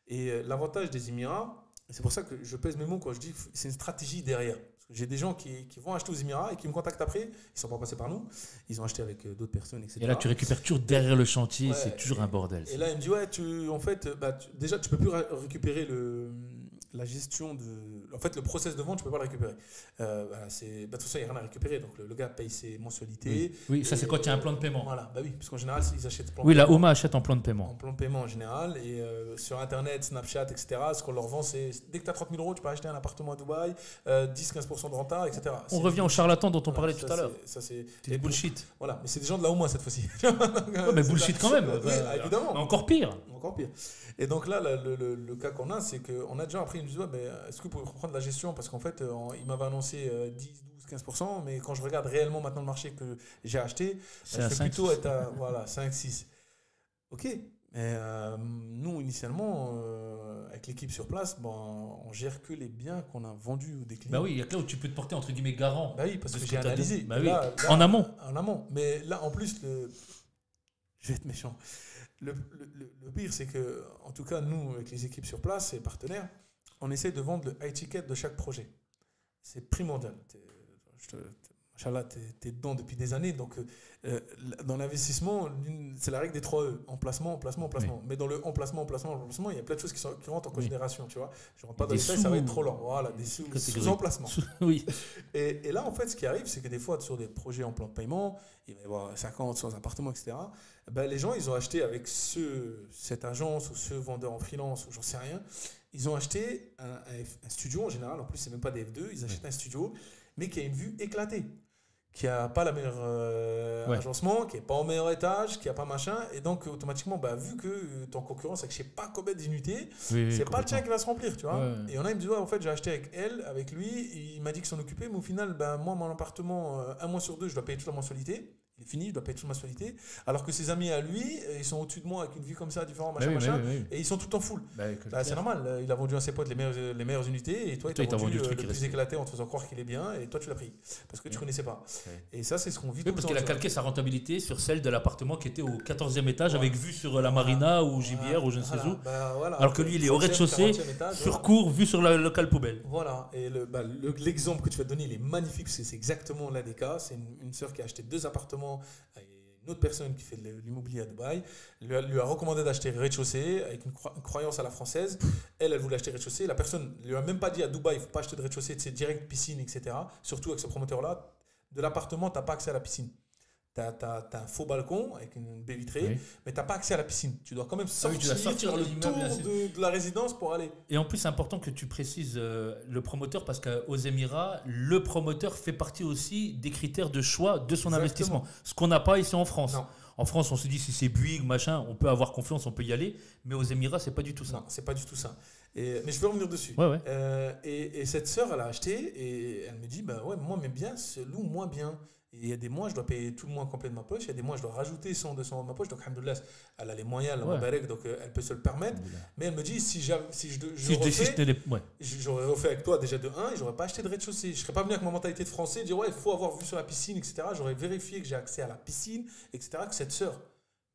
Et l'avantage des Émirats, c'est pour ça que je pèse mes mots quand je dis que c'est une stratégie derrière. Parce que j'ai des gens qui vont acheter aux Émirats et qui me contactent après. Ils ne sont pas passés par nous. Ils ont acheté avec d'autres personnes, etc. Et là, tu récupères toujours derrière le chantier. Ouais, c'est toujours un bordel. Et là, il me dit, ouais, en fait, déjà, tu peux plus récupérer la gestion de... En fait, le process de vente, tu ne peux pas le récupérer. De toute façon, il n'y a rien à récupérer. Donc, le gars paye ses mensualités. Oui, ça, c'est quand il y a un plan de paiement. Voilà, bah oui, parce qu'en général, ils achètent plan Oui, de la paiement. OMA achète en plan de paiement. En plan de paiement en général. Et sur Internet, Snapchat, etc., ce qu'on leur vend, c'est dès que tu as 30 000 €, tu peux acheter un appartement à Dubaï, 10-15% de renta, etc. On revient au charlatan dont on parlait ça, tout à l'heure. C'est C'est bullshit. Voilà, mais c'est des gens de la OMA cette fois-ci. Ouais, mais bullshit quand même. Oui, évidemment. Encore pire. Encore pire. Et donc là, le cas qu'on a, c'est qu'on a déjà appris, ils me disent, ouais, mais est-ce que vous pouvez reprendre la gestion? Parce qu'en fait, il m'avait annoncé 10, 12, 15%, mais quand je regarde réellement maintenant le marché que j'ai acheté, je vais plutôt être à voilà, 5, 6. Ok, mais nous, initialement, avec l'équipe sur place, on gère que les biens qu'on a vendus ou des clients. Bah oui, il y a que là où tu peux te porter entre guillemets garant. Bah oui, parce de que ce j'ai que t'as analysé. dit. Bah oui. Là, En amont. En amont. Mais là, en plus, je vais être méchant. Le pire, c'est que, en tout cas, nous, avec les équipes sur place et partenaires, on essaie de vendre le high ticket de chaque projet. C'est primordial. Inch'Allah, tu es dedans depuis des années. Donc, dans l'investissement, c'est la règle des 3 E. Emplacement, emplacement, emplacement. Oui. Mais dans le emplacement, emplacement, emplacement, il y a plein de choses qui rentrent en considération. Tu vois, je ne rentre pas dans les détails, ça va être trop lent. Voilà, des sous-emplacements. Oui. Et là, en fait, ce qui arrive, c'est que des fois, sur des projets en plan de paiement, il va y avoir 50, 100 appartements, etc. Ben, les gens, ils ont acheté avec cette agence ou ce vendeur en freelance, ou j'en sais rien, ils ont acheté un studio en général. En plus, ce n'est même pas des F2, ils achètent un studio, mais qui a une vue éclatée, qui n'a pas la meilleure agencement, qui n'est pas au meilleur étage, qui n'a pas machin. Et donc, automatiquement, vu que tu es en concurrence avec je ne sais pas combien d'unités, c'est pas le tien qui va se remplir. Tu vois. Ouais. Et il y en a, il me dit, en fait, j'ai acheté avec lui, il m'a dit qu'il s'en occupait, mais au final, moi, mon appartement, 1 mois sur 2, je dois payer toute la mensualité. Il est fini, je dois payer toute ma mensualité. Alors que ses amis à lui, ils sont au-dessus de moi avec une vie comme ça, différente, machin, et ils sont tout en full. C'est normal, il a vendu à ses potes les meilleures unités, et toi, il t'a vendu le plus éclaté en te faisant croire qu'il est bien, et toi, tu l'as pris. Parce que tu ne connaissais pas. Et ça, c'est ce qu'on vit tout le temps. Parce qu'il a calqué sa rentabilité sur celle de l'appartement qui était au 14e étage, avec vue sur la marina ou Gibière ou je ne sais où. Alors que lui, il est au rez-de-chaussée, sur cour, vue sur le local poubelle. Voilà. Et l'exemple que tu vas te donner, il est magnifique, parce que c'est exactement l'un des cas. C'est une sœur qui a acheté 2 appartements. Une autre personne qui fait de l'immobilier à Dubaï lui a recommandé d'acheter rez-de-chaussée avec une croyance à la française. Elle voulait acheter rez-de-chaussée. La personne ne lui a même pas dit à Dubaï, il ne faut pas acheter de rez-de-chaussée, c'est direct piscine, etc. Surtout avec ce promoteur-là. De l'appartement, tu n'as pas accès à la piscine. Tu as un faux balcon avec une baie vitrée, mais tu n'as pas accès à la piscine. Tu dois quand même sortir le tour de la résidence pour aller. Et en plus, c'est important que tu précises le promoteur parce qu'aux Émirats, le promoteur fait partie aussi des critères de choix de son investissement. Ce qu'on n'a pas ici en France. Non. En France, on se dit si c'est Bouygues, machin, on peut avoir confiance, on peut y aller. Mais aux Émirats, c'est pas du tout ça. Non, c'est pas du tout ça. Mais je vais revenir dessus. Ouais. Et cette sœur, elle a acheté et elle me dit moi, mes biens se louent moins bien. Et il y a des mois, je dois payer tout le mois complet de ma poche. Il y a des mois, je dois rajouter 100, 200 euros de ma poche. Donc, alhamdoulilah, elle a les moyens, donc elle peut se le permettre. Mais elle me dit, si je refais, j'aurais refait avec toi déjà de 1 et j'aurais pas acheté de rez-de-chaussée. Je serais pas venu avec ma mentalité de français, dire il faut avoir vu sur la piscine, etc. J'aurais vérifié que j'ai accès à la piscine, etc. Que cette sœur,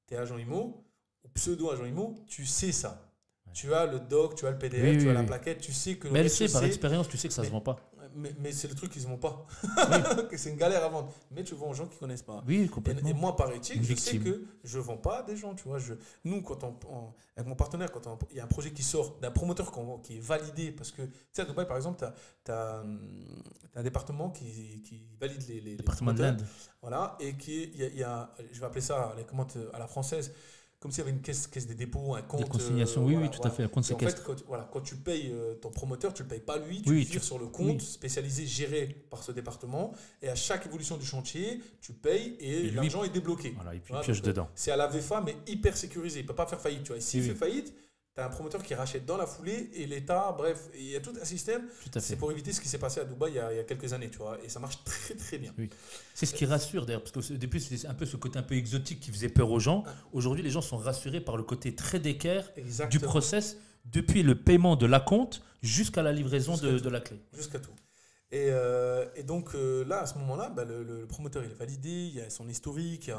tu es agent IMO ou pseudo-agent IMO, tu sais ça. Tu as le doc, tu as le PDF, tu as la plaquette, tu sais que... Mais elle sait, par expérience, tu sais que ça se vend pas. Mais c'est le truc qu'ils ne vont pas. C'est une galère à vendre. Mais tu vends aux gens qui ne connaissent pas. Oui, complètement. Et moi, par éthique, je sais que je ne vends pas à des gens. Tu vois, nous, avec mon partenaire, quand il y a un projet qui sort d'un promoteur qui est validé, parce que, tu sais, à Dubaï, par exemple, tu as un département qui valide les département de l'Inde. Voilà, et je vais appeler ça à la française, comme s'il y avait une caisse des dépôts, un compte. Des consignations, oui, tout à fait, un compte séquestre. En fait, quand tu payes ton promoteur, tu ne le payes pas lui, tu le vires sur le compte spécialisé géré par ce département. Et à chaque évolution du chantier, tu payes et l'argent est débloqué. Voilà, et puis il pioche dedans. C'est à la VFA, mais hyper sécurisé. Il ne peut pas faire faillite. Tu vois. S'il fait faillite, tu as un promoteur qui rachète dans la foulée et l'État, bref, il y a tout un système. C'est pour éviter ce qui s'est passé à Dubaï il y a quelques années, tu vois, et ça marche très très bien. Oui. C'est ce qui rassure d'ailleurs, parce qu'au début c'était un peu ce côté un peu exotique qui faisait peur aux gens. Aujourd'hui, les gens sont rassurés par le côté très d'équerre du process, depuis le paiement de l'acompte jusqu'à la livraison de la clé. Jusqu'à tout. Et donc là, à ce moment-là, le promoteur il est validé, il y a son historique,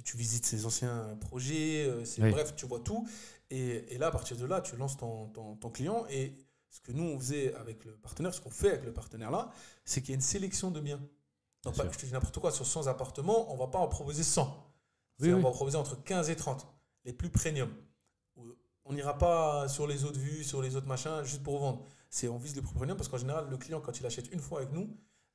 tu visites ses anciens projets, bref, tu vois tout. Et là, à partir de là, tu lances ton client. Et ce que nous, on faisait avec le partenaire, ce qu'on fait avec le partenaire là, c'est qu'il y a une sélection de biens. Donc, je te dis n'importe quoi, sur 100 appartements, on ne va pas en proposer 100. On va en proposer entre 15 et 30, les plus premium. on n'ira pas sur les autres vues, sur les autres machins, juste pour vendre. On vise les propres parce qu'en général, le client, quand il achète une fois avec nous,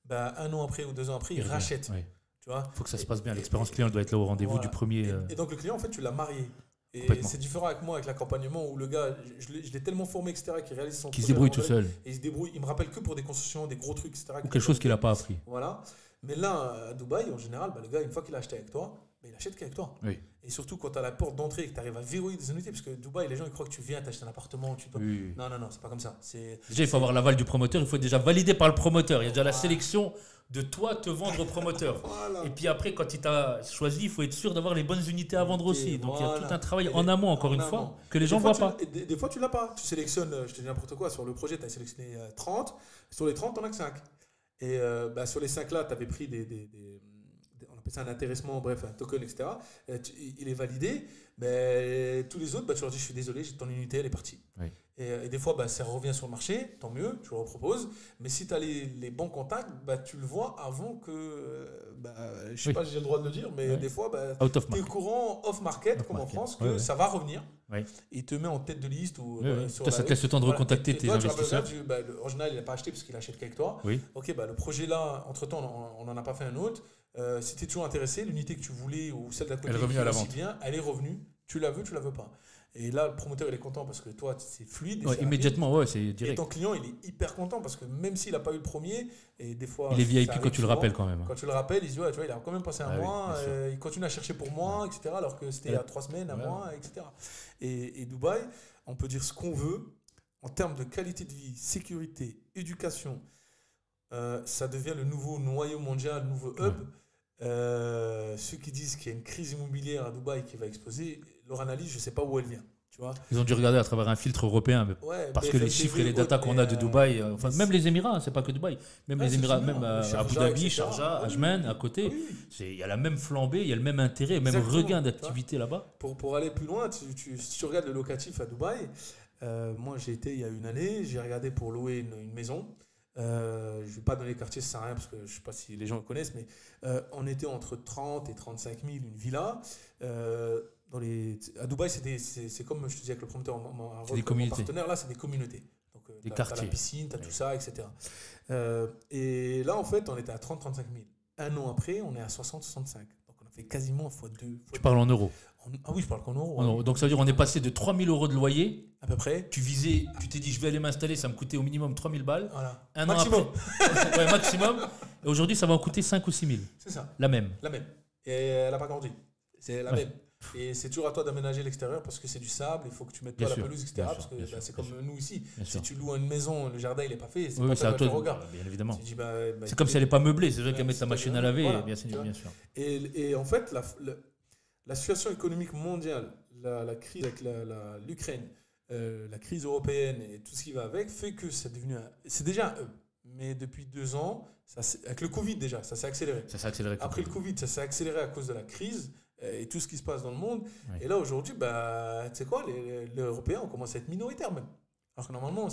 bah, 1 an après ou 2 ans après, il rachète. Oui. Tu vois, il faut que ça se passe bien. L'expérience client doit être là au rendez-vous du premier. Et donc, le client, en fait, tu l'as marié. Et c'est différent avec moi, avec l'accompagnement, où le gars, je l'ai tellement formé, etc., qu'il réalise son projet. Qui se débrouille tout seul. Et il se débrouille. Il me rappelle que pour des constructions, des gros trucs, etc. Ou quelque chose qu'il n'a pas appris. Voilà. Mais là, à Dubaï, en général, bah, le gars, une fois qu'il a acheté avec toi, bah, il achète qu'avec toi. Oui. Et surtout quand tu as la porte d'entrée et que tu arrives à verrouiller des unités, parce que Dubaï, les gens ils croient que tu viens t'acheter un appartement. Oui. Non, c'est pas comme ça. Déjà, il faut avoir l'aval du promoteur, il faut être déjà validé par le promoteur. Il y a déjà la sélection de toi te vendre au promoteur. Voilà. Et puis après, quand il t'a choisi, il faut être sûr d'avoir les bonnes unités à vendre aussi. Donc il y a tout un travail en amont, encore une fois, que les gens ne voient pas. Des fois, tu l'as pas. Tu sélectionnes, je te dis n'importe quoi, sur le projet, tu as sélectionné 30. Sur les 30, tu n'en as que 5. Et sur les 5 là, tu avais pris on appelle ça un intéressement, bref, un token, etc. Il est validé. Mais tous les autres, bah, tu leur dis, je suis désolé, ton unité, elle est partie. Oui. Et des fois, bah, ça revient sur le marché, tant mieux, tu le reproposes. Mais si tu as les bons contacts, bah, tu le vois avant que. Je ne sais pas si j'ai le droit de le dire, mais des fois, bah, tu es au courant off-market, comme en France, que ça va revenir. Oui. Et il te met en tête de liste. Ou, ça te laisse le temps de recontacter tes investisseurs. En général, il n'a pas acheté parce qu'il achète qu'avec toi. Oui. Ok, bah, le projet là, entre-temps, on n'en a pas fait un autre. Si tu es toujours intéressé, l'unité que tu voulais ou celle d'à côté qui est aussi bien, elle est revenue. Tu la veux, tu la veux pas. Et là, le promoteur, il est content parce que toi, c'est fluide. Immédiatement, c'est direct. Et ton client, il est hyper content parce que même s'il n'a pas eu le premier, et des fois. Il est VIP quand tu le rappelles quand même. Quand tu le rappelles, il se dit, tu vois, il a quand même passé un mois, il continue à chercher pour moi, etc. Alors que c'était il y a 3 semaines, un mois, etc. Et Dubaï, on peut dire ce qu'on veut en termes de qualité de vie, sécurité, éducation. Ça devient le nouveau noyau mondial, le nouveau hub. Ceux qui disent qu'il y a une crise immobilière à Dubaï qui va exploser, leur analyse, je ne sais pas où elle vient. Tu vois, ils ont dû regarder à travers un filtre européen, parce que les chiffres et les datas qu'on a de Dubaï, même les Émirats, c'est pas que Dubaï, même les Émirats, même Abu Dhabi, Sharjah, Ajman, à côté, il y a la même flambée, il y a le même intérêt, le même regain d'activité là-bas. Pour aller plus loin, si tu regardes le locatif à Dubaï, moi j'ai été il y a une année, j'ai regardé pour louer une maison. Je ne vais pas donner les quartiers, ça sert à rien parce que je ne sais pas si les gens le connaissent, mais on était entre 30 et 35 000 une villa. À Dubaï, c'est comme je te dis avec le promoteur, mon partenaire, là, c'est des communautés. Donc, des quartiers. Tu as la piscine, tu as tout ça, etc. Et là, en fait, on était à 30-35 000. Un an après, on est à 60-65. Donc, on a fait quasiment x2. Tu parles en euros? Ah oui, je parle qu'en euros. Donc, ça veut dire qu'on est passé de 3 000 euros de loyer. À peu près. Tu t'es dit, je vais aller m'installer, ça me coûtait au minimum 3 000 balles. Voilà. Un maximum. An après, maximum. Et aujourd'hui, ça va en coûter 5 ou 6 000. C'est ça. La même. Et elle n'a pas grandi. C'est la même. Et c'est toujours à toi d'aménager l'extérieur parce que c'est du sable, il faut que tu mettes toi la pelouse, etc. Parce que c'est comme nous ici. Si tu loues une maison, le jardin il n'est pas fait, c'est pas toi qui regarde. Bien évidemment. Dis, c'est comme si elle n'est pas meublée, c'est vrai qu'elle met ta machine à laver, bien sûr. Et en fait, la situation économique mondiale, la crise avec l'Ukraine, la crise européenne et tout ce qui va avec, fait que c'est déjà un hub. Mais depuis 2 ans, avec le Covid déjà, ça s'est accéléré. Après le Covid, ça s'est accéléré à cause de la crise et tout ce qui se passe dans le monde. Oui. Et là, aujourd'hui, tu sais quoi, les Européens ont commencé à être minoritaires même. Alors que normalement,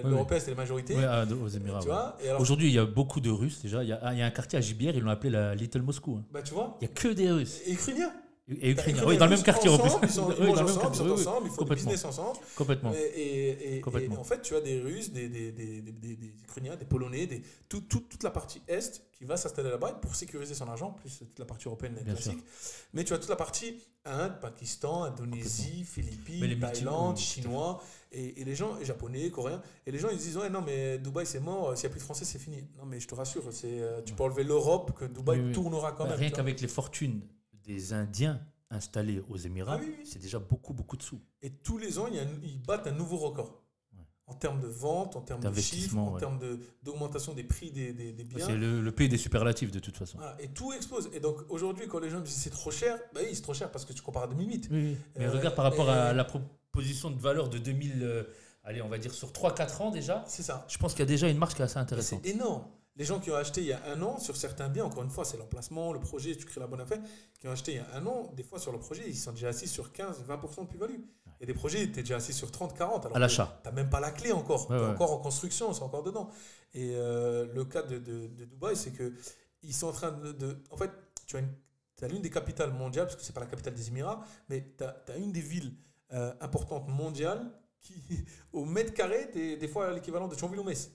l'Européen, c'était la majorité. Oui, aux Émirats. Tu vois, aujourd'hui, il y a beaucoup de Russes déjà. Il y a un quartier à Gibière, ils l'ont appelé la Little Moscou. Tu vois, il n'y a que des Russes. Et Ukrainiens. Et Ukrainiens, oui, dans le même quartier en plus. Ils sont ensemble, ils font du business ensemble. Complètement. Et en fait, tu as des Russes, des Ukrainiens, des Polonais, toute la partie Est qui va s'installer là-bas pour sécuriser son argent, plus toute la partie européenne classique. Mais tu as toute la partie Inde, Pakistan, Indonésie, Philippines, Thaïlande, Chinois, et les gens, Japonais, Coréens, et les gens ils disent non mais Dubaï c'est mort, s'il n'y a plus de Français c'est fini. Non mais je te rassure, tu peux enlever l'Europe que Dubaï tournera quand même. Rien qu'avec les fortunes des Indiens installés aux Émirats, c'est déjà beaucoup de sous. Et tous les ans, ils battent un nouveau record. En termes de vente, en termes de chiffres, en termes d'augmentation des prix des biens. C'est le pays des superlatifs de toute façon. Voilà, et tout explose. Et donc aujourd'hui, quand les gens disent c'est trop cher, oui, c'est trop cher parce que tu compares à 2008. Oui. Mais regarde par rapport à la proposition de valeur de 2000, allez, on va dire sur 3-4 ans déjà. C'est ça. Je pense qu'il y a déjà une marge qui est assez intéressante. C'est énorme. Les gens qui ont acheté il y a 1 an sur certains biens, encore une fois, c'est l'emplacement, le projet, tu crées la bonne affaire, qui ont acheté il y a 1 an, des fois sur le projet, ils sont déjà assis sur 15-20% de plus-value. Et des projets, tu es déjà assis sur 30-40%. À l'achat. Tu n'as même pas la clé encore. Tu es encore en construction, c'est encore dedans. Et le cas de Dubaï, c'est qu'ils sont en train de. En fait, tu as l'une des capitales mondiales, parce que ce n'est pas la capitale des Émirats, mais tu as une des villes importantes mondiales qui, au mètre carré, des fois l'équivalent de Thionville-ou-Metz.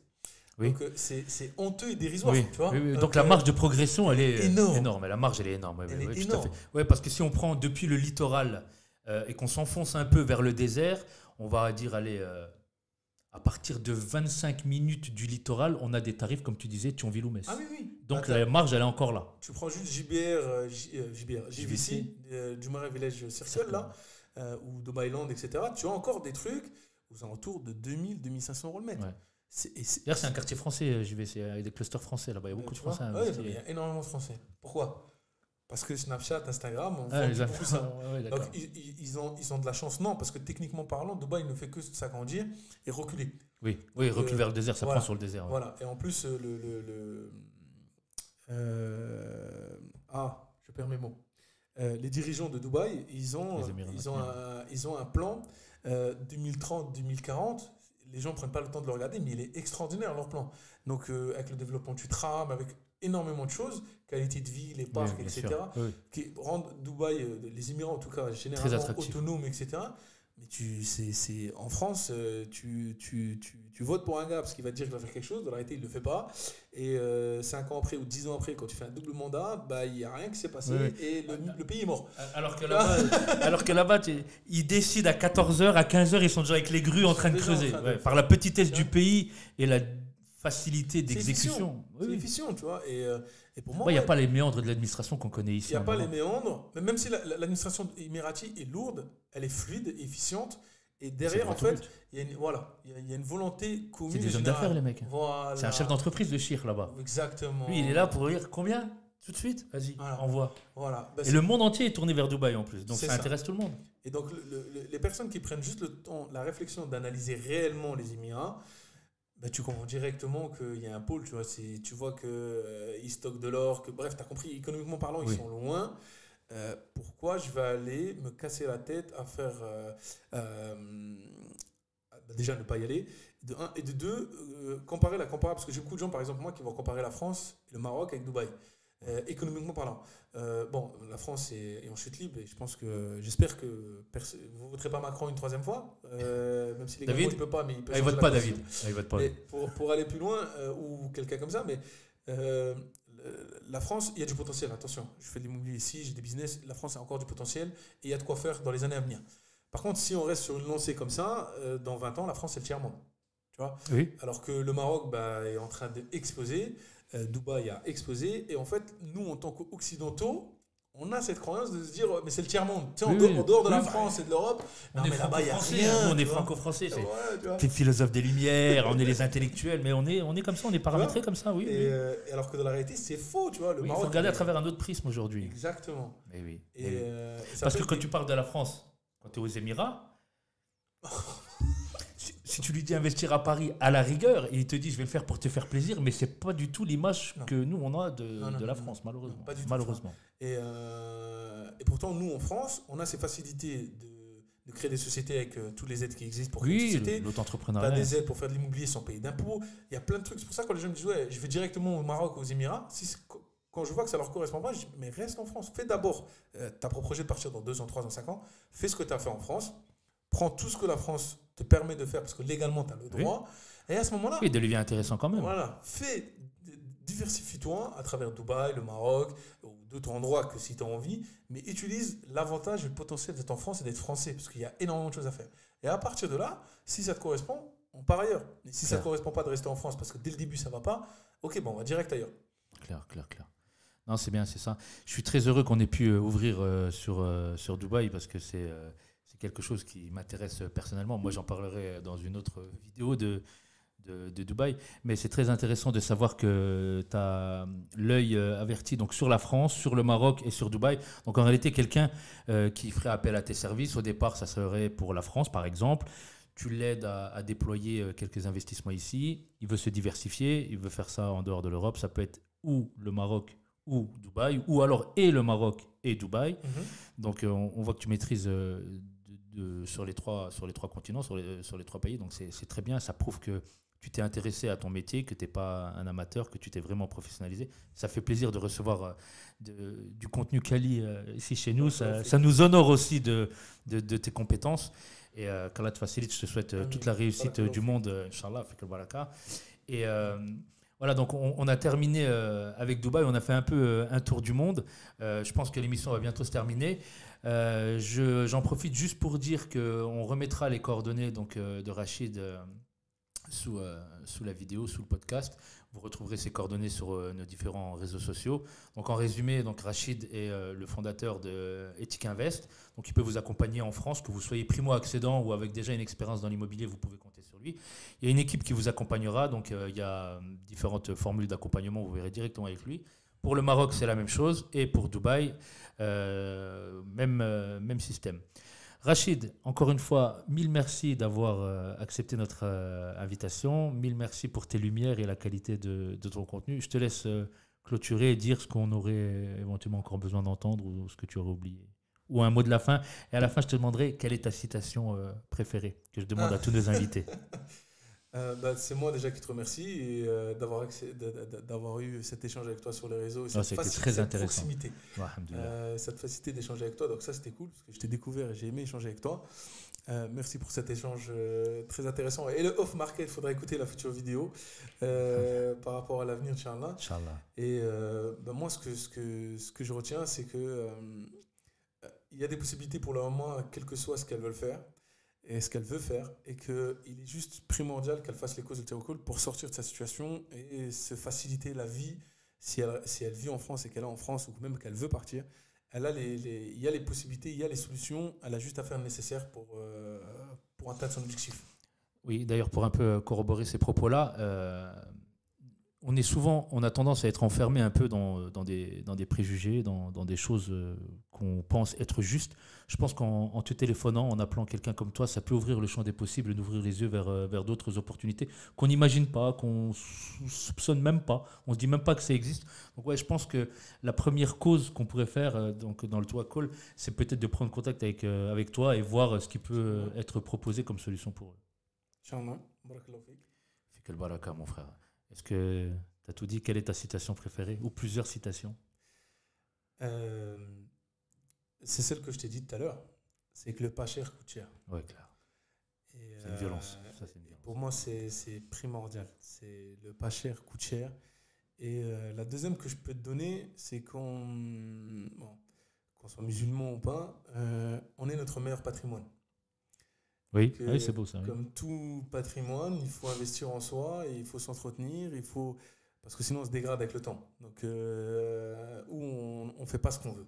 Oui. Donc c'est honteux et dérisoire. Oui, Tu vois. oui, oui. Donc la marge de progression, elle est énorme. La marge, elle est énorme. Oui, Elle oui, est oui, tout à énorme. fait. Ouais, parce que si on prend depuis le littoral et qu'on s'enfonce un peu vers le désert, on va dire, allez, à partir de 25 minutes du littoral, on a des tarifs, comme tu disais, Thionville ou Metz. Ah oui, oui. Donc Attends, la marge, elle est encore là. tu prends juste JVC, du Marais Village Circle, là, ou Dubai Land, etc. Tu as encore des trucs aux alentours de 2000-2500 euros le mètre. Ouais. D'ailleurs, c'est un quartier français, JVC, avec des clusters français là-bas. Il y a beaucoup de Tu vois. Français. Ouais, il y a énormément de Français. Pourquoi? Parce que Snapchat, Instagram, on voit Les beaucoup ça. ouais, Donc d'accord. ils ont de la chance. Non, parce que techniquement parlant, Dubaï ne fait que s'agrandir et reculer. Oui, oui, recule vers le désert, ça voilà. prend sur le désert. Ouais. Voilà. Et en plus, je perds mes mots. Les dirigeants de Dubaï, ils ont un plan 2030-2040. Les gens ne prennent pas le temps de le regarder, mais il est extraordinaire leur plan. Donc, avec le développement du tram, avec énormément de choses, qualité de vie, les parcs, Oui, etc., oui. qui rendent Dubaï, les Émirats en tout cas, généralement autonomes, etc. Mais en France, tu votes pour un gars parce qu'il va te dire qu'il va faire quelque chose, dans la réalité, il ne le fait pas. Et 5 ans après ou 10 ans après, quand tu fais un double mandat, il n'y a rien qui s'est passé et le pays est mort. Alors que là-bas, ils décident à 14h, à 15h, ils sont déjà avec les grues en train de creuser. Par la petitesse du pays et la facilité d'exécution. C'est efficient, tu vois. Et pour moi, il n'y a pas les méandres de l'administration qu'on connaît ici. Il n'y a pas les méandres, mais même si l'administration émirati est lourde, elle est fluide, efficiente. Et derrière, en fait, il y a une volonté commune. C'est des hommes d'affaires, les mecs. Voilà. C'est un chef d'entreprise, le Chir, là-bas. Exactement. Lui, il est là pour dire combien tout de suite. Vas-y, envoie. Voilà. Et le monde entier est tourné vers Dubaï en plus. Donc ça intéresse tout le monde. Et donc, les personnes qui prennent juste le temps, la réflexion d'analyser réellement les Émirats, tu comprends directement qu'il y a un pôle, tu vois. Tu vois qu'ils stockent de l'or, bref, tu as compris, économiquement parlant, ils sont loin. Pourquoi je vais aller me casser la tête à faire... déjà, ne pas y aller. De un, et de deux, comparer la comparable. Parce que j'ai beaucoup de gens, par exemple, moi, qui vont comparer la France et le Maroc avec Dubaï. Économiquement parlant. La France est en chute libre et j'espère que vous ne voterez pas Macron une troisième fois, même si légalement il ne peut pas, mais il peut. Il vote pas, David. Il vote pas. Pour aller plus loin, ou quelqu'un comme ça, mais la France, il y a du potentiel, attention. Je fais de l'immobilier ici, j'ai des business, la France a encore du potentiel et il y a de quoi faire dans les années à venir. Par contre, si on reste sur une lancée comme ça, dans 20 ans, la France, c'est le tiers-monde. Tu vois. Oui. Alors que le Maroc est en train d'exploser. Dubaï a explosé et en fait nous en tant qu'occidentaux on a cette croyance de se dire mais c'est le tiers-monde, tu sais, en dehors de la France et de l'Europe, on est franco-français, c'est philosophes des Lumières, on est les intellectuels, mais on est comme ça, on est paramétrés comme ça, oui. Et alors que dans la réalité c'est faux, tu vois. Il faut regarder à travers un autre prisme aujourd'hui. Exactement. Mais oui. Parce que quand tu parles de la France, quand tu es aux Émirats, si tu lui dis investir à Paris, à la rigueur, et il te dit je vais le faire pour te faire plaisir, mais c'est pas du tout l'image que nous on a de la France, malheureusement. Non, pas du tout, malheureusement. Et pourtant, nous en France, on a ces facilités de créer des sociétés avec toutes les aides qui existent pour créer des sociétés. L'auto-entrepreneuriat. Tu as des aides pour faire de l'immobilier sans payer d'impôts. Il y a plein de trucs. C'est pour ça que quand les gens me disent ouais, je vais directement au Maroc, aux Émirats, quand je vois que ça leur correspond pas, je dis mais reste en France. Fais d'abord ta propre projet de partir dans 2 ans, 3 ans, 5 ans. Fais ce que tu as fait en France. Prends tout ce que la France te permet de faire parce que légalement tu as le droit. Et à ce moment-là. Oui, devient intéressant quand même. Voilà. Diversifie-toi à travers Dubaï, le Maroc ou d'autres endroits que si tu as envie, mais utilise l'avantage et le potentiel d'être en France et d'être français parce qu'il y a énormément de choses à faire. Et à partir de là, si ça te correspond, on part ailleurs. Et si ça ne te correspond pas de rester en France parce que dès le début ça ne va pas, ok, on va direct ailleurs. Clair. Non, c'est bien, c'est ça. Je suis très heureux qu'on ait pu ouvrir sur Dubaï parce que c'est quelque chose qui m'intéresse personnellement. Moi, j'en parlerai dans une autre vidéo de Dubaï, mais c'est très intéressant de savoir que tu as l'œil averti donc, sur la France, sur le Maroc et sur Dubaï. Donc en réalité, quelqu'un qui ferait appel à tes services, au départ, ça serait pour la France, par exemple. Tu l'aides à déployer quelques investissements ici. Il veut se diversifier, il veut faire ça en dehors de l'Europe. Ça peut être ou le Maroc ou Dubaï, ou alors et le Maroc et Dubaï. Donc on voit que tu maîtrises sur les trois continents, sur les 3 pays. Donc c'est très bien, ça prouve que tu t'es intéressé à ton métier, que tu n'es pas un amateur, que tu t'es vraiment professionnalisé. Ça fait plaisir de recevoir du contenu quali ici chez nous. Ça nous honore aussi de tes compétences. Et qu'Allah te facilite, je te souhaite toute la réussite du monde, Inch'Allah, fik al-baraka. Et voilà, donc on a terminé avec Dubaï, on a fait un peu un tour du monde. Je pense que l'émission va bientôt se terminer. J'en profite juste pour dire qu'on remettra les coordonnées donc, de Rachid sous la vidéo, sous le podcast. Vous retrouverez ses coordonnées sur nos différents réseaux sociaux. Donc en résumé, donc Rachid est le fondateur de Ethic Invest. Donc il peut vous accompagner en France, que vous soyez primo-accédant ou avec déjà une expérience dans l'immobilier, vous pouvez compter sur lui. Il y a une équipe qui vous accompagnera. Donc il y a différentes formules d'accompagnement, vous verrez directement avec lui. Pour le Maroc, c'est la même chose. Et pour Dubaï, même système. Rachid, encore une fois, mille merci d'avoir accepté notre invitation. Mille merci pour tes lumières et la qualité de ton contenu. Je te laisse clôturer et dire ce qu'on aurait éventuellement encore besoin d'entendre ou ce que tu aurais oublié. Ou un mot de la fin. Et à la fin, je te demanderai quelle est ta citation préférée, que je demande à tous nos invités. C'est moi déjà qui te remercie et d'avoir eu cet échange avec toi sur les réseaux. C'était très intéressant. Proximité. Cette facilité d'échanger avec toi. Donc ça, c'était cool parce que je t'ai découvert et j'ai aimé échanger avec toi. Merci pour cet échange très intéressant. Et le off-market, il faudra écouter la future vidéo par rapport à l'avenir, Inch'Allah. Et moi, ce que je retiens, c'est que il y a des possibilités pour le moment, quel que soit ce qu'elles veulent faire. Et ce qu'elle veut faire, et qu'il est juste primordial qu'elle fasse les causes de pour sortir de sa situation et se faciliter la vie si elle vit en France et qu'elle est en France ou même qu'elle veut partir. Il y a les possibilités, il y a les solutions, elle a juste à faire le nécessaire pour atteindre son objectif. Oui, d'ailleurs, pour un peu corroborer ces propos-là, on a tendance à être enfermé un peu dans des préjugés, dans des choses qu'on pense être justes. Je pense qu'en te téléphonant, en appelant quelqu'un comme toi, ça peut ouvrir le champ des possibles et d'ouvrir les yeux vers d'autres opportunités qu'on n'imagine pas, qu'on soupçonne même pas. On ne se dit même pas que ça existe. Donc ouais, je pense que la première cause qu'on pourrait faire donc dans le Toa Call, c'est peut-être de prendre contact avec toi et voir ce qui peut être proposé comme solution pour eux. Inch'Allah. Barakallahu fik. Fik al-baraka, mon frère. Est-ce que tu as tout dit? Quelle est ta citation préférée? Ou plusieurs citations? C'est celle que je t'ai dit tout à l'heure. C'est que le pas cher coûte cher. Oui, clair. C'est une violence. Ça, c'est une violence. Pour moi, c'est primordial. C'est le pas cher coûte cher. Et la deuxième que je peux te donner, c'est qu'on soit musulman ou pas, on est notre meilleur patrimoine. Oui, c'est beau ça. Oui. Comme tout patrimoine, il faut investir en soi, et il faut s'entretenir, parce que sinon on se dégrade avec le temps. Donc, où on ne fait pas ce qu'on veut.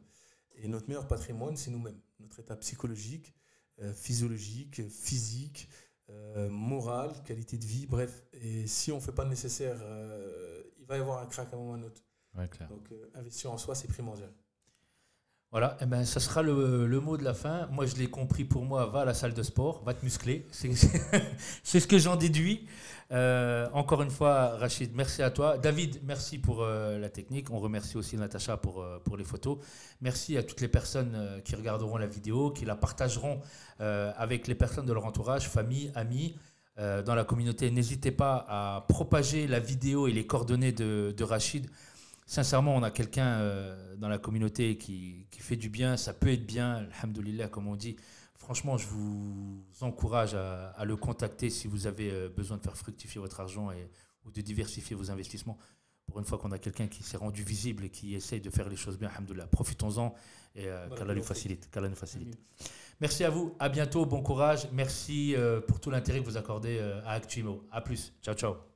Et notre meilleur patrimoine, c'est nous-mêmes. Notre état psychologique, physiologique, physique, moral, qualité de vie, bref. Et si on ne fait pas le nécessaire, il va y avoir un crack à un moment ou à un autre. Ouais, clair. Donc, investir en soi, c'est primordial. Voilà, eh ben, ça sera le mot de la fin. Moi, je l'ai compris pour moi, va à la salle de sport, va te muscler. C'est ce que j'en déduis. Encore une fois, Rachid, merci à toi. David, merci pour la technique. On remercie aussi Natacha pour les photos. Merci à toutes les personnes qui regarderont la vidéo, qui la partageront avec les personnes de leur entourage, famille, amis, dans la communauté. N'hésitez pas à propager la vidéo et les coordonnées de Rachid. Sincèrement, on a quelqu'un dans la communauté qui fait du bien, ça peut être bien, alhamdoulilah, comme on dit. Franchement, je vous encourage à le contacter si vous avez besoin de faire fructifier votre argent ou de diversifier vos investissements. Pour une fois qu'on a quelqu'un qui s'est rendu visible et qui essaye de faire les choses bien, alhamdoulilah, profitons-en et qu'Allah nous facilite. Merci à vous, à bientôt, bon courage. Merci pour tout l'intérêt que vous accordez à Actuimo. A plus, ciao, ciao.